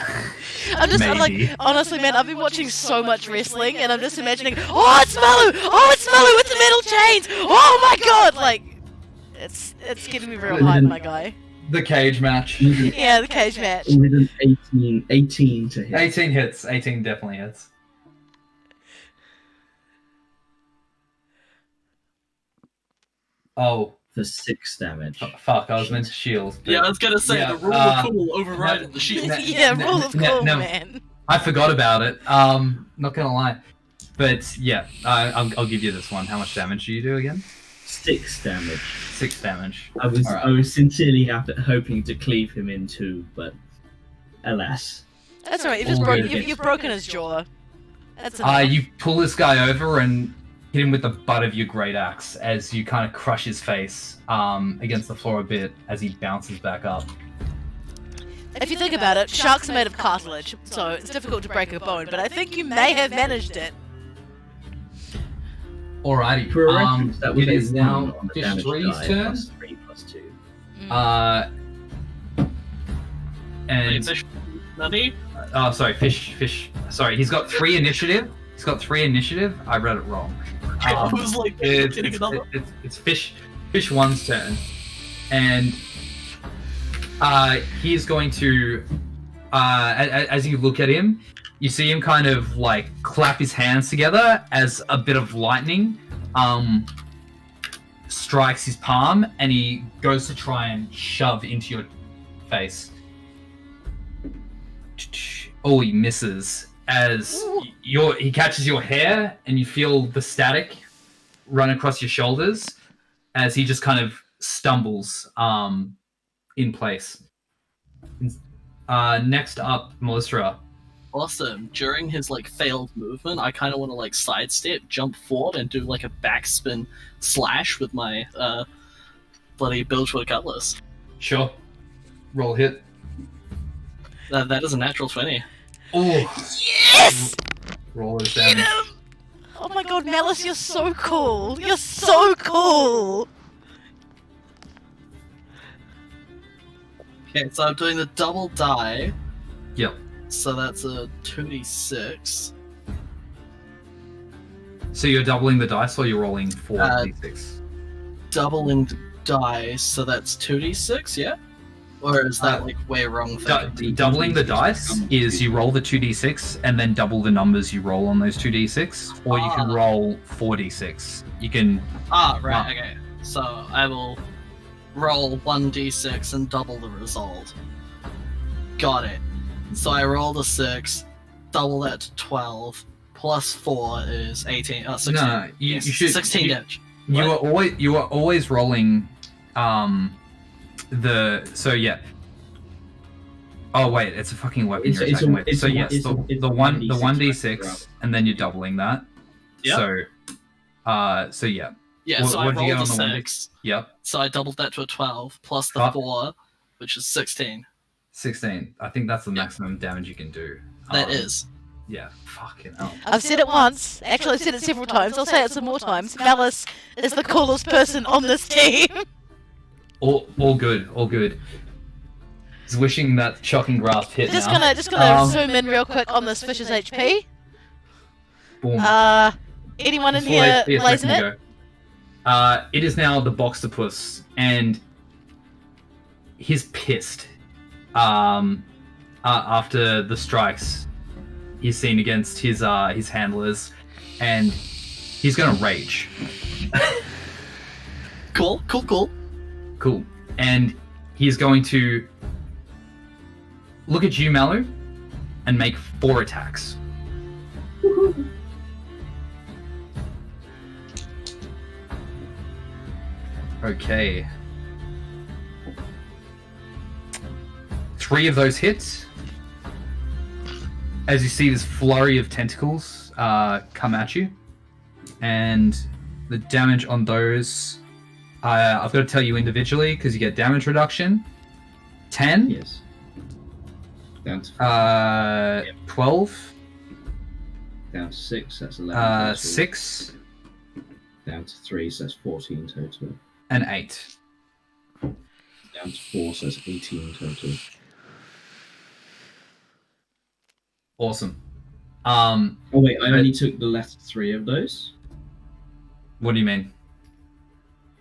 [SPEAKER 2] I'm just
[SPEAKER 6] Maybe.
[SPEAKER 2] like, honestly, man, I've been watching so much wrestling, and I'm just imagining, oh, it's Malu! Oh, it's Malu with the metal chains! Oh my god! Like, it's getting me real hyped, my guy.
[SPEAKER 3] The cage match.
[SPEAKER 2] Yeah, the cage match.
[SPEAKER 4] With an 18 to hit.
[SPEAKER 3] 18 hits. 18 definitely hits. Oh,
[SPEAKER 4] For 6 damage.
[SPEAKER 3] fuck, I was meant to shield. but-
[SPEAKER 7] Yeah, I was gonna say
[SPEAKER 3] Yeah,
[SPEAKER 7] the rule of cool overriding the shield.
[SPEAKER 2] Yeah, rule of cool,
[SPEAKER 3] no.
[SPEAKER 2] man.
[SPEAKER 3] I forgot about it. Not gonna lie. But yeah, I'll give you this one. How much damage do you do again?
[SPEAKER 4] 6 damage.
[SPEAKER 3] 6 damage.
[SPEAKER 4] I was
[SPEAKER 3] Alright.
[SPEAKER 4] I was sincerely hoping to cleave him in 2, but alas.
[SPEAKER 2] That's alright,
[SPEAKER 3] All good.
[SPEAKER 2] you've broken his jaw. That's enough.
[SPEAKER 3] You pull this guy over and hit him with the butt of your great axe as you kind of crush his face against the floor a bit as he bounces back up.
[SPEAKER 2] If you think about it, sharks are made of cartilage, so it's difficult to break a bone, but I think you may have managed it.
[SPEAKER 3] Alrighty.
[SPEAKER 4] For a reference, that was
[SPEAKER 3] it
[SPEAKER 4] a
[SPEAKER 3] is
[SPEAKER 4] 1
[SPEAKER 3] now
[SPEAKER 4] on the
[SPEAKER 3] Fish
[SPEAKER 4] damage
[SPEAKER 3] 3's
[SPEAKER 4] die,
[SPEAKER 3] turn.
[SPEAKER 4] plus 3 plus 2.
[SPEAKER 3] And
[SPEAKER 7] Fish, Nutty?
[SPEAKER 3] oh, sorry, fish. Sorry, he's got 3 initiative. He's got 3 initiative. I read it wrong.
[SPEAKER 7] I was like,
[SPEAKER 3] It's,
[SPEAKER 7] getting another.
[SPEAKER 3] it's fish 1's turn, and he's going to as you look at him, you see him kind of like clap his hands together as a bit of lightning strikes his palm, and he goes to try and shove into your face. Oh, he misses as he catches your hair, and you feel the static run across your shoulders as he just kind of stumbles in place. Next up, Melissa.
[SPEAKER 7] Awesome. During his like failed movement, I kind of want to like sidestep, jump forward, and do like a backspin slash with my bloody Bilgewood Cutlass.
[SPEAKER 3] Sure. Roll hit.
[SPEAKER 7] That is a natural 20.
[SPEAKER 3] Oh,
[SPEAKER 2] Yes!
[SPEAKER 3] roll his
[SPEAKER 2] Get
[SPEAKER 3] damage.
[SPEAKER 2] him! Oh my god, Malice, you're so cool! You're so cool!
[SPEAKER 7] Okay, so I'm doing the double die.
[SPEAKER 3] Yep.
[SPEAKER 7] So that's a 2d6.
[SPEAKER 3] So you're doubling the dice, or you're rolling 4d6?
[SPEAKER 7] Doubling the dice, so that's 2d6, yeah? Or is that like way wrong thing?
[SPEAKER 3] Doubling the dice is you roll the 2d6 and then double the numbers you roll on those 2d6, or you can roll 4d6. You can.
[SPEAKER 7] Right, okay. So I will roll 1d6 and double the result. Got it. So I rolled a 6, double that to 12, plus 4 is 18. 16.
[SPEAKER 3] No, you should.
[SPEAKER 7] 16 damage.
[SPEAKER 3] You are always rolling. So yeah. Oh wait, it's a fucking weapon you're attacking with. So yes, the 1d6, and then you're doubling that.
[SPEAKER 7] Yep.
[SPEAKER 3] So yeah.
[SPEAKER 7] Yeah,
[SPEAKER 3] What-
[SPEAKER 7] so I
[SPEAKER 3] what did you
[SPEAKER 7] rolled
[SPEAKER 3] get
[SPEAKER 7] a
[SPEAKER 3] on the
[SPEAKER 7] 6.
[SPEAKER 3] Yep.
[SPEAKER 7] So I doubled that to a 12, plus the 4, which is 16.
[SPEAKER 3] 16. I think that's the maximum damage you can do.
[SPEAKER 7] That is.
[SPEAKER 3] Yeah. Fucking hell.
[SPEAKER 2] I've said it once. Actually, I've said it several times. I'll say it some more times. Malice is the coolest person on this team.
[SPEAKER 3] All good. All good. He's wishing that shocking grasp hit
[SPEAKER 2] Just
[SPEAKER 3] now.
[SPEAKER 2] gonna zoom in real quick on this fish's HP.
[SPEAKER 3] Boom.
[SPEAKER 2] Anyone in
[SPEAKER 3] Before
[SPEAKER 2] here
[SPEAKER 3] I- yes, I
[SPEAKER 2] blazing
[SPEAKER 3] can
[SPEAKER 2] it?
[SPEAKER 3] go. It is now the Boxtopus, and he's pissed. After the strikes he's seen against his handlers, and he's gonna rage.
[SPEAKER 7] Cool.
[SPEAKER 3] Cool. And he's going to look at you, Malu, and make 4 attacks. Okay. 3 of those hits. As you see this flurry of tentacles come at you. And the damage on those, I've got to tell you individually because you get damage reduction. 10.
[SPEAKER 4] Yes. Down to
[SPEAKER 3] 12.
[SPEAKER 4] Down to 6, that's 11 total.
[SPEAKER 3] 6.
[SPEAKER 4] Down to 3, so that's 14 total.
[SPEAKER 3] And 8.
[SPEAKER 4] Down to 4, so that's 18 total.
[SPEAKER 3] Awesome.
[SPEAKER 4] Oh wait, I only took the last 3 of those.
[SPEAKER 3] What do you mean?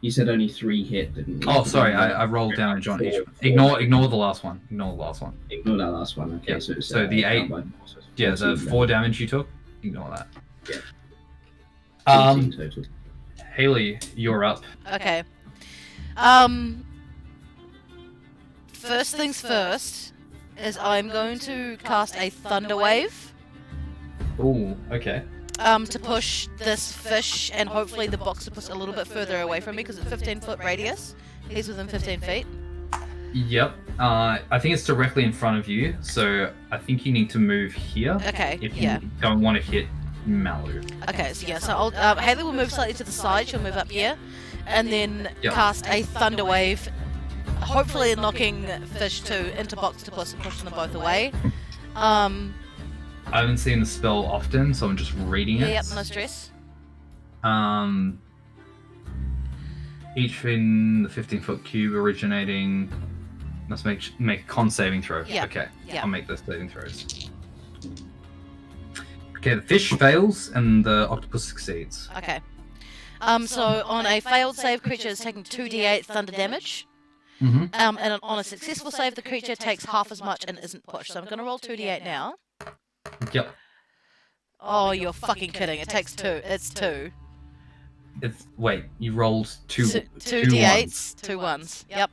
[SPEAKER 4] You said only 3 hit, didn't you?
[SPEAKER 3] Oh, sorry, I rolled damage on each. Ignore the last one. Ignore the last one.
[SPEAKER 4] Ignore that last one. Okay,
[SPEAKER 3] Yeah.
[SPEAKER 4] so,
[SPEAKER 3] So the 8. Yeah, the 4 damage you took. Ignore that.
[SPEAKER 4] Yeah. 18 total.
[SPEAKER 3] Haley, you're up.
[SPEAKER 2] Okay. First things first is I'm going to cast a Thunder Wave
[SPEAKER 3] Ooh, okay.
[SPEAKER 2] to push this fish and hopefully the Boxtopus a little bit further away from me because it's 15-foot radius. He's within 15 feet.
[SPEAKER 3] Yep. I think it's directly in front of you, so I think you need to move here.
[SPEAKER 2] Okay,
[SPEAKER 3] If you
[SPEAKER 2] yeah.
[SPEAKER 3] don't want to hit Malu.
[SPEAKER 2] Okay, so yeah, so I'll, Haley will move slightly to the side, she'll move up here, and then
[SPEAKER 3] Yep.
[SPEAKER 2] cast a Thunder Wave, hopefully knocking Fish 2 into Boxtopus and pushing them both away.
[SPEAKER 3] I haven't seen the spell often, so I'm just reading it.
[SPEAKER 2] Yep, no stress.
[SPEAKER 3] Each in the 15-foot cube originating must make a con saving throw.
[SPEAKER 2] Yeah.
[SPEAKER 3] Okay.
[SPEAKER 2] Yeah.
[SPEAKER 3] I'll make those saving throws. Okay, the fish fails and the octopus succeeds.
[SPEAKER 2] Okay. So on a failed save, creature is taking 2d8 thunder damage.
[SPEAKER 3] Mm-hmm.
[SPEAKER 2] And on a successful save, the creature takes half as much and isn't pushed. So I'm going to roll 2d8 now.
[SPEAKER 3] Yep.
[SPEAKER 2] Oh, you're fucking kidding. It takes 2. It's 2.
[SPEAKER 3] Wait, you rolled two
[SPEAKER 2] 2d8s, 2 1s. Yep.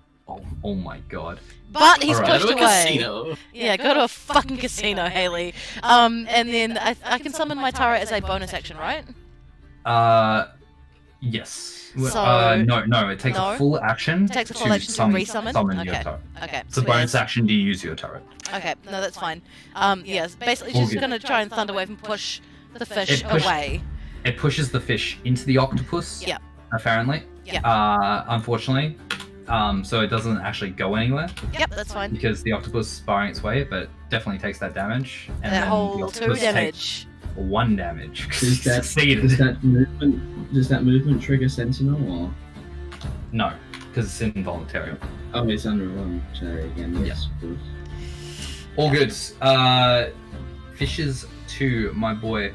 [SPEAKER 3] Oh my god.
[SPEAKER 2] But he's
[SPEAKER 3] Alright.
[SPEAKER 2] pushed
[SPEAKER 7] Go to a
[SPEAKER 2] away.
[SPEAKER 7] casino.
[SPEAKER 2] Yeah, go to a fucking casino, Haley. And then I can summon my turret as a bonus action, right?
[SPEAKER 3] Yes.
[SPEAKER 2] So-
[SPEAKER 3] No, it takes
[SPEAKER 2] No?
[SPEAKER 3] a full action.
[SPEAKER 2] It takes a full action to resummon?
[SPEAKER 3] Summon your
[SPEAKER 2] Okay.
[SPEAKER 3] turret.
[SPEAKER 2] Okay.
[SPEAKER 3] It's a
[SPEAKER 2] sweet
[SPEAKER 3] bonus
[SPEAKER 2] as.
[SPEAKER 3] action to use your turret.
[SPEAKER 2] Okay, no, that's fine. Yes, basically
[SPEAKER 3] All
[SPEAKER 2] just
[SPEAKER 3] good.
[SPEAKER 2] gonna try and thunder wave and push the fish
[SPEAKER 3] It push-
[SPEAKER 2] away.
[SPEAKER 3] It pushes the fish into the octopus.
[SPEAKER 2] Yep.
[SPEAKER 3] Apparently.
[SPEAKER 2] Yep.
[SPEAKER 3] Unfortunately. So it doesn't actually go anywhere
[SPEAKER 2] Yep, that's fine.
[SPEAKER 3] because the octopus is barring its way, but definitely takes that damage. And
[SPEAKER 2] That
[SPEAKER 3] then
[SPEAKER 2] whole
[SPEAKER 3] the
[SPEAKER 2] 2
[SPEAKER 3] octopus takes
[SPEAKER 2] damage.
[SPEAKER 3] 1 damage.
[SPEAKER 4] Does that,
[SPEAKER 3] Succeeded.
[SPEAKER 4] does that movement trigger Sentinel or?
[SPEAKER 3] No, because it's involuntary.
[SPEAKER 4] Oh, it's under one. Sorry again. Yes. Of course.
[SPEAKER 3] All good. Fishes 2, my boy.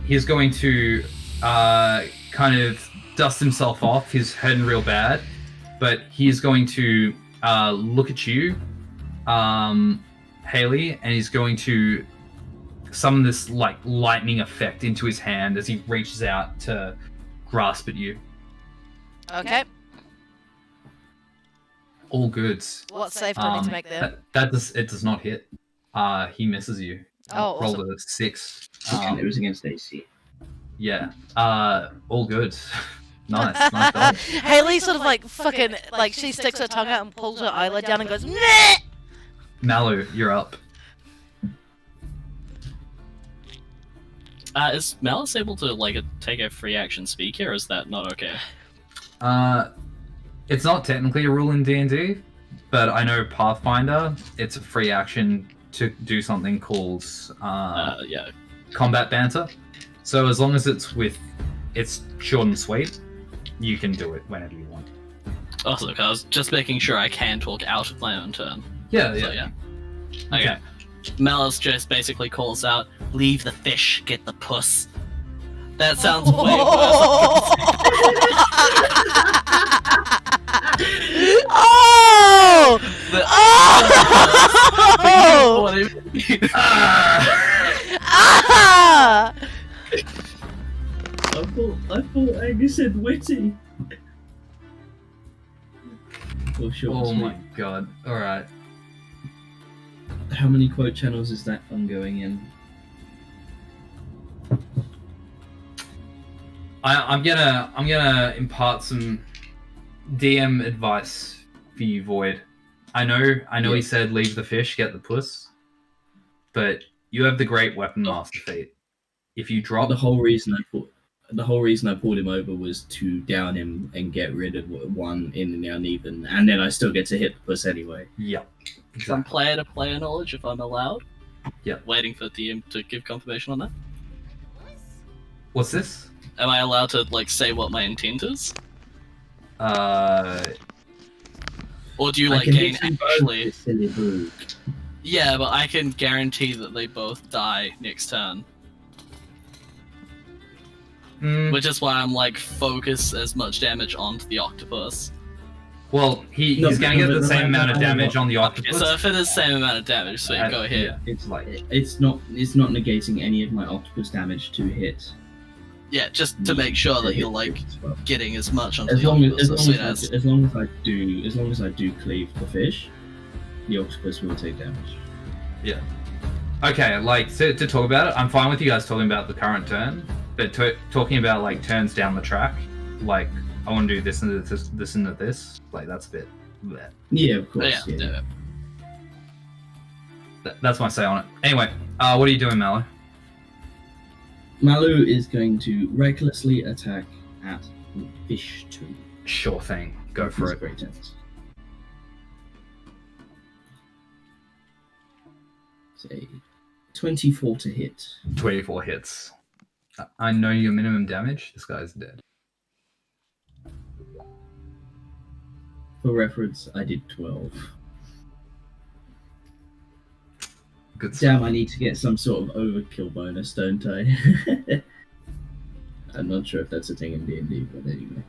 [SPEAKER 3] He's going to kind of dust himself off. He's hurting real bad, but he's going to look at you, Haley, and he's going to summon this like lightning effect into his hand as he reaches out to grasp at you.
[SPEAKER 2] Okay.
[SPEAKER 3] All good.
[SPEAKER 2] What save do I need to make there?
[SPEAKER 3] That does not hit. He misses you.
[SPEAKER 2] Oh,
[SPEAKER 3] Rolled
[SPEAKER 2] awesome.
[SPEAKER 3] a 6.
[SPEAKER 4] And it was against AC.
[SPEAKER 3] Yeah. All good. Nice. Nice dog.
[SPEAKER 2] Haley sort of like fucking like she sticks her tongue out and pulls her eyelid down and goes meh!
[SPEAKER 3] Malu, you're up.
[SPEAKER 7] Is Malice able to like take a free action speak here, or is that not okay?
[SPEAKER 3] It's not technically a rule in D&D, but I know Pathfinder, it's a free action to do something called
[SPEAKER 7] Yeah.
[SPEAKER 3] combat banter. So as long as it's short and sweet, you can do it whenever you want.
[SPEAKER 7] Also, I was just making sure I can talk out of my own turn.
[SPEAKER 3] Yeah,
[SPEAKER 7] So yeah. Okay. Malice just basically calls out, "Leave the fish, get the puss." That sounds way
[SPEAKER 2] Oh!
[SPEAKER 7] worse.
[SPEAKER 2] Oh!
[SPEAKER 7] What I mean.
[SPEAKER 2] Ah!
[SPEAKER 4] I thought Angus said witty. Or short and
[SPEAKER 3] Oh
[SPEAKER 4] sweet.
[SPEAKER 3] my god. Alright.
[SPEAKER 4] How many quote channels is that one going in?
[SPEAKER 3] I'm gonna impart some DM advice for you, Void. I know he said leave the fish, get the puss, but you have the great weapon master feat. If you drop
[SPEAKER 4] The whole reason I pulled him over was to down him and get rid of one in and uneven, and then I still get to hit the puss anyway.
[SPEAKER 3] yeah,
[SPEAKER 7] From
[SPEAKER 3] exactly.
[SPEAKER 7] player to player knowledge, if I'm allowed.
[SPEAKER 3] Yeah.
[SPEAKER 7] Waiting for DM to give confirmation on that.
[SPEAKER 3] What's this?
[SPEAKER 7] Am I allowed to like say what my intent is, or do you
[SPEAKER 4] I
[SPEAKER 7] like
[SPEAKER 4] can
[SPEAKER 7] gain
[SPEAKER 4] hit you both,
[SPEAKER 7] actually?
[SPEAKER 4] you silly book.
[SPEAKER 7] Yeah, but I can guarantee that they both die next turn. Which is why I'm like, focus as much damage onto the octopus.
[SPEAKER 3] Well, he's
[SPEAKER 4] No,
[SPEAKER 3] going to get
[SPEAKER 4] no,
[SPEAKER 3] the
[SPEAKER 4] no,
[SPEAKER 3] same
[SPEAKER 4] no,
[SPEAKER 3] amount of
[SPEAKER 4] no, no,
[SPEAKER 3] damage
[SPEAKER 4] no.
[SPEAKER 3] on the octopus.
[SPEAKER 7] So if it is the same amount of damage, so you go ahead.
[SPEAKER 4] It's not negating any of my octopus damage to hit.
[SPEAKER 7] Yeah, just to make sure that you're like getting as much onto
[SPEAKER 4] As
[SPEAKER 7] the
[SPEAKER 4] long
[SPEAKER 7] octopus as soon
[SPEAKER 4] as,
[SPEAKER 7] as.
[SPEAKER 4] as long as I do cleave the fish, the octopus will take damage.
[SPEAKER 3] Yeah. Okay, like to talk about it, I'm fine with you guys talking about the current turn, but talking about like turns down the track, like I want to do this and this and this, like that's a bit. Bleh.
[SPEAKER 4] Yeah, of course.
[SPEAKER 7] Yeah.
[SPEAKER 3] That's my say on it. Anyway, what are you doing, Mallow?
[SPEAKER 4] Malu is going to recklessly attack at fish 2.
[SPEAKER 3] Sure thing. Go for it.
[SPEAKER 4] Great tense. Say 24 to hit.
[SPEAKER 3] 24 hits. I know your minimum damage. This guy's dead.
[SPEAKER 4] For reference, I did 12.
[SPEAKER 3] Good stuff.
[SPEAKER 4] Damn, I need to get some sort of overkill bonus, don't I? I'm not sure if that's a thing in D&D, but anyway.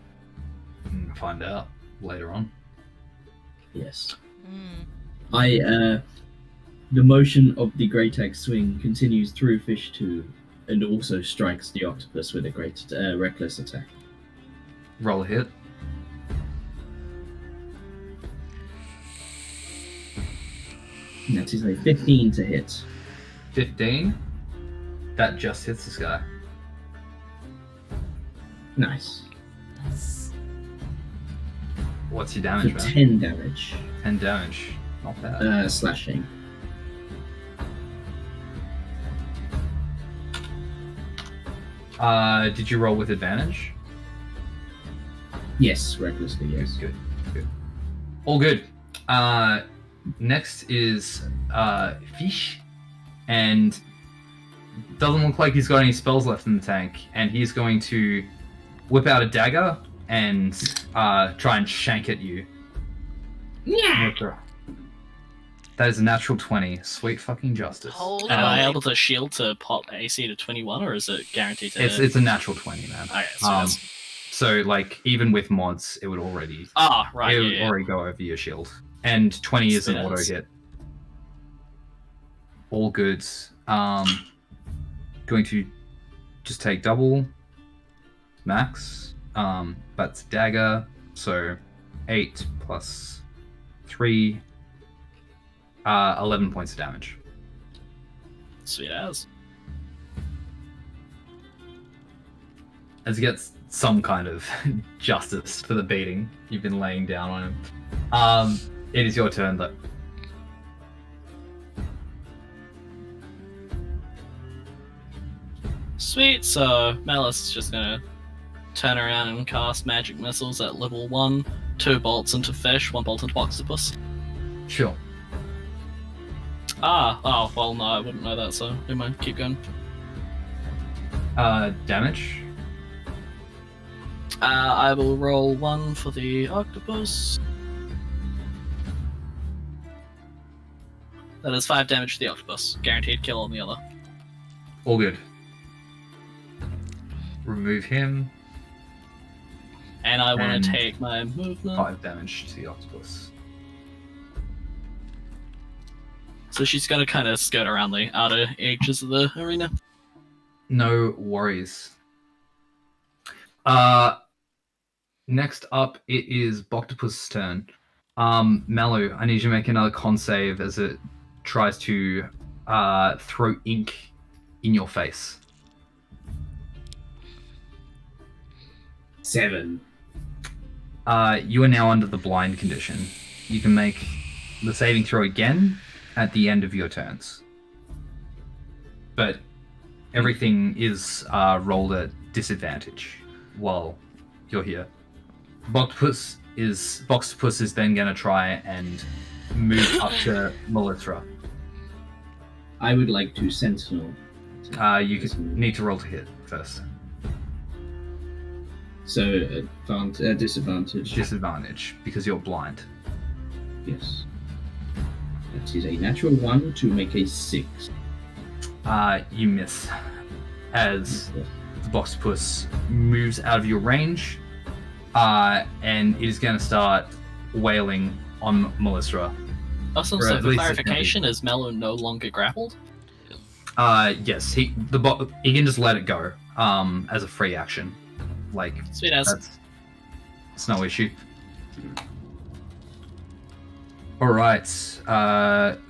[SPEAKER 3] Find out later on.
[SPEAKER 4] Yes. The motion of the Great Axe swing continues through Fish 2 and also strikes the octopus with a great reckless attack.
[SPEAKER 3] Roll a hit.
[SPEAKER 4] And that is a 15 to hit.
[SPEAKER 3] 15. That just hits this guy.
[SPEAKER 4] Nice.
[SPEAKER 3] What's your
[SPEAKER 4] For
[SPEAKER 3] damage, man?
[SPEAKER 4] 10 damage.
[SPEAKER 3] 10 damage. Not bad.
[SPEAKER 4] Slashing.
[SPEAKER 3] Did you roll with advantage?
[SPEAKER 4] Yes, recklessly, yes.
[SPEAKER 3] Good. All good. Next is Fish, and doesn't look like he's got any spells left in the tank, and he's going to whip out a dagger and try and shank at you.
[SPEAKER 4] Yeah.
[SPEAKER 3] That is a natural 20. Sweet fucking justice.
[SPEAKER 2] Hold
[SPEAKER 7] Am I
[SPEAKER 2] on.
[SPEAKER 7] able to shield to pop AC to 21, or is it guaranteed to hit?
[SPEAKER 3] It's a natural 20, man.
[SPEAKER 7] Okay, so that's...
[SPEAKER 3] So like even with mods, it would already
[SPEAKER 7] right,
[SPEAKER 3] it would
[SPEAKER 7] yeah.
[SPEAKER 3] already go over your shield. And 20 is an auto
[SPEAKER 7] Yes.
[SPEAKER 3] hit. All good. Going to just take double max. That's dagger. So 8 plus 3. 11 points of damage.
[SPEAKER 7] Sweet as.
[SPEAKER 3] As he gets some kind of justice for the beating you've been laying down on him. It is your turn, though.
[SPEAKER 7] Sweet, so Malice is just gonna turn around and cast magic missiles at level 1. 2 bolts into fish, 1 bolt into octopus.
[SPEAKER 3] Sure.
[SPEAKER 7] Oh, well, no, I wouldn't know that, so never mind, keep going.
[SPEAKER 3] Damage.
[SPEAKER 7] I will roll 1 for the octopus. That is 5 damage to the octopus. Guaranteed kill on the other.
[SPEAKER 3] All good. Remove him.
[SPEAKER 7] And I want
[SPEAKER 3] And
[SPEAKER 7] to take my movement.
[SPEAKER 3] 5 damage to the octopus.
[SPEAKER 7] So she's going to kind of skirt around the outer edges of the arena.
[SPEAKER 3] No worries. Next up, it is Boctopus' turn. Mallow, I need you to make another con save as it tries to throw ink in your face.
[SPEAKER 4] 7.
[SPEAKER 3] You are now under the blind condition. You can make the saving throw again at the end of your turns. But everything is rolled at disadvantage while you're here. Boctopus is then going to try and move up to Melithra.
[SPEAKER 4] I would like to sentinel.
[SPEAKER 3] You need to roll to hit first.
[SPEAKER 4] So disadvantage.
[SPEAKER 3] Disadvantage because you're blind.
[SPEAKER 4] Yes. That is a natural 1 to make a 6.
[SPEAKER 3] You miss as the Boxpus moves out of your range, and it is going to start wailing on Melissa.
[SPEAKER 1] Awesome.
[SPEAKER 3] Or
[SPEAKER 1] So
[SPEAKER 3] at
[SPEAKER 1] for
[SPEAKER 3] least
[SPEAKER 1] clarification, is Mello no longer grappled?
[SPEAKER 3] Yes, he can just let it go as a free action. Like,
[SPEAKER 1] Sweet as.
[SPEAKER 3] it's no issue. All right.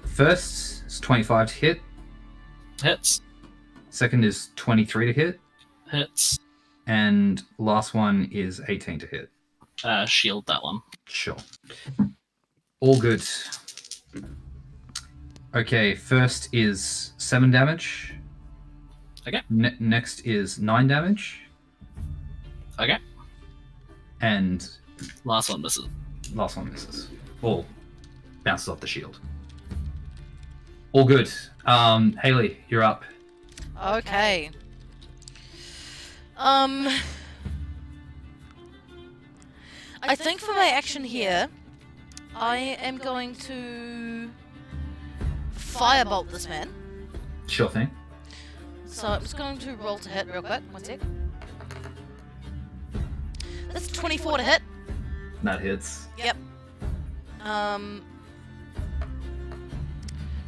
[SPEAKER 3] First is 25 to hit.
[SPEAKER 1] Hits.
[SPEAKER 3] Second is 23 to hit,
[SPEAKER 1] Hits.
[SPEAKER 3] and last one is 18 to hit.
[SPEAKER 1] Shield that one.
[SPEAKER 3] Sure. All good. Okay, first is 7 damage.
[SPEAKER 1] Okay.
[SPEAKER 3] Next is 9 damage.
[SPEAKER 1] Okay.
[SPEAKER 3] And
[SPEAKER 1] Last one misses.
[SPEAKER 3] last one misses. All bounces off the shield. All good. Haley, you're up.
[SPEAKER 2] Okay. I think for my action here, I am going to firebolt this man.
[SPEAKER 3] Sure thing.
[SPEAKER 2] So I'm just going to roll to hit real quick. One sec. That's 24 to hit.
[SPEAKER 3] That hits.
[SPEAKER 2] Yep.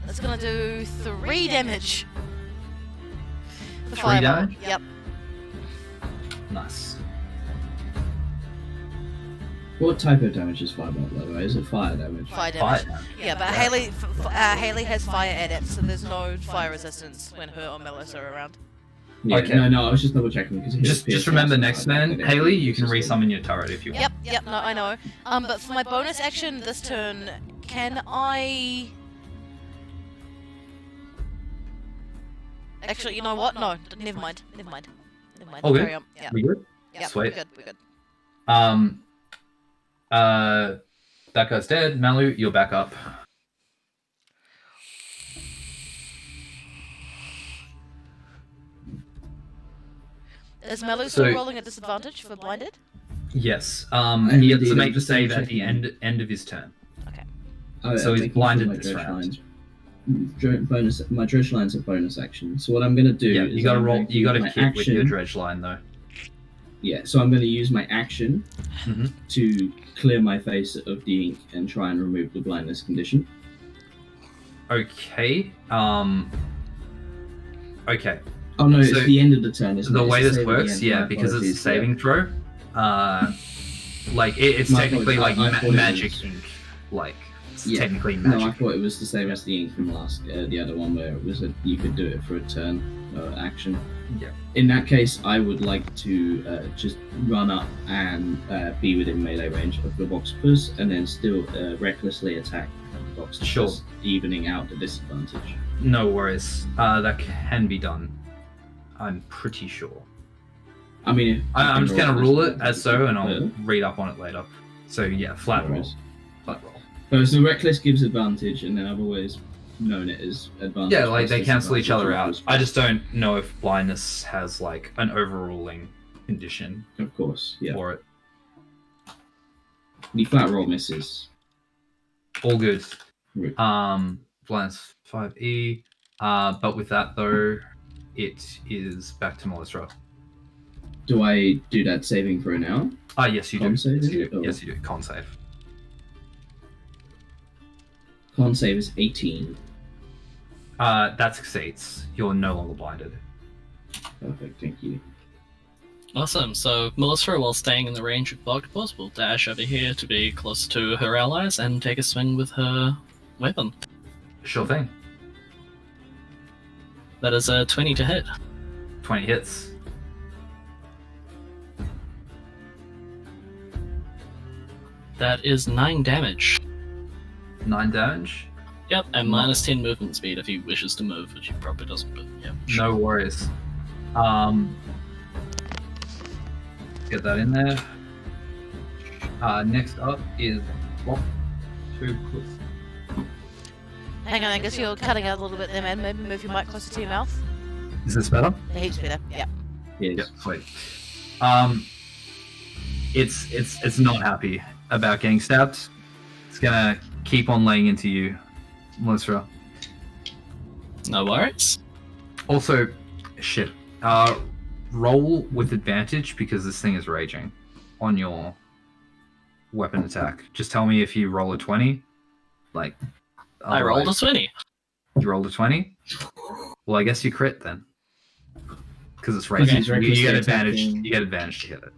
[SPEAKER 2] That's gonna do 3 damage. For
[SPEAKER 3] 3
[SPEAKER 2] firebolt.
[SPEAKER 3] damage?
[SPEAKER 2] Yep.
[SPEAKER 3] Nice.
[SPEAKER 4] What type of damage is Firebolt, by the way? Is it fire damage?
[SPEAKER 2] Fire
[SPEAKER 3] Fire
[SPEAKER 2] damage.
[SPEAKER 3] damage.
[SPEAKER 2] Yeah, but Haley has fire adept, so there's no fire resistance when her or Melissa are around.
[SPEAKER 4] Yeah,
[SPEAKER 3] Okay.
[SPEAKER 4] No, I was just double checking because
[SPEAKER 3] Just remember next turn, Haley, you can resummon your turret if you want.
[SPEAKER 2] Yep, no, I know. But for my bonus action this turn, can I... Actually, you know what? No, never mind.
[SPEAKER 3] All good?
[SPEAKER 2] Carry on. Yeah,
[SPEAKER 3] We good?
[SPEAKER 2] yeah,
[SPEAKER 3] Sweet.
[SPEAKER 2] we're good.
[SPEAKER 3] That guy's dead. Malu, you're back up.
[SPEAKER 2] Is Melu
[SPEAKER 3] So-
[SPEAKER 2] still rolling at disadvantage for blinded?
[SPEAKER 3] Yes.
[SPEAKER 4] And
[SPEAKER 3] He has to
[SPEAKER 4] indeed,
[SPEAKER 3] make
[SPEAKER 4] I'm
[SPEAKER 3] the
[SPEAKER 4] just
[SPEAKER 3] save
[SPEAKER 4] double
[SPEAKER 3] at the
[SPEAKER 4] checking.
[SPEAKER 3] end of his turn.
[SPEAKER 4] So
[SPEAKER 3] he's blinded this round.
[SPEAKER 4] My dredge line's a bonus action. So what I'm going to do
[SPEAKER 3] Yeah,
[SPEAKER 4] is
[SPEAKER 3] you gotta
[SPEAKER 4] I'm
[SPEAKER 3] roll.
[SPEAKER 4] going to
[SPEAKER 3] You gotta
[SPEAKER 4] use my
[SPEAKER 3] hit with your
[SPEAKER 4] action-
[SPEAKER 3] dredge line though.
[SPEAKER 4] Yeah, so I'm going to use my action
[SPEAKER 3] Mhm.
[SPEAKER 4] to clear my face of the ink and try and remove the blindness condition.
[SPEAKER 3] Okay. Okay.
[SPEAKER 4] Oh no,
[SPEAKER 3] So
[SPEAKER 4] it's the end of the turn. Isn't
[SPEAKER 3] The
[SPEAKER 4] it?
[SPEAKER 3] way
[SPEAKER 4] It's
[SPEAKER 3] this
[SPEAKER 4] the save at the
[SPEAKER 3] works,
[SPEAKER 4] end.
[SPEAKER 3] yeah,
[SPEAKER 4] My
[SPEAKER 3] because it's a
[SPEAKER 4] apologies,
[SPEAKER 3] saving throw. Like it's
[SPEAKER 4] My
[SPEAKER 3] technically
[SPEAKER 4] apologies,
[SPEAKER 3] like
[SPEAKER 4] I thought it
[SPEAKER 3] magic
[SPEAKER 4] was-
[SPEAKER 3] ink. Like it's
[SPEAKER 4] Yeah.
[SPEAKER 3] technically
[SPEAKER 4] No, I
[SPEAKER 3] magic.
[SPEAKER 4] thought it was the same as the ink from the other one where it was you could do it for a turn action.
[SPEAKER 3] Yeah.
[SPEAKER 4] In that case, I would like to just run up and be within melee range of the Boxpus, and then still recklessly attack the Boxpus,
[SPEAKER 3] Sure.
[SPEAKER 4] evening out the disadvantage.
[SPEAKER 3] No worries. That can be done. I'm pretty sure.
[SPEAKER 4] I mean,
[SPEAKER 3] I'm just gonna rule it as so, and I'll
[SPEAKER 4] Yeah.
[SPEAKER 3] read up on it later. So yeah, flat
[SPEAKER 4] No
[SPEAKER 3] roll.
[SPEAKER 4] worries.
[SPEAKER 3] Flat roll.
[SPEAKER 4] So reckless gives advantage, and then I've always known it as advantage.
[SPEAKER 3] Yeah, like
[SPEAKER 4] plus
[SPEAKER 3] they cancel each other out.
[SPEAKER 4] disadvantage.
[SPEAKER 3] I just don't know if blindness has like an overruling condition
[SPEAKER 4] Of course, yeah.
[SPEAKER 3] for it.
[SPEAKER 4] The flat roll misses.
[SPEAKER 3] All good.
[SPEAKER 4] Right.
[SPEAKER 3] Blindness 5e. But with that though, it is back to Melissa.
[SPEAKER 4] Do I do that saving throw now?
[SPEAKER 3] Yes you do.
[SPEAKER 4] Con save,
[SPEAKER 3] Yes
[SPEAKER 4] is
[SPEAKER 3] you
[SPEAKER 4] it,
[SPEAKER 3] do.
[SPEAKER 4] or-
[SPEAKER 3] Yes you do. Con save.
[SPEAKER 4] Con save is 18.
[SPEAKER 3] That succeeds. You're no longer blinded.
[SPEAKER 4] Perfect, thank you.
[SPEAKER 1] Awesome. So Melissa, while staying in the range of Bogpus, will dash over here to be close to her allies and take a swing with her weapon.
[SPEAKER 3] Sure thing.
[SPEAKER 1] That is a 20 to hit.
[SPEAKER 3] 20 hits.
[SPEAKER 1] That is 9 damage.
[SPEAKER 3] 9 damage.
[SPEAKER 1] Yep, and minus 10 movement speed if he wishes to move, which he probably doesn't, but yeah.
[SPEAKER 3] No worries. Get that in there. Next up is Block 2 Cliff.
[SPEAKER 2] Hang on, I guess you're cutting out a little bit there, man. Maybe move your mic closer to your mouth.
[SPEAKER 3] Is this better?
[SPEAKER 2] The heat's better. Yeah.
[SPEAKER 4] Yes.
[SPEAKER 3] Yep, sweet. It's not happy about getting stabbed. It's gonna keep on laying into you,
[SPEAKER 6] Melissa.
[SPEAKER 1] No worries.
[SPEAKER 6] Also, shit. Roll with advantage because this thing is raging on your weapon attack. Just tell me if you roll a 20. Like,
[SPEAKER 1] I rolled a
[SPEAKER 6] otherwise-
[SPEAKER 1] 20.
[SPEAKER 6] You rolled a 20? Well, I guess you crit then. Because it's
[SPEAKER 4] Because
[SPEAKER 6] raging.
[SPEAKER 4] he's
[SPEAKER 6] You
[SPEAKER 4] recklessly
[SPEAKER 6] get advantage.
[SPEAKER 4] attacking.
[SPEAKER 6] You get advantage to hit it.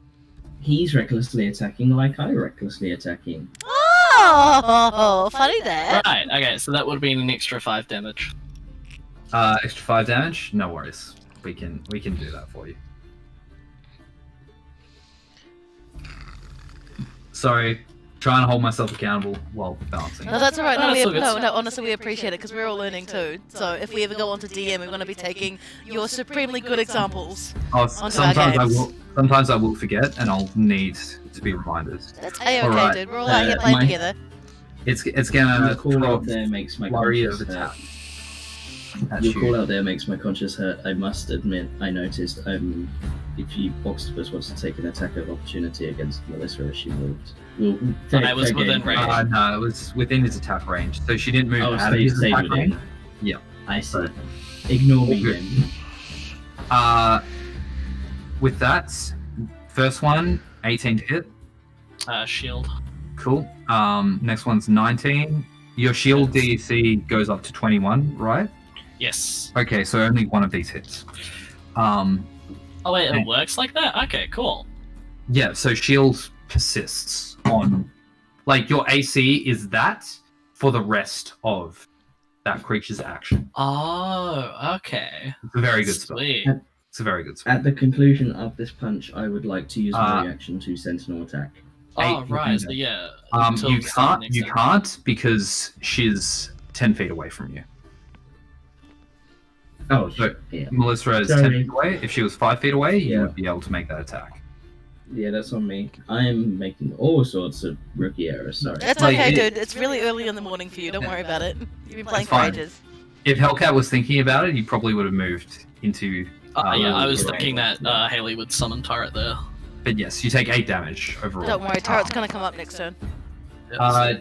[SPEAKER 4] He's recklessly attacking like I recklessly attacking.
[SPEAKER 2] Oh, funny that.
[SPEAKER 1] Right, okay, so that would have been an extra 5 damage.
[SPEAKER 6] Extra 5 damage? No worries. We can do that for you. Sorry, trying to hold myself accountable while balancing.
[SPEAKER 2] No, that's all right.
[SPEAKER 1] No,
[SPEAKER 2] No,
[SPEAKER 1] it's all good.
[SPEAKER 2] no, honestly, we appreciate it because we're all learning too. So if we ever go on to DM, we're going to be taking your supremely good examples.
[SPEAKER 6] Oh,
[SPEAKER 2] onto our
[SPEAKER 6] sometimes I
[SPEAKER 2] games.
[SPEAKER 6] will. Sometimes I will forget, and I'll need to be reminded.
[SPEAKER 2] That's A-okay,
[SPEAKER 6] Alright.
[SPEAKER 2] dude. We're all out here playing
[SPEAKER 4] my-
[SPEAKER 2] together.
[SPEAKER 6] It's
[SPEAKER 4] Your
[SPEAKER 6] gonna
[SPEAKER 4] call
[SPEAKER 6] throw
[SPEAKER 4] out there makes my
[SPEAKER 6] flurry
[SPEAKER 4] conscience
[SPEAKER 6] of
[SPEAKER 4] hurt.
[SPEAKER 6] attack. at
[SPEAKER 4] Your
[SPEAKER 6] you.
[SPEAKER 4] call out there makes my conscience hurt. I must admit, I noticed if you Boxtopus wants to take an attack of opportunity against Melissa as she moved. Well,
[SPEAKER 1] I was within range.
[SPEAKER 6] No, it was within his attack range, so she didn't move
[SPEAKER 4] Oh,
[SPEAKER 6] out
[SPEAKER 4] so
[SPEAKER 6] of
[SPEAKER 4] you
[SPEAKER 6] his
[SPEAKER 4] stayed
[SPEAKER 6] attack
[SPEAKER 4] within.
[SPEAKER 6] range. Yeah.
[SPEAKER 4] I see.
[SPEAKER 6] Right.
[SPEAKER 4] Ignore me
[SPEAKER 6] All good.
[SPEAKER 4] then.
[SPEAKER 6] With that, first one, 18 to hit.
[SPEAKER 1] Shield.
[SPEAKER 6] Cool. Next one's 19. Your shield DC goes up to 21, right?
[SPEAKER 1] Yes.
[SPEAKER 6] Okay, so only one of these hits.
[SPEAKER 1] Oh wait,
[SPEAKER 6] Okay.
[SPEAKER 1] it works like that? Okay, cool.
[SPEAKER 6] Yeah, so shield persists on, like, your AC is that for the rest of that creature's action.
[SPEAKER 1] Oh, okay.
[SPEAKER 6] It's a very good spell.
[SPEAKER 1] Sweet.
[SPEAKER 6] It's a very good spell.
[SPEAKER 4] At the conclusion of this punch, I would like to use my
[SPEAKER 6] Uh,
[SPEAKER 4] reaction to Sentinel attack.
[SPEAKER 1] Oh,
[SPEAKER 6] Eight,
[SPEAKER 1] right,
[SPEAKER 6] you
[SPEAKER 1] so yeah.
[SPEAKER 6] You
[SPEAKER 1] until
[SPEAKER 6] can't.
[SPEAKER 1] next
[SPEAKER 6] You
[SPEAKER 1] time.
[SPEAKER 6] can't because she's 10 feet away from you.
[SPEAKER 4] Oh,
[SPEAKER 6] So-
[SPEAKER 4] yeah.
[SPEAKER 6] Melissa is
[SPEAKER 4] Sorry.
[SPEAKER 6] 10 feet away. If she was 5 feet away, you
[SPEAKER 4] Yeah.
[SPEAKER 6] would be able to make that attack.
[SPEAKER 4] Yeah, that's on me. I am making all sorts of rookie errors, sorry.
[SPEAKER 2] It's
[SPEAKER 6] Like,
[SPEAKER 2] okay,
[SPEAKER 6] it-
[SPEAKER 2] dude. It's really early in the morning for you. Don't worry about it. You've been playing
[SPEAKER 6] It's
[SPEAKER 2] for
[SPEAKER 6] fine.
[SPEAKER 2] ages.
[SPEAKER 6] If Hellcat was thinking about it, he probably would have moved into.
[SPEAKER 1] Yeah, I was
[SPEAKER 4] right.
[SPEAKER 1] thinking that Haley would summon turret there.
[SPEAKER 6] But yes, you take 8 damage overall.
[SPEAKER 2] Don't worry, turret's going to come up next turn.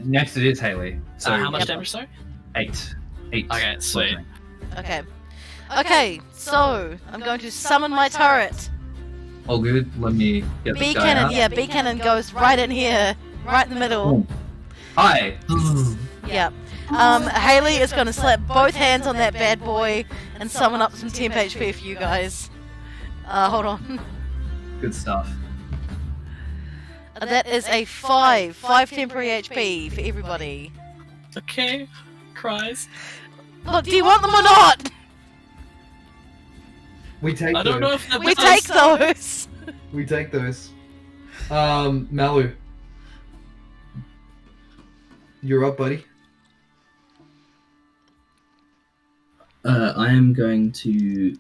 [SPEAKER 6] Next it is Haley. So
[SPEAKER 1] how much
[SPEAKER 2] Yep.
[SPEAKER 1] damage, sorry?
[SPEAKER 6] 8. 8.
[SPEAKER 1] Okay, sweet.
[SPEAKER 2] Okay. Okay, so I'm going to summon my turret.
[SPEAKER 6] All good. Let me get
[SPEAKER 2] B
[SPEAKER 6] this guy
[SPEAKER 2] cannon,
[SPEAKER 6] out.
[SPEAKER 2] yeah, B cannon goes right in here, right in the middle.
[SPEAKER 6] Boom. Hi.
[SPEAKER 2] Yeah. Haley is going to slap both hands on that bad boy and summon up some temp HP for you guys. Hold on.
[SPEAKER 6] Good stuff.
[SPEAKER 2] That is a 5 temporary HP for everybody.
[SPEAKER 1] Okay. Cries.
[SPEAKER 2] Look, do you want them or not?
[SPEAKER 6] We take
[SPEAKER 1] I don't know if that
[SPEAKER 2] We take those.
[SPEAKER 6] We take those. Malu. You're up, buddy.
[SPEAKER 4] I am going to,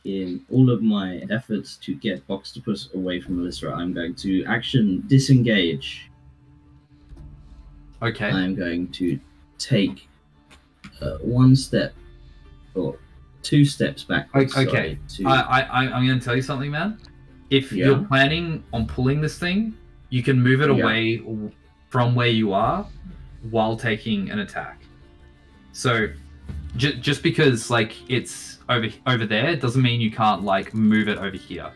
[SPEAKER 4] in all of my efforts to get Boxtopus away from Melissa, I'm going to action disengage.
[SPEAKER 6] Okay.
[SPEAKER 4] I am going to take one step, or 2 steps backwards.
[SPEAKER 6] Okay.
[SPEAKER 4] Sorry,
[SPEAKER 6] I'm going to tell you something, man. If
[SPEAKER 4] Yeah.
[SPEAKER 6] you're planning on pulling this thing, you can move it
[SPEAKER 4] Yeah.
[SPEAKER 6] away from where you are while taking an attack. So, just because like it's over there doesn't mean you can't like move it over here.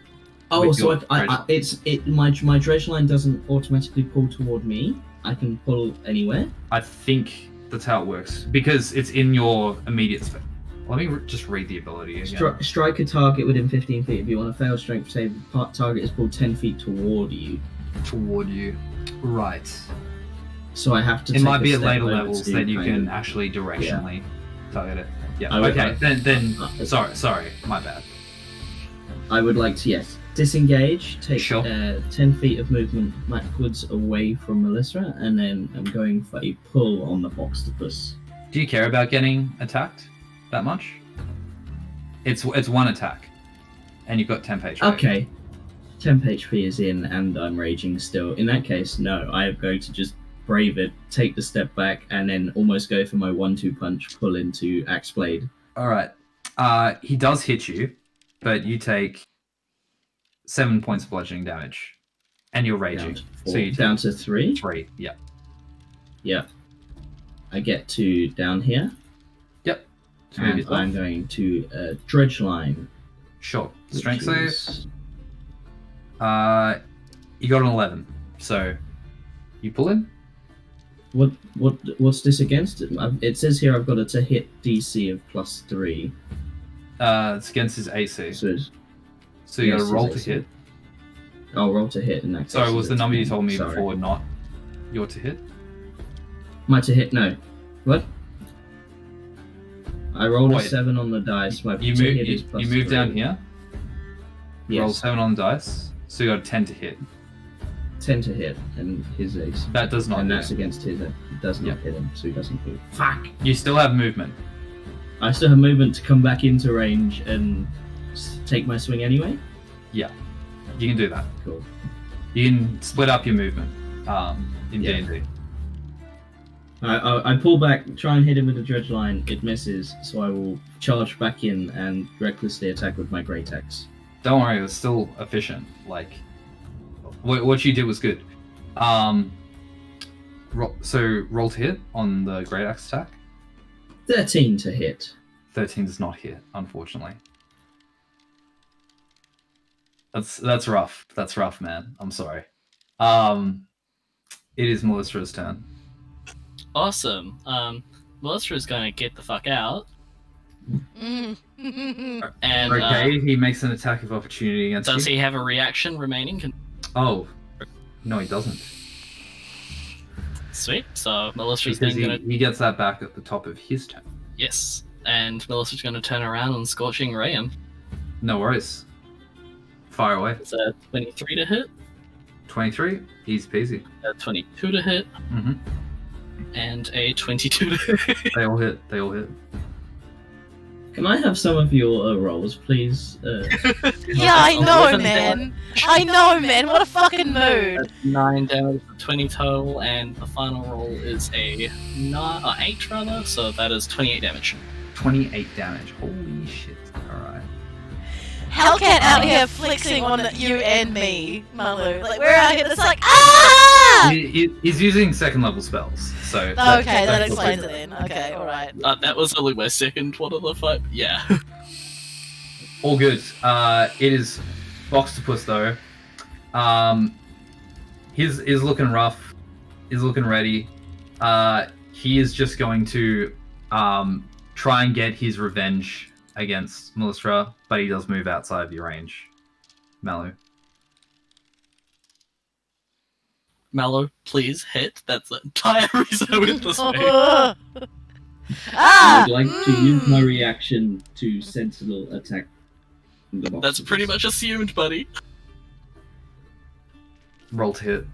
[SPEAKER 4] Oh,
[SPEAKER 6] with
[SPEAKER 4] so
[SPEAKER 6] your
[SPEAKER 4] my dredge line doesn't automatically pull toward me. I can pull anywhere.
[SPEAKER 6] I think that's how it works because it's in your immediate space. Let me just read the ability again.
[SPEAKER 4] Strike a target within 15 feet. If you want a fail strength save, the target is pulled 10 feet toward you.
[SPEAKER 6] Toward you, right?
[SPEAKER 4] So I have to.
[SPEAKER 6] It
[SPEAKER 4] take
[SPEAKER 6] might
[SPEAKER 4] a
[SPEAKER 6] be at
[SPEAKER 4] step
[SPEAKER 6] later
[SPEAKER 4] over
[SPEAKER 6] levels
[SPEAKER 4] to
[SPEAKER 6] that you
[SPEAKER 4] kind
[SPEAKER 6] can
[SPEAKER 4] of-
[SPEAKER 6] actually directionally target it. Yeah.
[SPEAKER 4] I would
[SPEAKER 6] Okay.
[SPEAKER 4] like-
[SPEAKER 6] Then.
[SPEAKER 4] Okay.
[SPEAKER 6] Sorry. My bad.
[SPEAKER 4] I would like to disengage, take
[SPEAKER 6] Sure.
[SPEAKER 4] 10 feet of movement backwards away from Melissa, and then I'm going for a pull on the Boxtopus.
[SPEAKER 6] Do you care about getting attacked that much? It's one attack, and you've got 10 HP.
[SPEAKER 4] Okay. 10 HP is in, and I'm raging still. In that case, no. I am going to just brave it, take the step back, and then almost go for my 1-2 punch, pull into Axe Blade.
[SPEAKER 6] All right. He does hit you, but you take 7 points of bludgeoning damage, and you're raging.
[SPEAKER 4] Down to
[SPEAKER 6] So
[SPEAKER 4] 4.
[SPEAKER 6] you take
[SPEAKER 4] Down to 3?
[SPEAKER 6] 3. Yeah.
[SPEAKER 4] Yeah. I get to down here.
[SPEAKER 3] Yep.
[SPEAKER 4] And I'm going to dredge line.
[SPEAKER 3] Sure.
[SPEAKER 4] which
[SPEAKER 3] Strength save.
[SPEAKER 4] is-
[SPEAKER 3] You got an 11. So you pull in.
[SPEAKER 4] What's this against? It says here I've got a to hit DC of +3.
[SPEAKER 3] It's against his AC.
[SPEAKER 4] So
[SPEAKER 3] You got to
[SPEAKER 4] yes,
[SPEAKER 3] roll
[SPEAKER 4] his
[SPEAKER 3] to
[SPEAKER 4] AC.
[SPEAKER 3] hit.
[SPEAKER 4] I'll roll to hit in that case.
[SPEAKER 3] Sorry, was the number you told me
[SPEAKER 4] Sorry.
[SPEAKER 3] before not your to hit?
[SPEAKER 4] My to hit? No. What? I rolled a
[SPEAKER 3] Wait.
[SPEAKER 4] 7 on the dice. My
[SPEAKER 3] You
[SPEAKER 4] to
[SPEAKER 3] move.
[SPEAKER 4] hit is
[SPEAKER 3] You move
[SPEAKER 4] +3.
[SPEAKER 3] down here. Roll
[SPEAKER 4] Yes,
[SPEAKER 3] 7 on the dice. So you got a 10 to hit.
[SPEAKER 4] 10 to hit, and his AC.
[SPEAKER 3] That does not.
[SPEAKER 4] And
[SPEAKER 3] hit
[SPEAKER 4] that's
[SPEAKER 3] him.
[SPEAKER 4] against his. It does not
[SPEAKER 3] Yep.
[SPEAKER 4] hit him, so he doesn't move. Fuck!
[SPEAKER 3] You still have movement.
[SPEAKER 4] I still have movement to come back into range and take my swing anyway?
[SPEAKER 3] You can do that.
[SPEAKER 4] Cool.
[SPEAKER 3] You can split up your movement. In
[SPEAKER 4] Yeah.
[SPEAKER 3] D&D.
[SPEAKER 4] I pull back, try and hit him with the dredge line. It misses, so I will charge back in and recklessly attack with my great axe.
[SPEAKER 3] Don't worry, it was still efficient. Like, what you did was good. So roll to hit on the great axe attack.
[SPEAKER 4] 13 to hit.
[SPEAKER 3] 13 does not hit, unfortunately. That's rough. That's rough, man. I'm sorry. It is Melissa's turn.
[SPEAKER 1] Awesome. Melissa is going to get the fuck out. And
[SPEAKER 3] Okay, he makes an attack of opportunity against
[SPEAKER 1] does
[SPEAKER 3] you.
[SPEAKER 1] he have a reaction remaining?
[SPEAKER 3] Oh, no, he doesn't.
[SPEAKER 1] Sweet. So Melissa's
[SPEAKER 3] Because
[SPEAKER 1] then going to...
[SPEAKER 3] he gets that back at the top of his turn.
[SPEAKER 1] Yes. And Melissa's going to turn around and Scorching Ray him.
[SPEAKER 3] No worries. Fire away.
[SPEAKER 1] It's a 23 to hit,
[SPEAKER 3] 23, easy peasy.
[SPEAKER 1] a 22 to hit,
[SPEAKER 3] Mhm.
[SPEAKER 1] and a 22 to hit.
[SPEAKER 3] They all hit. They all hit.
[SPEAKER 4] Can I have some of your rolls, please?
[SPEAKER 2] Yeah, I know,
[SPEAKER 1] 11
[SPEAKER 2] man. I know, man. What a fucking mood.
[SPEAKER 1] That's 9 damage, 20 total, and the final roll is a 8 rather, so that is 28 damage.
[SPEAKER 3] 28 damage. Holy shit. Alright.
[SPEAKER 2] Hellcat out here flexing on you and me, Malu. Like, we're out here, it's like, ah!
[SPEAKER 3] He's using second level spells, so...
[SPEAKER 2] Okay, that explains it then. Okay, alright.
[SPEAKER 1] That was only my second one of the fight. Yeah.
[SPEAKER 3] All good. It is Boxtopus though. He's looking rough. He's looking ready. He is just going to try and get his revenge against Melistra, but he does move outside of your range. Malu.
[SPEAKER 1] Mallow, please hit. That's the entire reason I went this way.
[SPEAKER 4] I
[SPEAKER 2] Ah!
[SPEAKER 4] would like to use my reaction to sentinel attack the box.
[SPEAKER 1] That's pretty much assumed, buddy.
[SPEAKER 3] Roll to hit.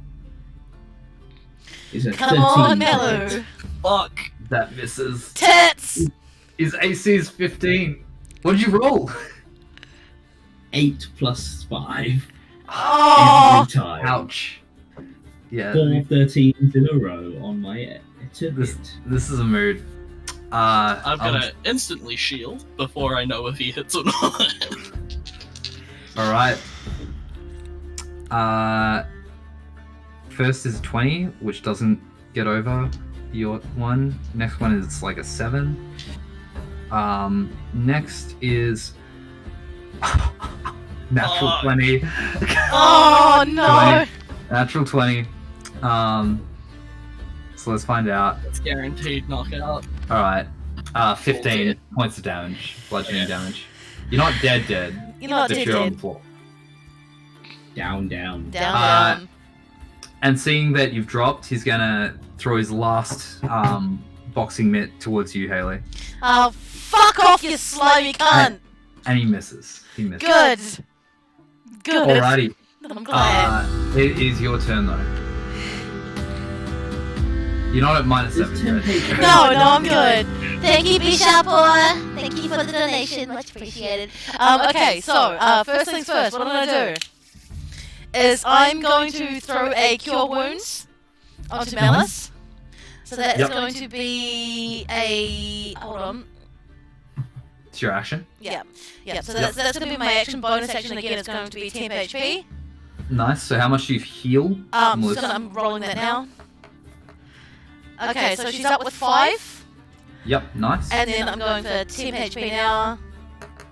[SPEAKER 4] Is a
[SPEAKER 2] Come
[SPEAKER 4] 13
[SPEAKER 2] on,
[SPEAKER 4] to
[SPEAKER 2] Mello.
[SPEAKER 4] hit.
[SPEAKER 1] Fuck.
[SPEAKER 3] That misses.
[SPEAKER 2] Tits!
[SPEAKER 3] His AC is 15. What did you roll?
[SPEAKER 4] 8 plus 5
[SPEAKER 2] Oh!
[SPEAKER 4] every time.
[SPEAKER 3] Ouch. Yeah.
[SPEAKER 4] 4 13s in a row on my to
[SPEAKER 3] This
[SPEAKER 4] hit.
[SPEAKER 3] this is a mood.
[SPEAKER 1] I'm gonna instantly shield before I know if he hits or not.
[SPEAKER 3] All right. First is 20, which doesn't get over your one. Next one is like a 7. Next is natural
[SPEAKER 1] Fuck.
[SPEAKER 3] 20.
[SPEAKER 2] Oh no!
[SPEAKER 3] Natural 20. So let's find out.
[SPEAKER 1] It's guaranteed knockout.
[SPEAKER 3] All right. 15
[SPEAKER 1] dead.
[SPEAKER 3] points of damage, bludgeoning
[SPEAKER 1] Okay.
[SPEAKER 3] damage. You're not dead,
[SPEAKER 2] You're not
[SPEAKER 3] but
[SPEAKER 2] dead,
[SPEAKER 3] you're on the
[SPEAKER 2] dead.
[SPEAKER 3] floor.
[SPEAKER 4] Down.
[SPEAKER 2] Down,
[SPEAKER 3] Uh,
[SPEAKER 2] down.
[SPEAKER 3] And seeing that you've dropped, he's gonna throw his last boxing mitt towards you, Haley,
[SPEAKER 2] Oh, fuck off, you slimy cunt!
[SPEAKER 3] and he misses. He misses.
[SPEAKER 2] Good. Good.
[SPEAKER 3] Alrighty.
[SPEAKER 2] I'm glad.
[SPEAKER 3] It is your turn though. You're not at -7
[SPEAKER 4] Is
[SPEAKER 3] yet.
[SPEAKER 4] 10 HP?
[SPEAKER 2] No, I'm good.
[SPEAKER 9] Thank you, Bishop. Thank you for the donation. Much appreciated.
[SPEAKER 2] Okay, so, first things first, what I'm gonna do is I'm going to throw a Cure Wounds onto Malice. So that's
[SPEAKER 3] Yep.
[SPEAKER 2] going to be a... hold on.
[SPEAKER 3] It's your action.
[SPEAKER 2] Yeah, so that's going to be my action. Bonus action again is going to be 10 HP.
[SPEAKER 3] Nice. So how much do you heal?
[SPEAKER 2] So
[SPEAKER 3] Melissa?
[SPEAKER 2] I'm rolling that now. Okay, so she's up with 5.
[SPEAKER 3] Yep, nice.
[SPEAKER 2] And then I'm going for 10 HP now.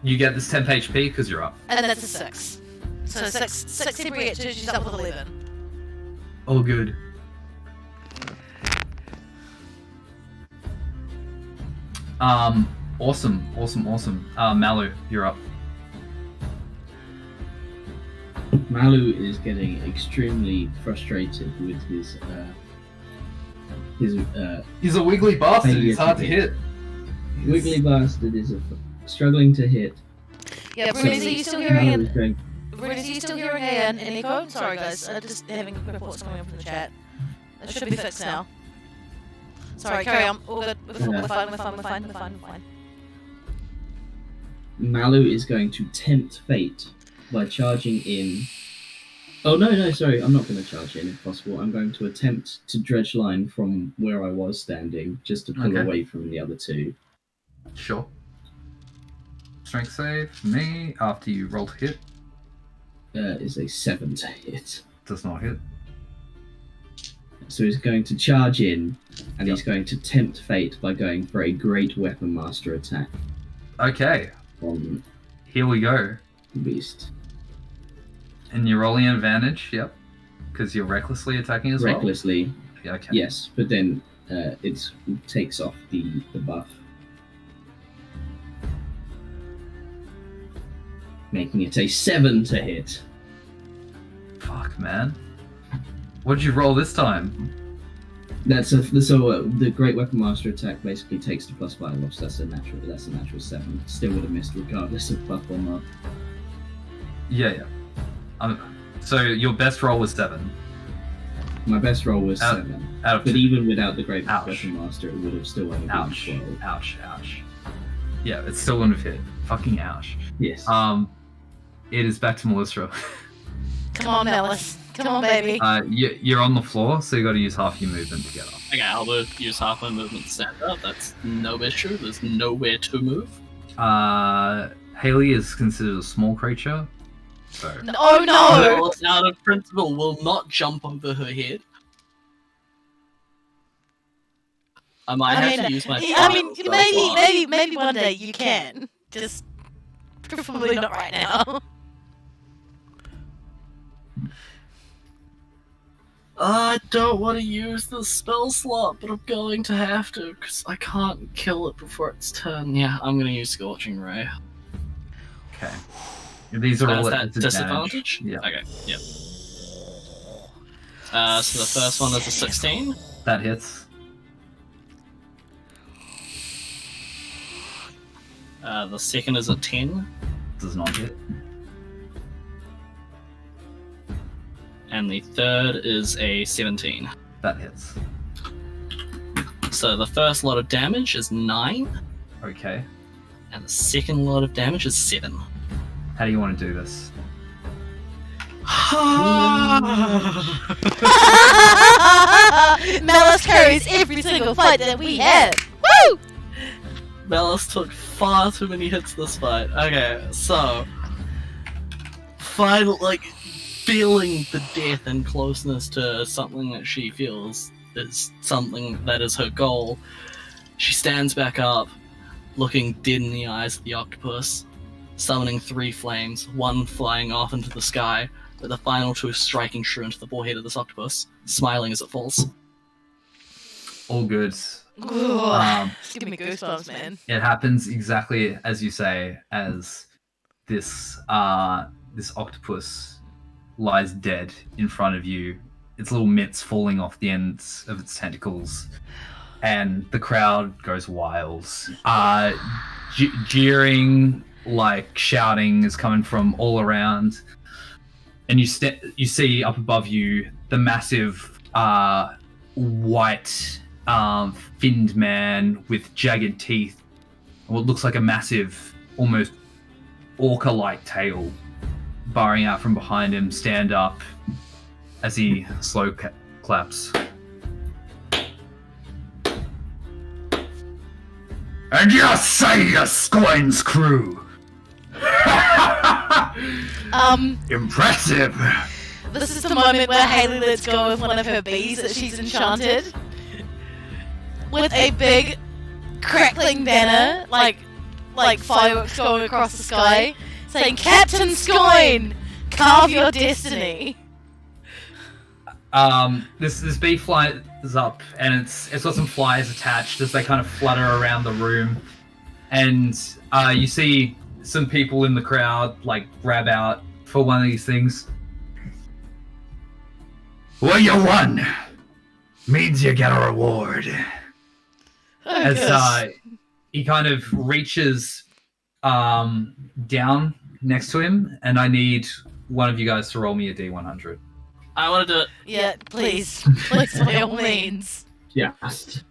[SPEAKER 3] You get this 10 HP because you're up.
[SPEAKER 2] And that's a 6. So 6 temporary at 2, she's up with 11.
[SPEAKER 3] All good. Awesome. Malu, you're up.
[SPEAKER 4] Malu is getting extremely frustrated with his
[SPEAKER 3] He's a wiggly bastard. He's hard to hit.
[SPEAKER 4] wiggly bastard is struggling to hit.
[SPEAKER 2] Yeah,
[SPEAKER 4] So
[SPEAKER 2] Brunies, are you still hearing
[SPEAKER 4] Malu's
[SPEAKER 2] it?
[SPEAKER 4] going-
[SPEAKER 2] Brunies, are you still hearing an echo? Sorry guys, just having reports coming up from the chat. It should be fixed now. Sorry, carry on. All good. We're fine.
[SPEAKER 4] Malu is going to tempt fate by charging in. Oh no, sorry, I'm not going to charge in if possible. I'm going to attempt to dredge line from where I was standing, just to pull away from the other two.
[SPEAKER 3] Sure. Strength save for me after you roll to hit.
[SPEAKER 4] Is a 7 to hit.
[SPEAKER 3] Does not hit.
[SPEAKER 4] So he's going to charge in, and he's going to tempt fate by going for a great weapon master attack
[SPEAKER 3] Okay,
[SPEAKER 4] on
[SPEAKER 3] here we go.
[SPEAKER 4] the beast.
[SPEAKER 3] And you're rolling an advantage, yep. Because you're recklessly attacking as
[SPEAKER 4] Recklessly,
[SPEAKER 3] well? Yeah, okay.
[SPEAKER 4] yes, but then it takes off the buff. Making it a 7 to hit.
[SPEAKER 3] Fuck, man. What did you roll this time?
[SPEAKER 4] The great weapon master attack basically takes the +5 off, so that's a natural 7. Still would have missed regardless of buff or not.
[SPEAKER 3] Yeah. So your best roll was 7.
[SPEAKER 4] My best roll was
[SPEAKER 3] Out-
[SPEAKER 4] 7.
[SPEAKER 3] Out of
[SPEAKER 4] But
[SPEAKER 3] 2.
[SPEAKER 4] even without the great
[SPEAKER 3] Ouch.
[SPEAKER 4] weapon master, it would have still only been 12.
[SPEAKER 3] Ouch. Yeah, it's still wouldn't have hit. Fucking ouch.
[SPEAKER 4] Yes.
[SPEAKER 3] It is back to Melissa.
[SPEAKER 2] Come on, Melis. Come on, baby.
[SPEAKER 3] You're on the floor, so you got to use half your movement to get up.
[SPEAKER 1] Okay, I'll use half my movement to stand up. That's no issue. There's nowhere to move.
[SPEAKER 3] Haley is considered a small creature, so
[SPEAKER 2] Oh no!
[SPEAKER 1] Well, out of principle, will not jump over her head. I might have to use my.
[SPEAKER 2] Maybe one day you can. Just probably not right now.
[SPEAKER 1] I don't want to use the spell slot, but I'm going to have to, because I can't kill it before its turn. Yeah, I'm going to use Scorching Ray.
[SPEAKER 3] okay. These are all
[SPEAKER 1] Is
[SPEAKER 3] at
[SPEAKER 1] that disadvantage?
[SPEAKER 3] Yeah,
[SPEAKER 1] Okay, yep. So the first one is a 16.
[SPEAKER 3] that hits.
[SPEAKER 1] The second is a 10.
[SPEAKER 3] Does not hit.
[SPEAKER 1] And the third is a 17.
[SPEAKER 3] That hits.
[SPEAKER 1] So the first lot of damage is 9,
[SPEAKER 3] Okay.
[SPEAKER 1] and the second lot of damage is 7.
[SPEAKER 3] How do you want to do this?
[SPEAKER 2] Melis carries every single fight that we have. Woo!
[SPEAKER 1] Melis took far too many hits this fight. Okay, so feeling the death and closeness to something that she feels is something that is her goal, she stands back up, looking dead in the eyes of the octopus, summoning 3 flames, one flying off into the sky, but the final 2 striking true into the forehead of this octopus, smiling as it falls.
[SPEAKER 3] All good.
[SPEAKER 2] Ugh. Give me goosebumps, man.
[SPEAKER 3] It happens exactly as you say, as this octopus lies dead in front of you, its little mitts falling off the ends of its tentacles, and the crowd goes wild. Jeering, shouting is coming from all around, and you see up above you the massive white finned man with jagged teeth, and what looks like a massive, almost orca-like tail barring out from behind him, stand up as he slow claps. And you say you scorns crew! Impressive!
[SPEAKER 2] This is the moment where Haley lets go of one of her bees that she's enchanted. with a big crackling banner, like fireworks going across the sky, saying "Captain Scoin, carve your destiny."
[SPEAKER 3] This bee flies up, and it's got some flies attached as they kind of flutter around the room, and you see some people in the crowd like grab out for one of these things. Well, you won. Means you get a reward. As he kind of reaches down next to him, and I need one of you guys to roll me a D100.
[SPEAKER 1] I want to do it.
[SPEAKER 2] Yeah, please, please, by all means.
[SPEAKER 4] Just.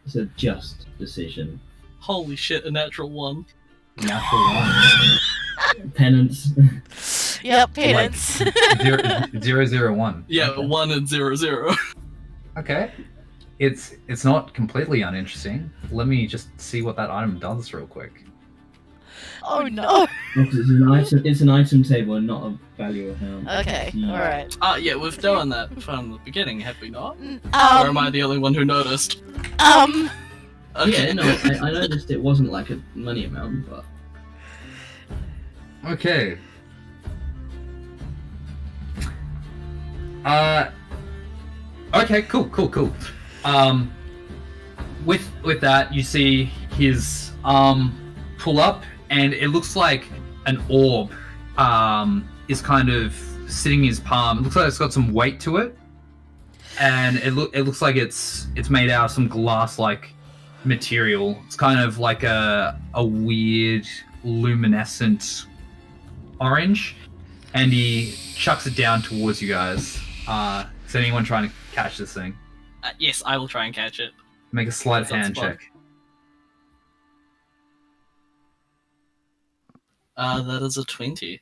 [SPEAKER 4] It's a just decision.
[SPEAKER 1] Holy shit, a natural 1.
[SPEAKER 3] Natural one.
[SPEAKER 4] Penance.
[SPEAKER 2] Yep, penance.
[SPEAKER 3] 001.
[SPEAKER 1] Yeah,
[SPEAKER 3] Okay.
[SPEAKER 1] 1 and 0.
[SPEAKER 3] Okay. It's not completely uninteresting. Let me just see what that item does real quick.
[SPEAKER 2] Oh no.
[SPEAKER 4] It's an item table and not a value amount.
[SPEAKER 2] Okay,
[SPEAKER 4] Yeah.
[SPEAKER 2] alright.
[SPEAKER 1] Yeah, we've done that from the beginning, have we not? Or
[SPEAKER 2] Um,
[SPEAKER 1] am I the only one who noticed? Okay.
[SPEAKER 4] Yeah, no, I noticed it wasn't like a money amount, but
[SPEAKER 3] Okay. Okay, cool. With that, you see his arm pull up, and it looks like an orb is kind of sitting in his palm. It looks like it's got some weight to it, and it looks like it's made out of some glass-like material. It's kind of like a weird luminescent orange, and he chucks it down towards you guys. Is anyone trying to catch this thing?
[SPEAKER 1] Yes, I will try and catch it.
[SPEAKER 3] Make a sleight of
[SPEAKER 1] Sounds
[SPEAKER 3] hand
[SPEAKER 1] fun.
[SPEAKER 3] check.
[SPEAKER 1] That is a 20.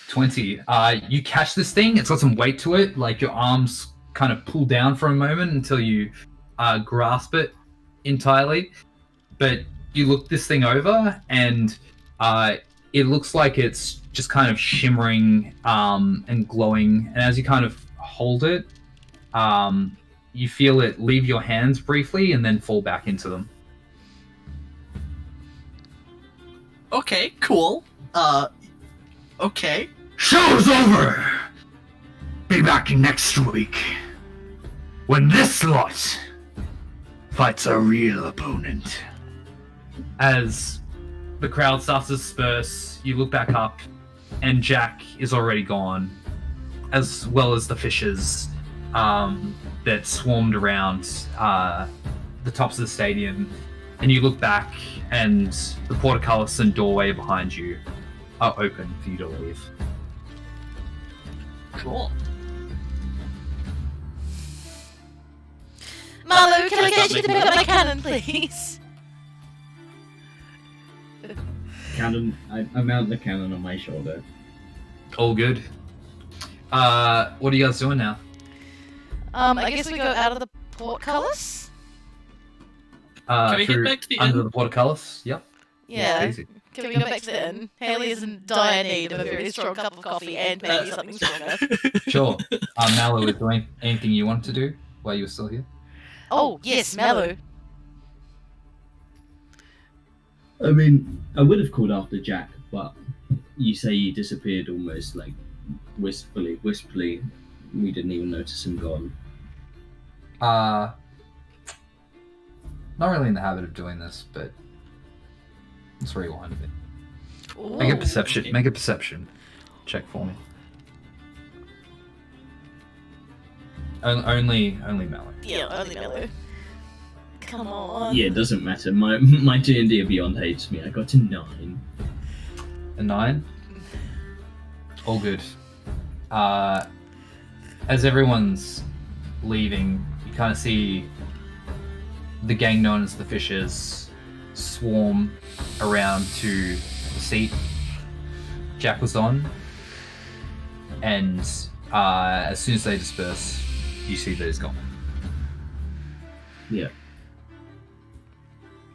[SPEAKER 3] 20. You catch this thing. It's got some weight to it. Like your arms kind of pull down for a moment until you grasp it entirely. But you look this thing over, and it looks like it's just kind of shimmering and glowing. And as you kind of hold it, you feel it leave your hands briefly and then fall back into them.
[SPEAKER 1] Okay, cool. Okay.
[SPEAKER 8] Show's over! Be back next week. When this lot fights a real opponent.
[SPEAKER 3] As the crowd starts to disperse, you look back up, and Jack is already gone, as well as the fishes that swarmed around the tops of the stadium. And you look back, and the portcullis and doorway behind you are open for you to leave.
[SPEAKER 1] Cool.
[SPEAKER 2] Marlo, can I get you to pick up my cannon, please?
[SPEAKER 4] cannon. I mount the cannon on my shoulder.
[SPEAKER 3] All good. What are you guys doing now?
[SPEAKER 2] I guess we go out of the portcullis?
[SPEAKER 1] Can we get
[SPEAKER 3] through
[SPEAKER 1] back to the
[SPEAKER 3] under
[SPEAKER 1] inn?
[SPEAKER 3] the portcullis? Yep.
[SPEAKER 2] Yeah.
[SPEAKER 3] Easy.
[SPEAKER 2] Can we go back to the inn? Haley is in dire need of a very strong cup of coffee and maybe something stronger.
[SPEAKER 3] Sure. Mallow, is there anything you want to do while you were still here?
[SPEAKER 2] Oh, yes, Mallow.
[SPEAKER 4] I mean, I would have called after Jack, but you say he disappeared almost like wistfully. We didn't even notice him gone.
[SPEAKER 3] Not really in the habit of doing this, but let's rewind a bit.
[SPEAKER 2] Ooh.
[SPEAKER 3] Make a perception check for me. Only Mallow.
[SPEAKER 2] Yeah, only Mallow. Come on.
[SPEAKER 4] Yeah, it doesn't matter. My D&D Beyond hates me. I got to 9.
[SPEAKER 3] A 9? All good. As everyone's leaving, you kind of see the gang known as the Fishers swarm around to the seat Jack was on, and as soon as they disperse, you see that he's gone.
[SPEAKER 4] Yeah.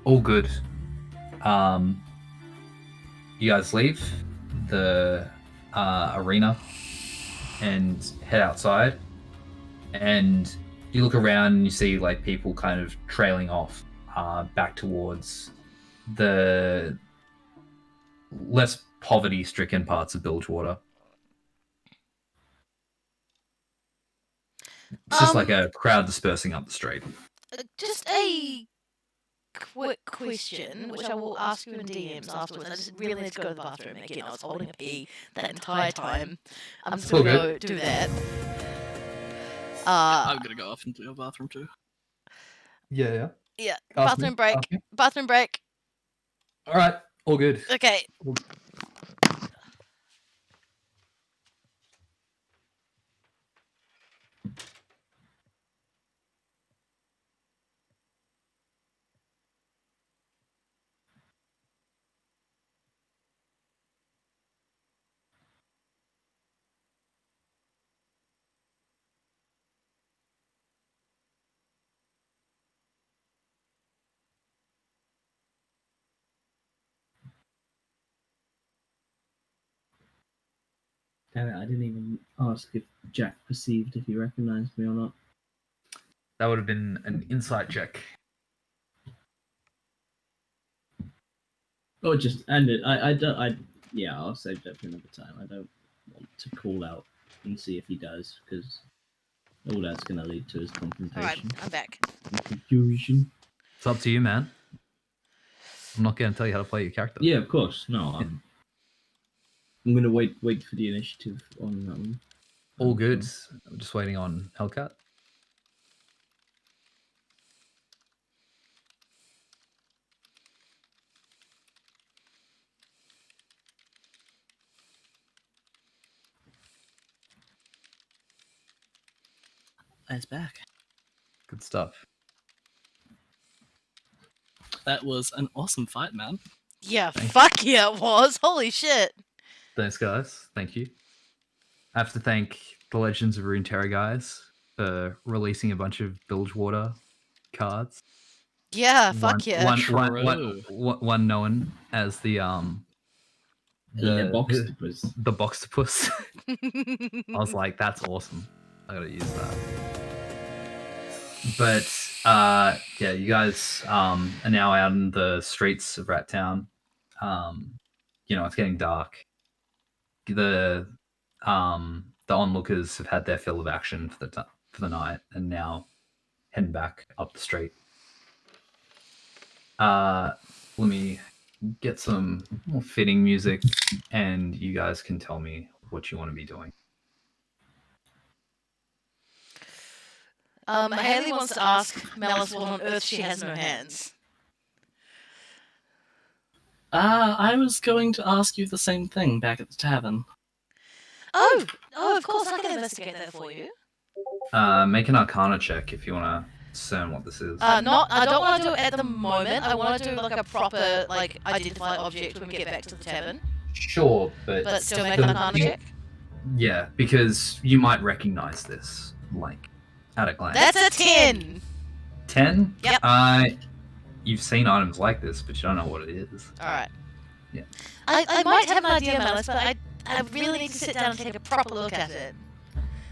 [SPEAKER 3] All good. You guys leave the arena and head outside, and You look around and you see like people kind of trailing off back towards the less poverty-stricken parts of Bilgewater. It's just like a crowd dispersing up the street.
[SPEAKER 2] Just a quick question, which I will ask you in DMs afterwards. I just really need to go to the bathroom again. I was holding a pee that entire time. I'm just gonna go do that.
[SPEAKER 1] I'm gonna go off into the bathroom too.
[SPEAKER 3] Yeah.
[SPEAKER 2] Yeah.
[SPEAKER 3] Ask me,
[SPEAKER 2] Bathroom break.
[SPEAKER 3] ask me.
[SPEAKER 2] Bathroom break.
[SPEAKER 3] All right, all good.
[SPEAKER 2] Okay.
[SPEAKER 4] Damn it, I didn't even ask if Jack perceived if he recognized me or not.
[SPEAKER 3] That would have been an insight check.
[SPEAKER 4] Or just end it. Yeah, I'll save that for another time. I don't want to call out and see if he does, because all that's going to lead to his confrontation.
[SPEAKER 2] Alright, I'm back.
[SPEAKER 4] Confusion.
[SPEAKER 3] It's up to you, man. I'm not going to tell you how to play your character.
[SPEAKER 4] Yeah, of course. No, I'm going to wait for the initiative on that one.
[SPEAKER 3] All good. I'm just waiting on Hellcat.
[SPEAKER 1] Nice back.
[SPEAKER 3] Good stuff.
[SPEAKER 1] That was an awesome fight, man.
[SPEAKER 2] Yeah,
[SPEAKER 3] Thanks.
[SPEAKER 2] fuck yeah, it was. Holy shit.
[SPEAKER 3] Thanks, guys. Thank you. I have to thank the Legends of Runeterra guys for releasing a bunch of Bilgewater cards.
[SPEAKER 2] Yeah, fuck yeah.
[SPEAKER 3] One known as the
[SPEAKER 4] Boxtopus.
[SPEAKER 3] the Boxtopus. I was like, that's awesome. I gotta use that. But yeah, you guys are now out in the streets of Rat Town. It's getting dark. The onlookers have had their fill of action for the night and now heading back up the street. Let me get some more fitting music, and you guys can tell me what you want to be doing.
[SPEAKER 2] Haley wants to ask Malice what on earth she has in her hands.
[SPEAKER 1] I was going to ask you the same thing back at the tavern.
[SPEAKER 2] Oh, of course, I can investigate that for you.
[SPEAKER 3] Make an Arcana check if you want to discern what this is.
[SPEAKER 2] I don't want to do it at the moment. I want to do like a proper, identify object when we get back to the tavern.
[SPEAKER 3] Sure, but
[SPEAKER 2] still make an Arcana check?
[SPEAKER 3] Yeah, because you might recognize this, at a glance.
[SPEAKER 2] That's a 10!
[SPEAKER 3] 10?
[SPEAKER 2] Yep.
[SPEAKER 3] You've seen items like this, but you don't know what it is.
[SPEAKER 2] Alright.
[SPEAKER 3] Yeah.
[SPEAKER 2] I might have an idea, Malice, but I really need to sit down and take a proper look at it.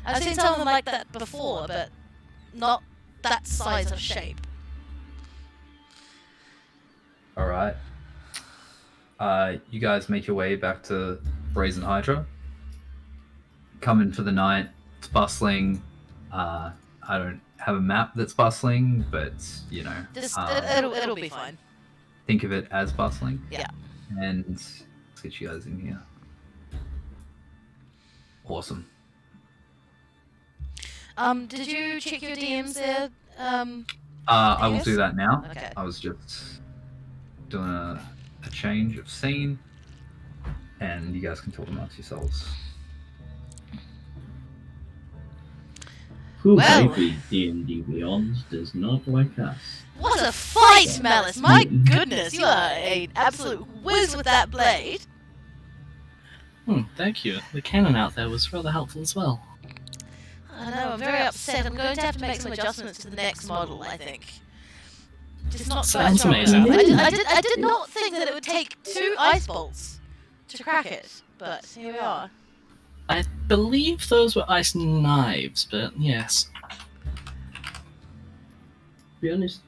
[SPEAKER 2] I've seen some of them like that before, but not that size of shape.
[SPEAKER 3] Alright. You guys make your way back to Brazen Hydra. Come in for the night. It's bustling. I don't have a map that's bustling, but
[SPEAKER 2] It'll be fine.
[SPEAKER 3] Think of it as bustling.
[SPEAKER 2] Yeah.
[SPEAKER 3] And let's get you guys in here. Awesome.
[SPEAKER 2] Did you check your DMs there?
[SPEAKER 3] I will do that now.
[SPEAKER 2] Okay.
[SPEAKER 3] I was just doing a change of scene, and you guys can talk amongst yourselves.
[SPEAKER 4] Who
[SPEAKER 2] Well.
[SPEAKER 4] maybe D&D Beyond does not like us.
[SPEAKER 2] What a fight, Malice! My goodness, you are an absolute whiz with that blade.
[SPEAKER 1] Thank you. The cannon out there was rather helpful as well.
[SPEAKER 2] I know, I'm very upset. I'm going to have to make some adjustments to the next model, I think. Just not quite
[SPEAKER 1] Sounds
[SPEAKER 2] strong
[SPEAKER 1] amazing.
[SPEAKER 2] enough. I did not think that it would take 2 ice bolts to crack it, but here we are.
[SPEAKER 1] I believe those were ice knives, but yes.
[SPEAKER 4] be honest,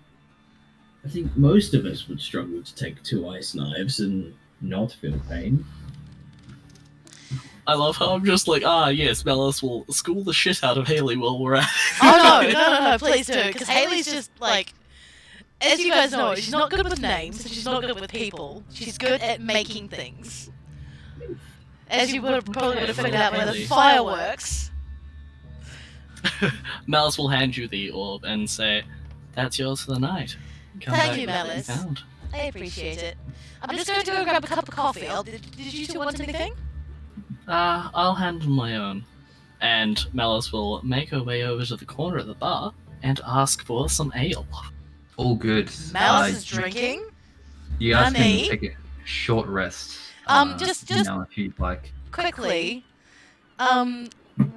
[SPEAKER 4] I think most of us would struggle to take 2 ice knives and not feel pain.
[SPEAKER 1] I love how I'm just like, yes, Melis will school the shit out of Haley while we're at it.
[SPEAKER 2] Oh no, please do, because Haley's just like, as you guys know, she's not good with names, and she's not good with people. She's good at making things. As you probably would have figured out by the fireworks.
[SPEAKER 1] Melis will hand you the orb and say, "That's yours for the night. Come
[SPEAKER 2] Thank
[SPEAKER 1] back
[SPEAKER 2] you,
[SPEAKER 1] with what
[SPEAKER 2] Melis.
[SPEAKER 1] found."
[SPEAKER 2] I appreciate it. I'm just going to go grab a cup of coffee. Did you two want anything?
[SPEAKER 1] I'll handle my own. And Melis will make her way over to the corner of the bar and ask for some ale.
[SPEAKER 3] All good.
[SPEAKER 2] Melis is drinking.
[SPEAKER 3] You guys
[SPEAKER 2] Honey.
[SPEAKER 3] can take a short rest.
[SPEAKER 2] Just
[SPEAKER 3] now if you'd like.
[SPEAKER 2] quickly.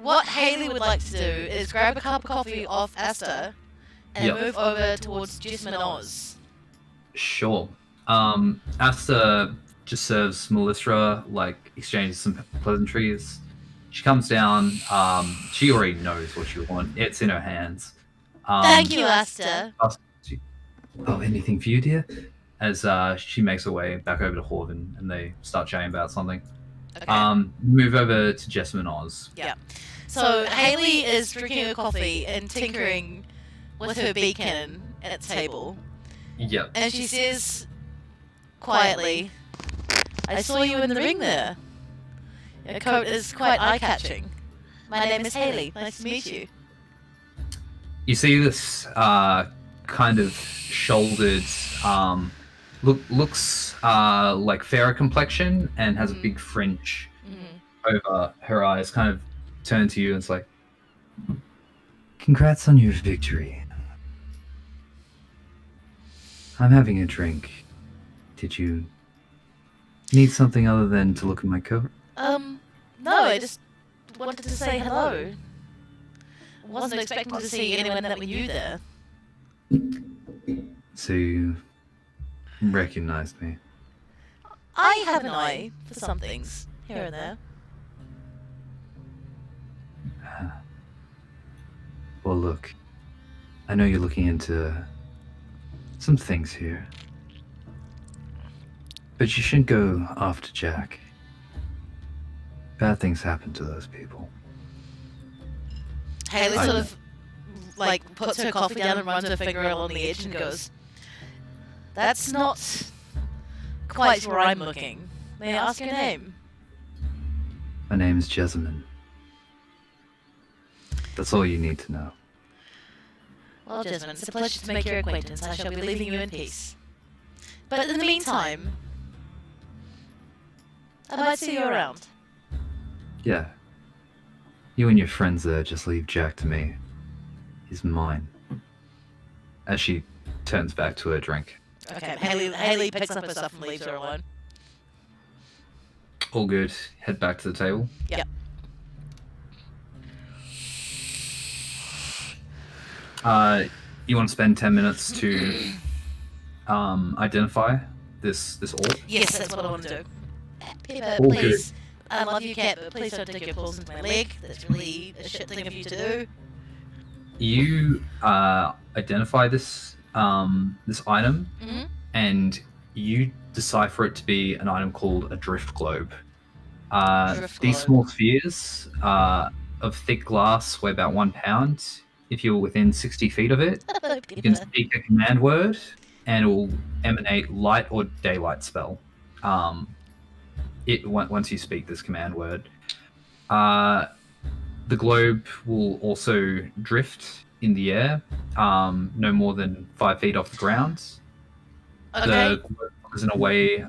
[SPEAKER 2] What Haley would like to do is grab a cup of coffee off Asta and
[SPEAKER 3] Yep.
[SPEAKER 2] move over towards Jessamine Oz.
[SPEAKER 3] Sure. Asta just serves Melissa, like, exchanges some pleasantries. She comes down. She already knows what you want. It's in her hands.
[SPEAKER 2] Thank you, Asta.
[SPEAKER 3] Oh, anything for you, dear? As she makes her way back over to Horvin, and they start chatting about something.
[SPEAKER 2] Okay.
[SPEAKER 3] Move over to Jessamine Oz.
[SPEAKER 2] So Haley is drinking her coffee and tinkering with her beacon at the table.
[SPEAKER 3] Yep.
[SPEAKER 2] And she says quietly, I saw you in the ring there. Your coat is quite eye-catching. My name is Haley. Nice to meet you.
[SPEAKER 3] You see this kind of shouldered, looks like fairer complexion and has a big fringe over her eyes, kind of turn to you and it's like,
[SPEAKER 6] Congrats on your victory. I'm having a drink. Did you need something other than to look at my coat?
[SPEAKER 2] No, I just wanted to say hello. Wasn't expecting to see anyone that we knew there.
[SPEAKER 6] So you recognized me.
[SPEAKER 2] I have an eye for some things, here and there.
[SPEAKER 6] Well, look, I know you're looking into some things here. But you shouldn't go after Jack. Bad things happen to those people.
[SPEAKER 2] Haley
[SPEAKER 6] I
[SPEAKER 2] sort
[SPEAKER 6] know.
[SPEAKER 2] of, like, puts her coffee down and runs her finger along the edge and goes, That's not quite where I'm looking. May I ask your name?
[SPEAKER 6] My name is Jessamine. That's all you need to know.
[SPEAKER 2] Well, Jessamine, it's a pleasure to make your acquaintance. I shall be leaving you in peace. But in the meantime, I might see you around.
[SPEAKER 6] Yeah. You and your friends there, just leave Jack to me. He's mine. As she turns back to her drink.
[SPEAKER 2] Okay, Haley picks up her stuff and leaves her alone.
[SPEAKER 3] all good. Head back to the table.
[SPEAKER 2] Yep.
[SPEAKER 3] You want to spend 10 minutes to identify this orb?
[SPEAKER 2] Yes, that's what I want to do. Pippa,
[SPEAKER 3] All
[SPEAKER 2] please. I love you, cat, but please don't dig your claws into my leg. That's really a shit thing of you to do.
[SPEAKER 3] You identify this this item,
[SPEAKER 2] Mm-hmm.
[SPEAKER 3] and you decipher it to be an item called a drift globe.
[SPEAKER 2] Drift
[SPEAKER 3] These
[SPEAKER 2] globe.
[SPEAKER 3] small spheres of thick glass weigh about 1 pound. If you're within 60 feet of it, you can speak a command word, and it will emanate light or daylight spell. Once you speak this command word, the globe will also drift in the air, no more than 5 feet off the ground.
[SPEAKER 2] Okay.
[SPEAKER 3] The globe hovers in a way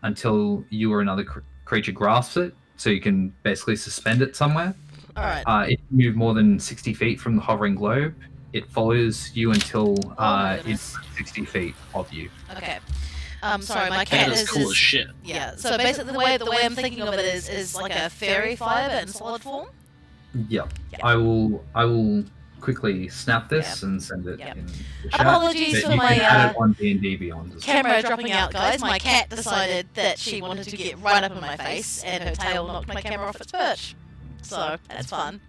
[SPEAKER 3] until you or another creature grasps it, so you can basically suspend it somewhere.
[SPEAKER 2] Alright.
[SPEAKER 3] If you move more than 60 feet from the hovering globe, it follows you until
[SPEAKER 2] my
[SPEAKER 3] it's
[SPEAKER 2] goodness.
[SPEAKER 3] 60 feet of you.
[SPEAKER 2] Okay. Sorry, my cat
[SPEAKER 1] That is cool as shit.
[SPEAKER 2] Yeah, so basically the way I'm thinking of it is like a fairy fire but in solid form.
[SPEAKER 3] Yep.
[SPEAKER 2] Yeah.
[SPEAKER 3] I will quickly snap this and send it
[SPEAKER 2] Yep.
[SPEAKER 3] in the chat.
[SPEAKER 2] Apologies
[SPEAKER 3] But
[SPEAKER 2] for
[SPEAKER 3] you
[SPEAKER 2] my
[SPEAKER 3] can add it on D&D Beyond as well.
[SPEAKER 2] camera dropping out, guys. My cat decided that she wanted to get right up in my face and her tail knocked my camera off its perch. So, that's fun.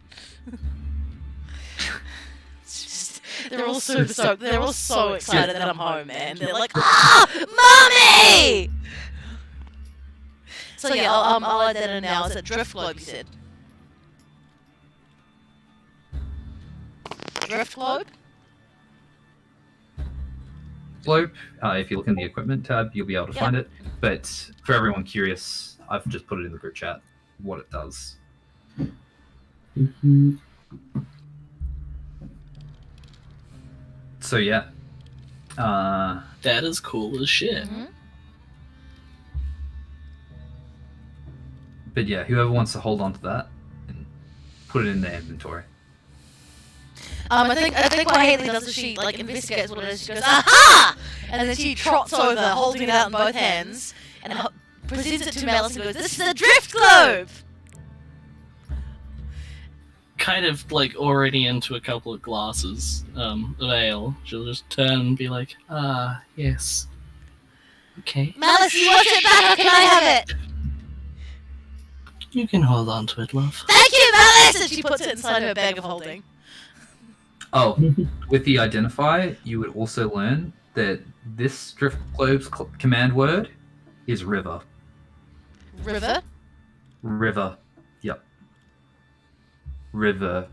[SPEAKER 2] It's just They're all super stoked. They're all so excited that I'm home, man. They're like, Mommy! So yeah, I'll add that in now. Is it Drift Globe, you said? Drift Globe?
[SPEAKER 3] Globe. If you look in the equipment tab, you'll be able to find it. But for everyone curious, I've just put it in the group chat what it does.
[SPEAKER 4] Mm-hmm.
[SPEAKER 3] So yeah,
[SPEAKER 1] That is cool as shit.
[SPEAKER 2] Mm-hmm.
[SPEAKER 3] but yeah, whoever wants to hold on to that and put it in their inventory.
[SPEAKER 2] I think what Haley does is she like investigates what it is. She goes, aha! And then she trots over, holding it out in both hands, and presents it to Malice and goes, "This is a drift globe."
[SPEAKER 1] Kind of like already into a couple of glasses of ale. She'll just turn and be like, yes. Okay.
[SPEAKER 2] Malice, you want it back, or can I have it?
[SPEAKER 1] You can hold on to it, love.
[SPEAKER 2] Thank you, Malice! And she puts it inside her bag of holding.
[SPEAKER 3] Oh, with the identifier, you would also learn that this Drift Globe's command word is river.
[SPEAKER 2] River?
[SPEAKER 3] River. Yep. River.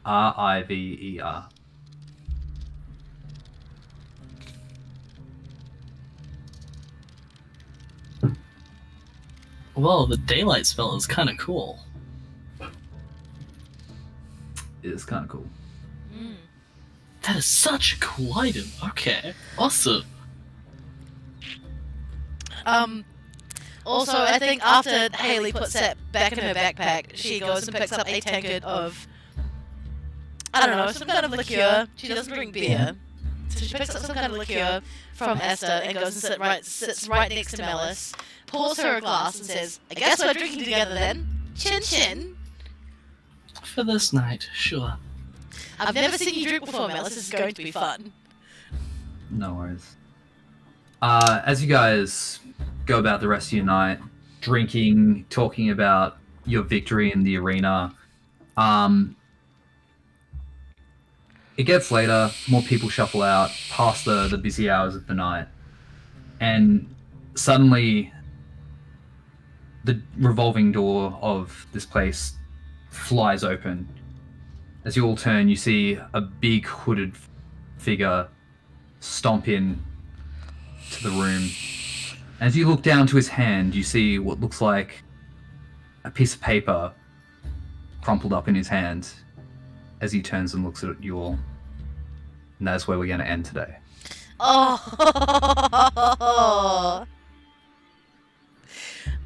[SPEAKER 3] R-I-V-E-R.
[SPEAKER 1] Well, the daylight spell is kind of cool.
[SPEAKER 3] It is kind of cool.
[SPEAKER 1] That is such a cool item. Okay, awesome.
[SPEAKER 2] Also, I think after Haley puts that back in her backpack, she goes and picks up a tankard of, I don't know, some kind of liqueur. She doesn't drink beer. So she picks up some kind of liqueur from Esther and goes and sits right next to Malice, pours her a glass and says, "I guess we're drinking together then. Chin chin."
[SPEAKER 1] For this night, sure.
[SPEAKER 2] I've never seen you drink before, Malice. This is going to be fun.
[SPEAKER 3] No worries. As you guys go about the rest of your night, drinking, talking about your victory in the arena, it gets later, more people shuffle out past the busy hours of the night, and suddenly the revolving door of this place flies open. As you all turn, you see a big hooded figure stomp in to the room. As you look down to his hand, you see what looks like a piece of paper crumpled up in his hand as he turns and looks at you all. And that's where we're going to end today.
[SPEAKER 2] Oh!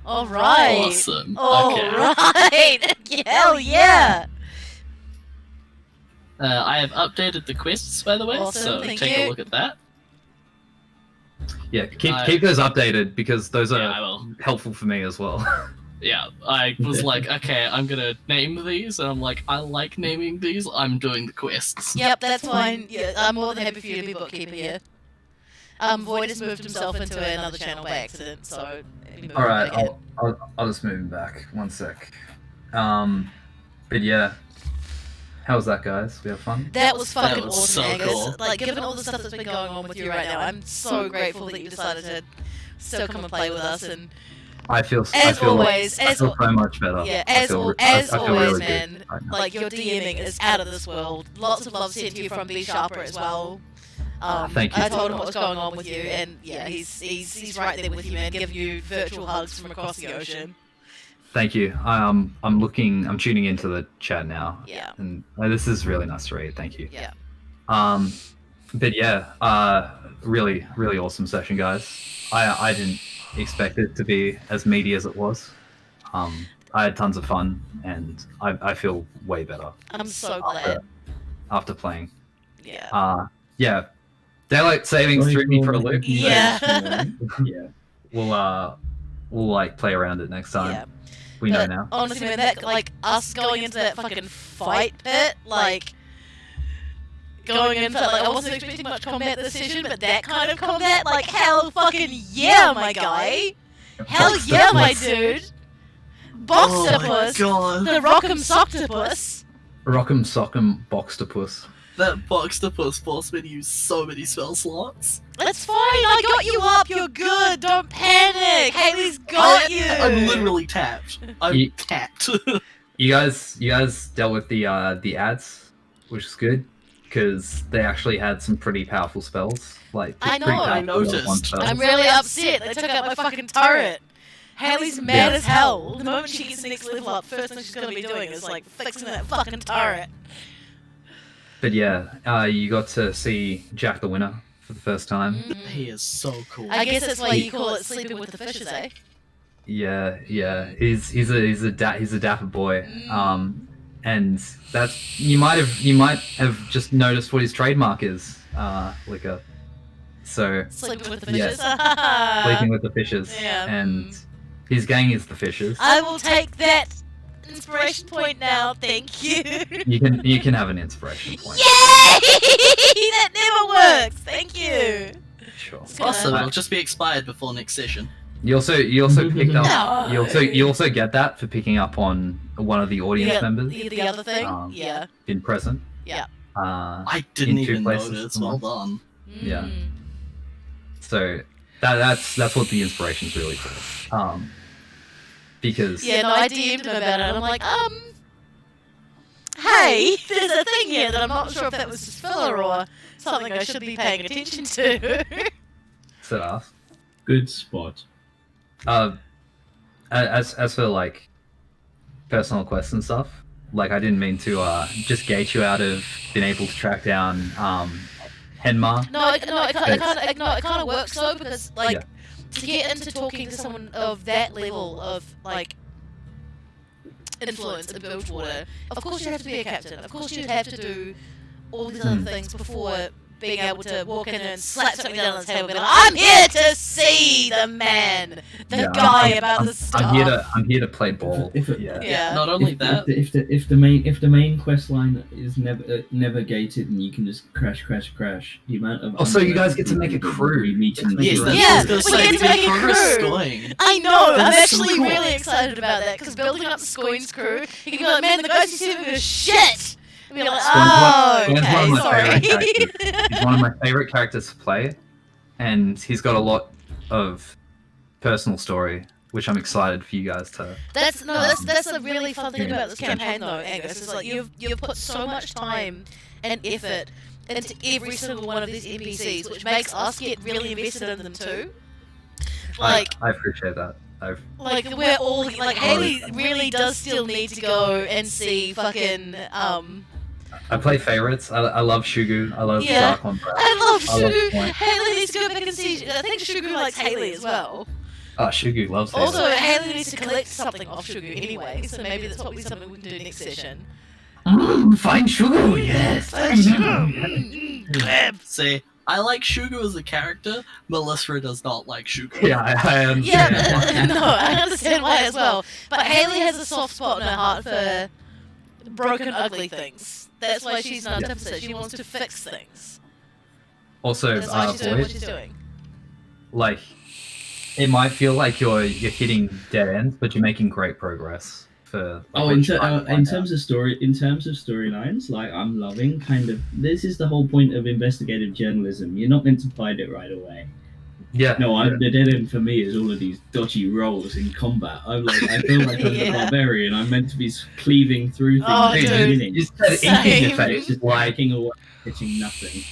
[SPEAKER 2] All right.
[SPEAKER 1] Awesome.
[SPEAKER 2] All
[SPEAKER 1] Okay.
[SPEAKER 2] right. Hell yeah.
[SPEAKER 1] I have updated the quests, by the way,
[SPEAKER 2] Awesome,
[SPEAKER 1] so
[SPEAKER 2] thank
[SPEAKER 1] take
[SPEAKER 2] you.
[SPEAKER 1] a look at that.
[SPEAKER 3] Yeah, keep those updated because those
[SPEAKER 1] Yeah, I
[SPEAKER 3] are
[SPEAKER 1] will.
[SPEAKER 3] helpful for me as well.
[SPEAKER 1] Yeah, I was like, okay, I'm gonna name these, and I'm like, I like naming these, I'm doing the quests.
[SPEAKER 2] Yep, that's fine. Yeah, I'm more than happy for you to be bookkeeper here. Void has moved himself into another channel by accident, so...
[SPEAKER 3] All right, I'll just move him back. 1 sec. But yeah, how was that, guys? We have fun.
[SPEAKER 2] That was fucking
[SPEAKER 1] That was
[SPEAKER 2] awesome,
[SPEAKER 1] so
[SPEAKER 2] Angus.
[SPEAKER 1] cool.
[SPEAKER 2] Like, given all the stuff that's been going on with you right now, I'm so grateful that you decided to still come and play with us. And
[SPEAKER 3] I feel
[SPEAKER 2] always,
[SPEAKER 3] I feel so much better.
[SPEAKER 2] yeah,
[SPEAKER 3] I feel
[SPEAKER 2] as
[SPEAKER 3] really
[SPEAKER 2] always,
[SPEAKER 3] good
[SPEAKER 2] man.
[SPEAKER 3] right now.
[SPEAKER 2] Like, your DMing is out of this world. Lots of love sent to you from B Sharper as well.
[SPEAKER 3] Thank you.
[SPEAKER 2] I told him what was going on with you, and yeah, he's right there with you, man. Giving you virtual hugs from across the ocean.
[SPEAKER 3] Thank you. I'm tuning into the chat now.
[SPEAKER 2] Yeah.
[SPEAKER 3] And this is really nice to read. Thank you.
[SPEAKER 2] Yeah.
[SPEAKER 3] But yeah, really, really awesome session, guys. I didn't expect it to be as meaty as it was. I had tons of fun, and I feel way better
[SPEAKER 2] I'm so glad.
[SPEAKER 3] after playing.
[SPEAKER 2] Yeah.
[SPEAKER 3] Yeah. Daylight savings threw me for a loop.
[SPEAKER 2] Yeah.
[SPEAKER 4] Yeah.
[SPEAKER 3] We'll like play around it next time.
[SPEAKER 2] Yeah.
[SPEAKER 3] We know
[SPEAKER 2] But
[SPEAKER 3] now.
[SPEAKER 2] honestly, man, that, like, us going into that fucking fight pit, like, going into, like, I wasn't expecting much combat this session, but that kind of combat, like, hell fucking yeah, my guy! Hell yeah, my dude! Boxtopus!
[SPEAKER 1] God.
[SPEAKER 2] The Rock'em Socktopus!
[SPEAKER 3] Rock'em Sock'em Boxtopus.
[SPEAKER 1] That Boxtopus forced me to use so many spell slots.
[SPEAKER 2] That's fine. I got you up. You're good. Don't panic. Haley's got you.
[SPEAKER 1] I'm literally tapped. I'm tapped.
[SPEAKER 3] You guys dealt with the ads, which is good because they actually had some pretty powerful spells. Like
[SPEAKER 2] I know,
[SPEAKER 3] pretty
[SPEAKER 2] I
[SPEAKER 3] powerful
[SPEAKER 1] noticed.
[SPEAKER 3] one spells.
[SPEAKER 2] I'm really upset. They took out my fucking turret. Haley's mad as hell. The moment she gets the next level up, first thing she's gonna be doing is like fixing that fucking turret.
[SPEAKER 3] But yeah, you got to see Jack the Winner for the first time.
[SPEAKER 1] He is so cool.
[SPEAKER 2] I guess that's why you call it sleeping with the fishes, eh?
[SPEAKER 3] Yeah. He's a dapper boy. And that's you might have just noticed what his trademark is, Liquor. So
[SPEAKER 2] Sleeping with the
[SPEAKER 3] Yeah.
[SPEAKER 2] fishes.
[SPEAKER 3] sleeping with the fishes,
[SPEAKER 2] Yeah.
[SPEAKER 3] and his gang is the fishes.
[SPEAKER 2] I will take that inspiration point now. Thank you.
[SPEAKER 3] You can have an inspiration point.
[SPEAKER 2] Yay! That never works. Thank you.
[SPEAKER 3] Sure.
[SPEAKER 2] It's gonna-
[SPEAKER 1] Also, it'll just be expired before next session.
[SPEAKER 3] You also picked up.
[SPEAKER 2] No.
[SPEAKER 3] You also get that for picking up on one of the audience members
[SPEAKER 2] The other thing. Yeah.
[SPEAKER 3] been present.
[SPEAKER 2] Yeah.
[SPEAKER 1] I didn't
[SPEAKER 3] in two
[SPEAKER 1] even
[SPEAKER 3] places
[SPEAKER 1] notice.
[SPEAKER 3] at
[SPEAKER 1] Well
[SPEAKER 3] once.
[SPEAKER 1] done.
[SPEAKER 3] Yeah.
[SPEAKER 2] Mm.
[SPEAKER 3] So that's what the inspiration's really for. Because
[SPEAKER 2] Yeah, no, I DM'd him about it, and I'm like, hey, there's a thing here that I'm not sure if that was just filler or something I should be paying attention to.
[SPEAKER 3] so ask.
[SPEAKER 4] Good spot.
[SPEAKER 3] As for like personal quests and stuff, like I didn't mean to just gate you out of being able to track down Henmar.
[SPEAKER 2] It kind of works though, because like
[SPEAKER 3] Yeah.
[SPEAKER 2] to get into talking to someone of that level of like influence in Bilgewater, of course you have to be a captain. Of course you have to do all these other things before being able to walk in and slap something down on the table and be like, I'm here to see the man, the
[SPEAKER 3] Yeah,
[SPEAKER 2] guy about the stuff.
[SPEAKER 3] I'm here to play ball.
[SPEAKER 4] Yeah.
[SPEAKER 2] Yeah.
[SPEAKER 1] Not only that,
[SPEAKER 4] If the main quest line is never gated and you can just crash, the amount of
[SPEAKER 3] Also, you guys get to make a crew.
[SPEAKER 4] We meet in
[SPEAKER 1] yes,
[SPEAKER 4] the
[SPEAKER 1] that's
[SPEAKER 2] Yeah,
[SPEAKER 1] what I was
[SPEAKER 2] we
[SPEAKER 1] gonna
[SPEAKER 2] get to
[SPEAKER 1] say.
[SPEAKER 2] make a
[SPEAKER 1] Progress
[SPEAKER 2] crew.
[SPEAKER 1] scoring.
[SPEAKER 2] I know, I'm
[SPEAKER 1] That's so
[SPEAKER 2] actually
[SPEAKER 1] cool.
[SPEAKER 2] really excited about that, because building up the Scoins crew, you can be like, man, the guys you see are shit! And be like, oh,
[SPEAKER 3] Scoins one of my
[SPEAKER 2] okay,
[SPEAKER 3] favorite
[SPEAKER 2] sorry.
[SPEAKER 3] He's one of my favorite characters to play, and he's got a lot of personal story, which I'm excited for you guys to.
[SPEAKER 2] That's the really fun thing about this campaign, though, Angus. Is like you've put so much time and effort into every single one of these NPCs, which makes us get really invested in them too. Like,
[SPEAKER 3] I appreciate that.
[SPEAKER 2] we're all like Haley really does still need to go and see fucking
[SPEAKER 3] I play favorites. I love Shugu. I love
[SPEAKER 2] Yeah.
[SPEAKER 3] Dark One Breath.
[SPEAKER 2] I love
[SPEAKER 3] I love
[SPEAKER 2] Shugu.
[SPEAKER 3] Point.
[SPEAKER 2] Haley needs to go back and see. I think Shugu likes Haley as well.
[SPEAKER 3] Oh, Shugu loves
[SPEAKER 2] Also,
[SPEAKER 3] favorites.
[SPEAKER 2] Haley needs to collect something off Shugu anyway, so maybe that's probably something we can do next session.
[SPEAKER 3] Find Shugu, yes.
[SPEAKER 1] See, I like Shugo as a character. Melissa does not like Shugo.
[SPEAKER 3] Yeah, I understand.
[SPEAKER 2] Yeah, no, I understand why as well. But Haley has a soft spot in her heart for broken, ugly things. That's why she's not artificer. She wants to fix things.
[SPEAKER 3] Also,
[SPEAKER 2] That's why she's doing what
[SPEAKER 3] Void,
[SPEAKER 2] she's doing.
[SPEAKER 3] like, it might feel like you're hitting dead ends, but you're making great progress. For
[SPEAKER 4] Oh, in terms of storylines, like I'm loving kind of. This is the whole point of investigative journalism. You're not meant to find it right away.
[SPEAKER 3] yeah,
[SPEAKER 4] No, the dead end for me is all of these dodgy rolls in combat. I feel like I'm
[SPEAKER 2] Yeah.
[SPEAKER 4] a barbarian. I'm meant to be cleaving through things
[SPEAKER 2] Oh,
[SPEAKER 4] at the
[SPEAKER 2] dude.
[SPEAKER 4] beginning,
[SPEAKER 3] you said ink in your
[SPEAKER 2] Same.
[SPEAKER 3] face.
[SPEAKER 4] just liking away, hitting nothing.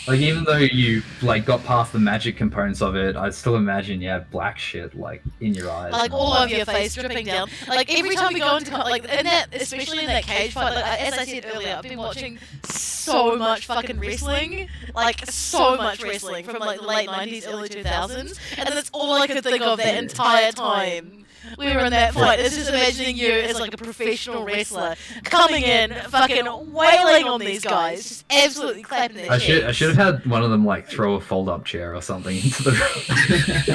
[SPEAKER 3] Like, even though you like got past the magic components of it, I still imagine you have black shit like in your eyes.
[SPEAKER 2] Like
[SPEAKER 3] and
[SPEAKER 2] all
[SPEAKER 3] that.
[SPEAKER 2] over your face, dripping down. Like every time we go into like in that, especially in that cage fight. Like as I said earlier, I've been watching so much fucking wrestling, like so much wrestling from like the late '90s, early 2000s, and that's all I could think of that entire time. We were in that fight. It's just imagining you as like a professional wrestler coming in, fucking wailing on these guys, just absolutely clapping their
[SPEAKER 3] I
[SPEAKER 2] cheeks.
[SPEAKER 3] should have had one of them like throw a fold-up chair or something into the room.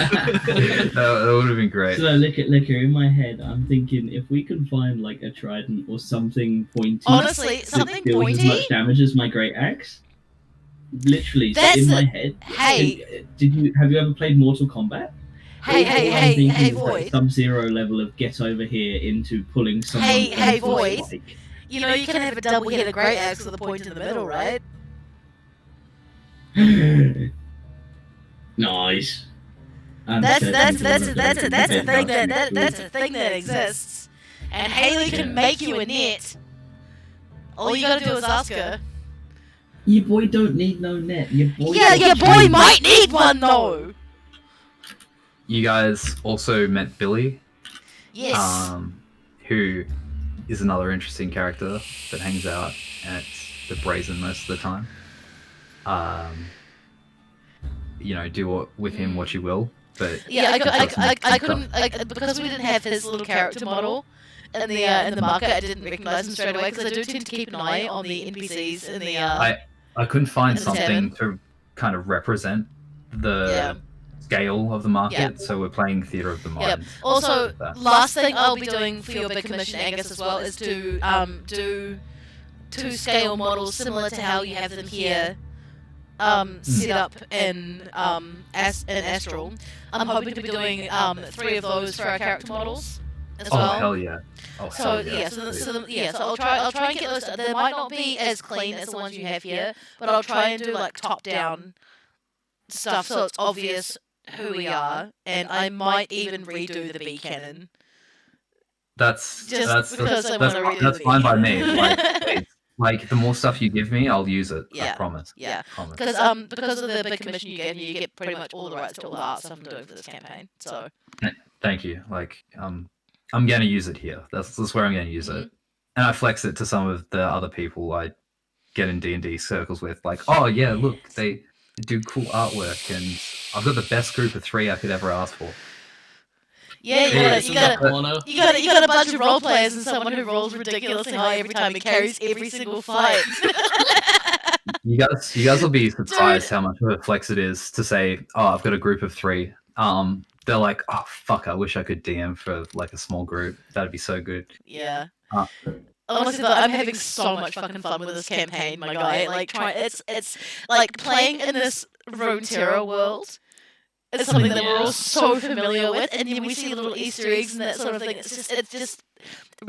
[SPEAKER 3] that would have been great.
[SPEAKER 4] So liquor in my head, I'm thinking if we can find like a trident or something pointy,
[SPEAKER 2] Honestly,
[SPEAKER 4] that
[SPEAKER 2] something
[SPEAKER 4] deals as
[SPEAKER 2] pointy.
[SPEAKER 4] much damage as my great axe. Literally, so
[SPEAKER 2] That's
[SPEAKER 4] in
[SPEAKER 2] the-
[SPEAKER 4] my head.
[SPEAKER 2] Hey.
[SPEAKER 4] Have you ever played Mortal Kombat?
[SPEAKER 2] Hey,
[SPEAKER 4] All I'm thinking is
[SPEAKER 2] Void.
[SPEAKER 4] that Sub-Zero level of get over here into pulling someone.
[SPEAKER 2] Hey,
[SPEAKER 4] from the
[SPEAKER 2] Void.
[SPEAKER 4] spike.
[SPEAKER 2] You know, you can have a double-headed great axe with a point in the middle, right?
[SPEAKER 4] Nice.
[SPEAKER 2] That's a thing that exists, and Haley can make you a net. All you gotta do is ask her.
[SPEAKER 4] Your boy don't need no net. Your boy.
[SPEAKER 2] Yeah, your boy might need one though.
[SPEAKER 3] You guys also met Billy,
[SPEAKER 2] Yes.
[SPEAKER 3] who is another interesting character that hangs out at the Brazen most of the time. Do with him what you will, but
[SPEAKER 2] Yeah, I couldn't because we didn't have his little character model in the market. I didn't recognize him straight away because I do tend to keep an eye on the NPCs in the.
[SPEAKER 3] I couldn't find
[SPEAKER 2] in the
[SPEAKER 3] something to kind of represent the scale of the market, so we're playing Theatre of the Mind.
[SPEAKER 2] Yep. Also, last thing I'll be doing for your big commission, Angus, as well, is to do 2 scale models similar to how you have them here. Set up in Astral. I'm hoping to be doing 3 of those for our character models as well.
[SPEAKER 3] Oh hell yeah!
[SPEAKER 2] So I'll try and get those. They might not be as clean as the ones you have here, but I'll try and do like top down stuff so it's obvious who we are, and I might even redo the bee cannon.
[SPEAKER 3] That's
[SPEAKER 2] fine
[SPEAKER 3] by me. Like the more stuff you give me, I'll use it.
[SPEAKER 2] Yeah.
[SPEAKER 3] I promise.
[SPEAKER 2] Yeah.
[SPEAKER 3] Promise.
[SPEAKER 2] Because of the big commission you gave me, you get pretty much all the rights to all the art stuff I'm doing for this campaign. So.
[SPEAKER 3] Thank you. Like I'm gonna use it here. That's where I'm gonna use it, and I flex it to some of the other people I get in D&D circles with. Like, oh yeah, look, they do cool artwork, and I've got the best group of 3 I could ever ask for.
[SPEAKER 2] Yeah, you got a bunch of role players and someone who rolls ridiculously high every time he carries every single fight.
[SPEAKER 3] You guys will be surprised how much of a flex it is to say, oh, I've got a group of 3. They're like, oh fuck, I wish I could DM for like a small group. That'd be so good.
[SPEAKER 2] Yeah. Honestly, I'm having so much fucking fun with this campaign, my guy. Like, it's like playing in this Runeterra world. It's something that we're all so familiar with, and then we see little Easter eggs and that sort of thing. It just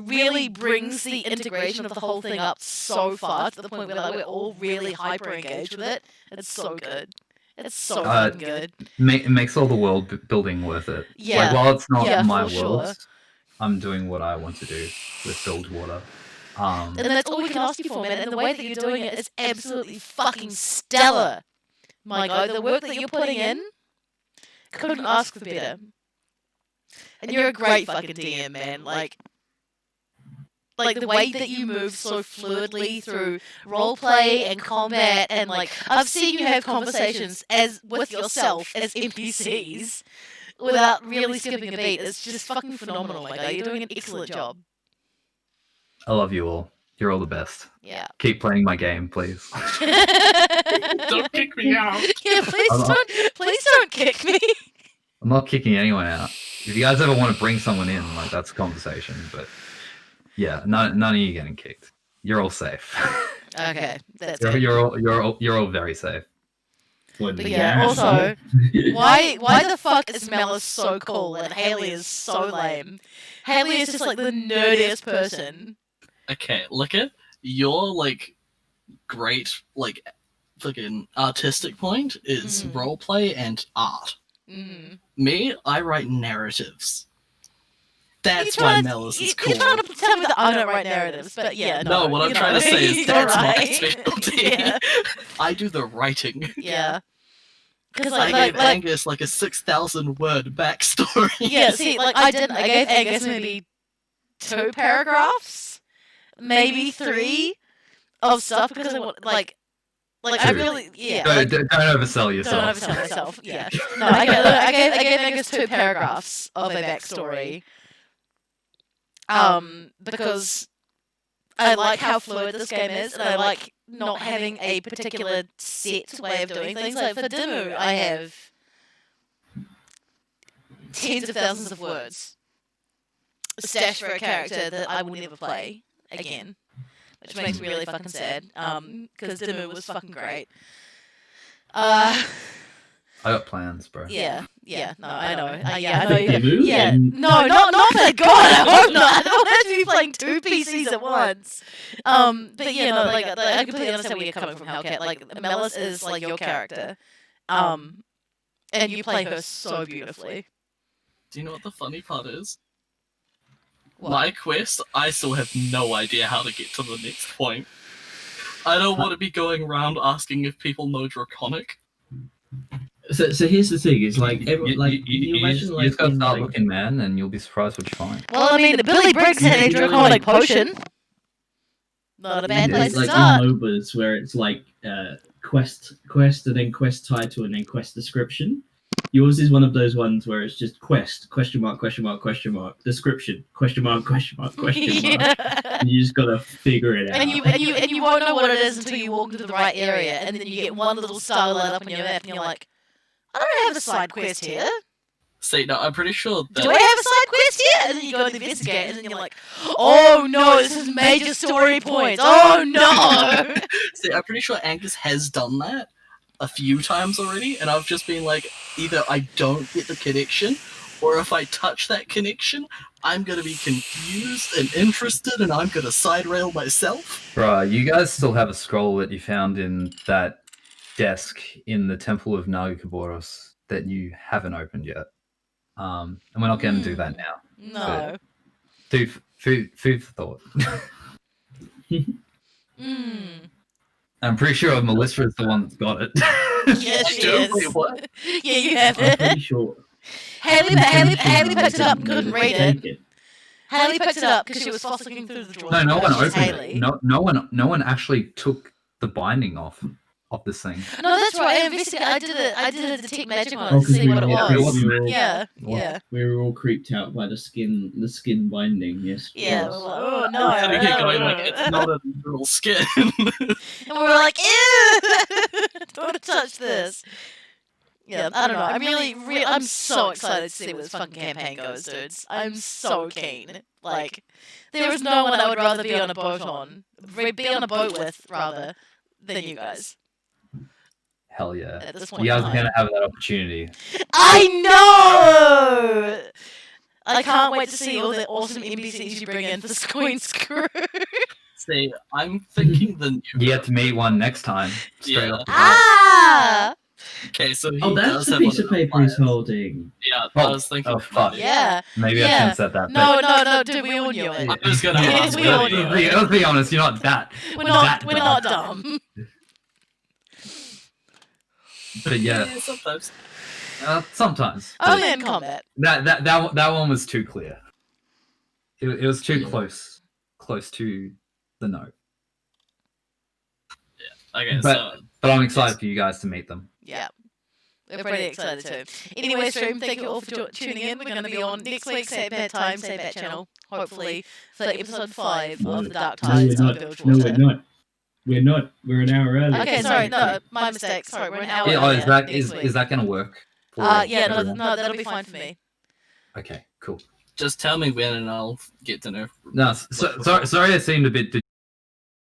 [SPEAKER 2] really brings the integration of the whole thing up so far to the point where like, we're all really hyper engaged with it. It's so good. It's so fucking good.
[SPEAKER 3] It makes all the world building worth it.
[SPEAKER 2] Yeah.
[SPEAKER 3] Like, while it's not my world,
[SPEAKER 2] sure.
[SPEAKER 3] I'm doing what I want to do with Bilgewater.
[SPEAKER 2] And that's all we can ask you for, man. And the way that you're doing it is absolutely fucking stellar. My God, the work that you're putting in, couldn't ask for better. And you're a great fucking DM, man. Like the way that you move so fluidly through roleplay and combat, and like I've seen you have conversations as with yourself as NPCs without really skipping a beat. It's just fucking phenomenal, my guy. You're doing an excellent job.
[SPEAKER 3] I love you all. You're all the best.
[SPEAKER 2] Yeah.
[SPEAKER 3] Keep playing my game, please.
[SPEAKER 1] Don't kick me out.
[SPEAKER 2] Yeah, please don't kick me.
[SPEAKER 3] I'm not kicking anyone out. If you guys ever want to bring someone in, like that's a conversation. But yeah, none of you getting kicked. You're all safe.
[SPEAKER 2] Okay, that's
[SPEAKER 3] you're all very safe.
[SPEAKER 2] But yeah, also, why the fuck is Melis so cool and Haley is so lame? Haley is just like the nerdiest person.
[SPEAKER 1] Okay, look at your like great like fucking artistic point is roleplay and art. Me, I write narratives. That's why Melis is cool.
[SPEAKER 2] You're trying to tell me that I don't write narratives, but yeah,
[SPEAKER 1] no. What I'm trying to say is that's my
[SPEAKER 2] right.
[SPEAKER 1] specialty.
[SPEAKER 2] Yeah.
[SPEAKER 1] I do the writing.
[SPEAKER 2] Yeah. Because
[SPEAKER 1] I gave Angus like a 6,000 word backstory.
[SPEAKER 2] Yeah, see, like I gave Angus maybe 2 paragraphs, maybe 3 of stuff because I want like I really
[SPEAKER 3] Don't oversell yourself.
[SPEAKER 2] Don't oversell myself. Yeah. No, I gave Angus 2 paragraphs of a backstory. Because I like how fluid this game is, and I like not having a particular set way of doing things. Like for Dimmu, I have tens of thousands of words stashed for a character that I will never play again, which makes me really fucking sad. Because Dimmu was fucking great.
[SPEAKER 3] I
[SPEAKER 6] I got plans, bro.
[SPEAKER 2] Yeah, no, I know. I know you.
[SPEAKER 4] Debut?
[SPEAKER 2] Yeah,
[SPEAKER 4] And-
[SPEAKER 2] no, not that. God, I hope not. I don't want to be playing 2 PCs at once. But yeah, no, like I completely understand where you're coming from, Hellcat. Like Melis is like your character, and you play her so beautifully.
[SPEAKER 1] Do you know what the funny part is?
[SPEAKER 2] What?
[SPEAKER 1] My quest, I still have no idea how to get to the next point. I don't want to be going around asking if people know Draconic.
[SPEAKER 4] So here's the thing: is like,
[SPEAKER 6] You
[SPEAKER 4] imagine
[SPEAKER 6] just gotta
[SPEAKER 4] in,
[SPEAKER 6] start
[SPEAKER 4] like-
[SPEAKER 6] looking, man, and you'll be surprised what you find.
[SPEAKER 2] Well, I mean, Billy Briggs had a
[SPEAKER 4] You know,
[SPEAKER 2] draconic
[SPEAKER 4] like-
[SPEAKER 2] potion. Not a bad place
[SPEAKER 4] It's
[SPEAKER 2] to
[SPEAKER 4] like
[SPEAKER 2] start.
[SPEAKER 4] in MOBAs where it's like quest, and then quest title, and then quest description. Yours is one of those ones where it's just quest, question mark, description, question mark, question mark.
[SPEAKER 2] Yeah.
[SPEAKER 4] And you just gotta figure it out.
[SPEAKER 2] And you won't know what it is until you walk into the right area, and then you get one little star lit up on your map, and you're like, I don't have a side quest here.
[SPEAKER 1] See, no, I'm pretty sure that...
[SPEAKER 2] Do I have a side quest here? And then you go and investigate, and then you're like, oh no, this is major story points. Oh no!
[SPEAKER 1] See, I'm pretty sure Angus has done that a few times already, and I've just been like, either I don't get the connection, or if I touch that connection, I'm gonna be confused and interested, and I'm gonna side rail myself.
[SPEAKER 6] Bruh, you guys still have a scroll that you found in that desk in the Temple of Nagakaboros that you haven't opened yet. And we're not going to do that now.
[SPEAKER 2] No.
[SPEAKER 6] Food for thought. I'm pretty sure Melissa is the one that's got it.
[SPEAKER 2] Yes, she
[SPEAKER 1] Don't
[SPEAKER 2] is.
[SPEAKER 1] wait, what?
[SPEAKER 2] Yeah, you have
[SPEAKER 4] I'm
[SPEAKER 2] it.
[SPEAKER 4] pretty sure.
[SPEAKER 2] Haley picked it up and couldn't read it.
[SPEAKER 4] Take it.
[SPEAKER 2] Haley picked it up because she was frolicking through the drawers.
[SPEAKER 6] No one
[SPEAKER 2] She's
[SPEAKER 6] opened
[SPEAKER 2] Haley.
[SPEAKER 6] it. No one actually took the binding off this thing.
[SPEAKER 2] No, that's right. I investigated. I did a detect magic on
[SPEAKER 4] Oh,
[SPEAKER 2] it to
[SPEAKER 4] 'cause
[SPEAKER 2] see what it
[SPEAKER 4] we
[SPEAKER 2] was.
[SPEAKER 4] were all-
[SPEAKER 2] Yeah.
[SPEAKER 4] We were all creeped out by the skin binding. Yes.
[SPEAKER 2] Yeah.
[SPEAKER 4] yes.
[SPEAKER 2] We're like, oh no.
[SPEAKER 1] And you get going
[SPEAKER 2] no.
[SPEAKER 1] like, it's not a literal skin.
[SPEAKER 2] And we're like, ew! Don't want to touch this. Yeah, I don't know. I'm really, I'm so excited to see where this fucking campaign goes, dudes. I'm so keen. Like, there is no one I would rather be on a boat with, rather, than you guys.
[SPEAKER 6] Hell yeah.
[SPEAKER 2] At this point
[SPEAKER 6] You guys
[SPEAKER 2] in
[SPEAKER 6] are
[SPEAKER 2] time.
[SPEAKER 6] going to have that opportunity.
[SPEAKER 2] I know! I can't wait to see all the awesome NPCs you bring in for Scoins Crew.
[SPEAKER 1] See, I'm thinking the new...
[SPEAKER 6] You get to meet one next time. Straight
[SPEAKER 1] Yeah.
[SPEAKER 6] off the bat.
[SPEAKER 2] Ah!
[SPEAKER 1] Okay, so he
[SPEAKER 4] Oh, that's
[SPEAKER 1] does
[SPEAKER 4] the
[SPEAKER 1] have
[SPEAKER 4] piece
[SPEAKER 1] one
[SPEAKER 4] of paper he's
[SPEAKER 1] fires.
[SPEAKER 4] holding.
[SPEAKER 1] Yeah, I was thinking...
[SPEAKER 6] Oh, fuck.
[SPEAKER 2] Yeah.
[SPEAKER 6] Maybe I
[SPEAKER 2] Yeah.
[SPEAKER 6] shouldn't have said that.
[SPEAKER 2] No, dude, we all knew it.
[SPEAKER 1] I was gonna
[SPEAKER 2] Yeah,
[SPEAKER 1] ask
[SPEAKER 2] we
[SPEAKER 1] whether
[SPEAKER 2] all
[SPEAKER 1] you-
[SPEAKER 2] knew it.
[SPEAKER 6] Let's be honest, you're not that.
[SPEAKER 2] We're
[SPEAKER 6] that
[SPEAKER 2] not dumb.
[SPEAKER 6] But yeah,
[SPEAKER 1] sometimes.
[SPEAKER 6] sometimes.
[SPEAKER 2] Only in combat.
[SPEAKER 6] That one was too clear. It was too close to the note.
[SPEAKER 1] Okay,
[SPEAKER 6] But I'm excited for you guys to meet them.
[SPEAKER 2] Yeah. We're pretty excited too. Anyway, stream, thank you all for tuning in. We're going to be on next week, same bad time, same bad channel. Hopefully for episode 5 of The Dark Tides of Bilgewater.
[SPEAKER 4] No, we're not. We're an hour early.
[SPEAKER 2] Okay, sorry, no, my mistake. Sorry, we're an hour
[SPEAKER 6] Yeah,
[SPEAKER 2] earlier
[SPEAKER 6] is
[SPEAKER 2] next week.
[SPEAKER 6] that going to work? for
[SPEAKER 2] Yeah,
[SPEAKER 6] everyone?
[SPEAKER 2] no, that'll be fine for me.
[SPEAKER 6] Okay, cool.
[SPEAKER 1] just tell me when and I'll get to know.
[SPEAKER 6] No, sorry, I seemed a bit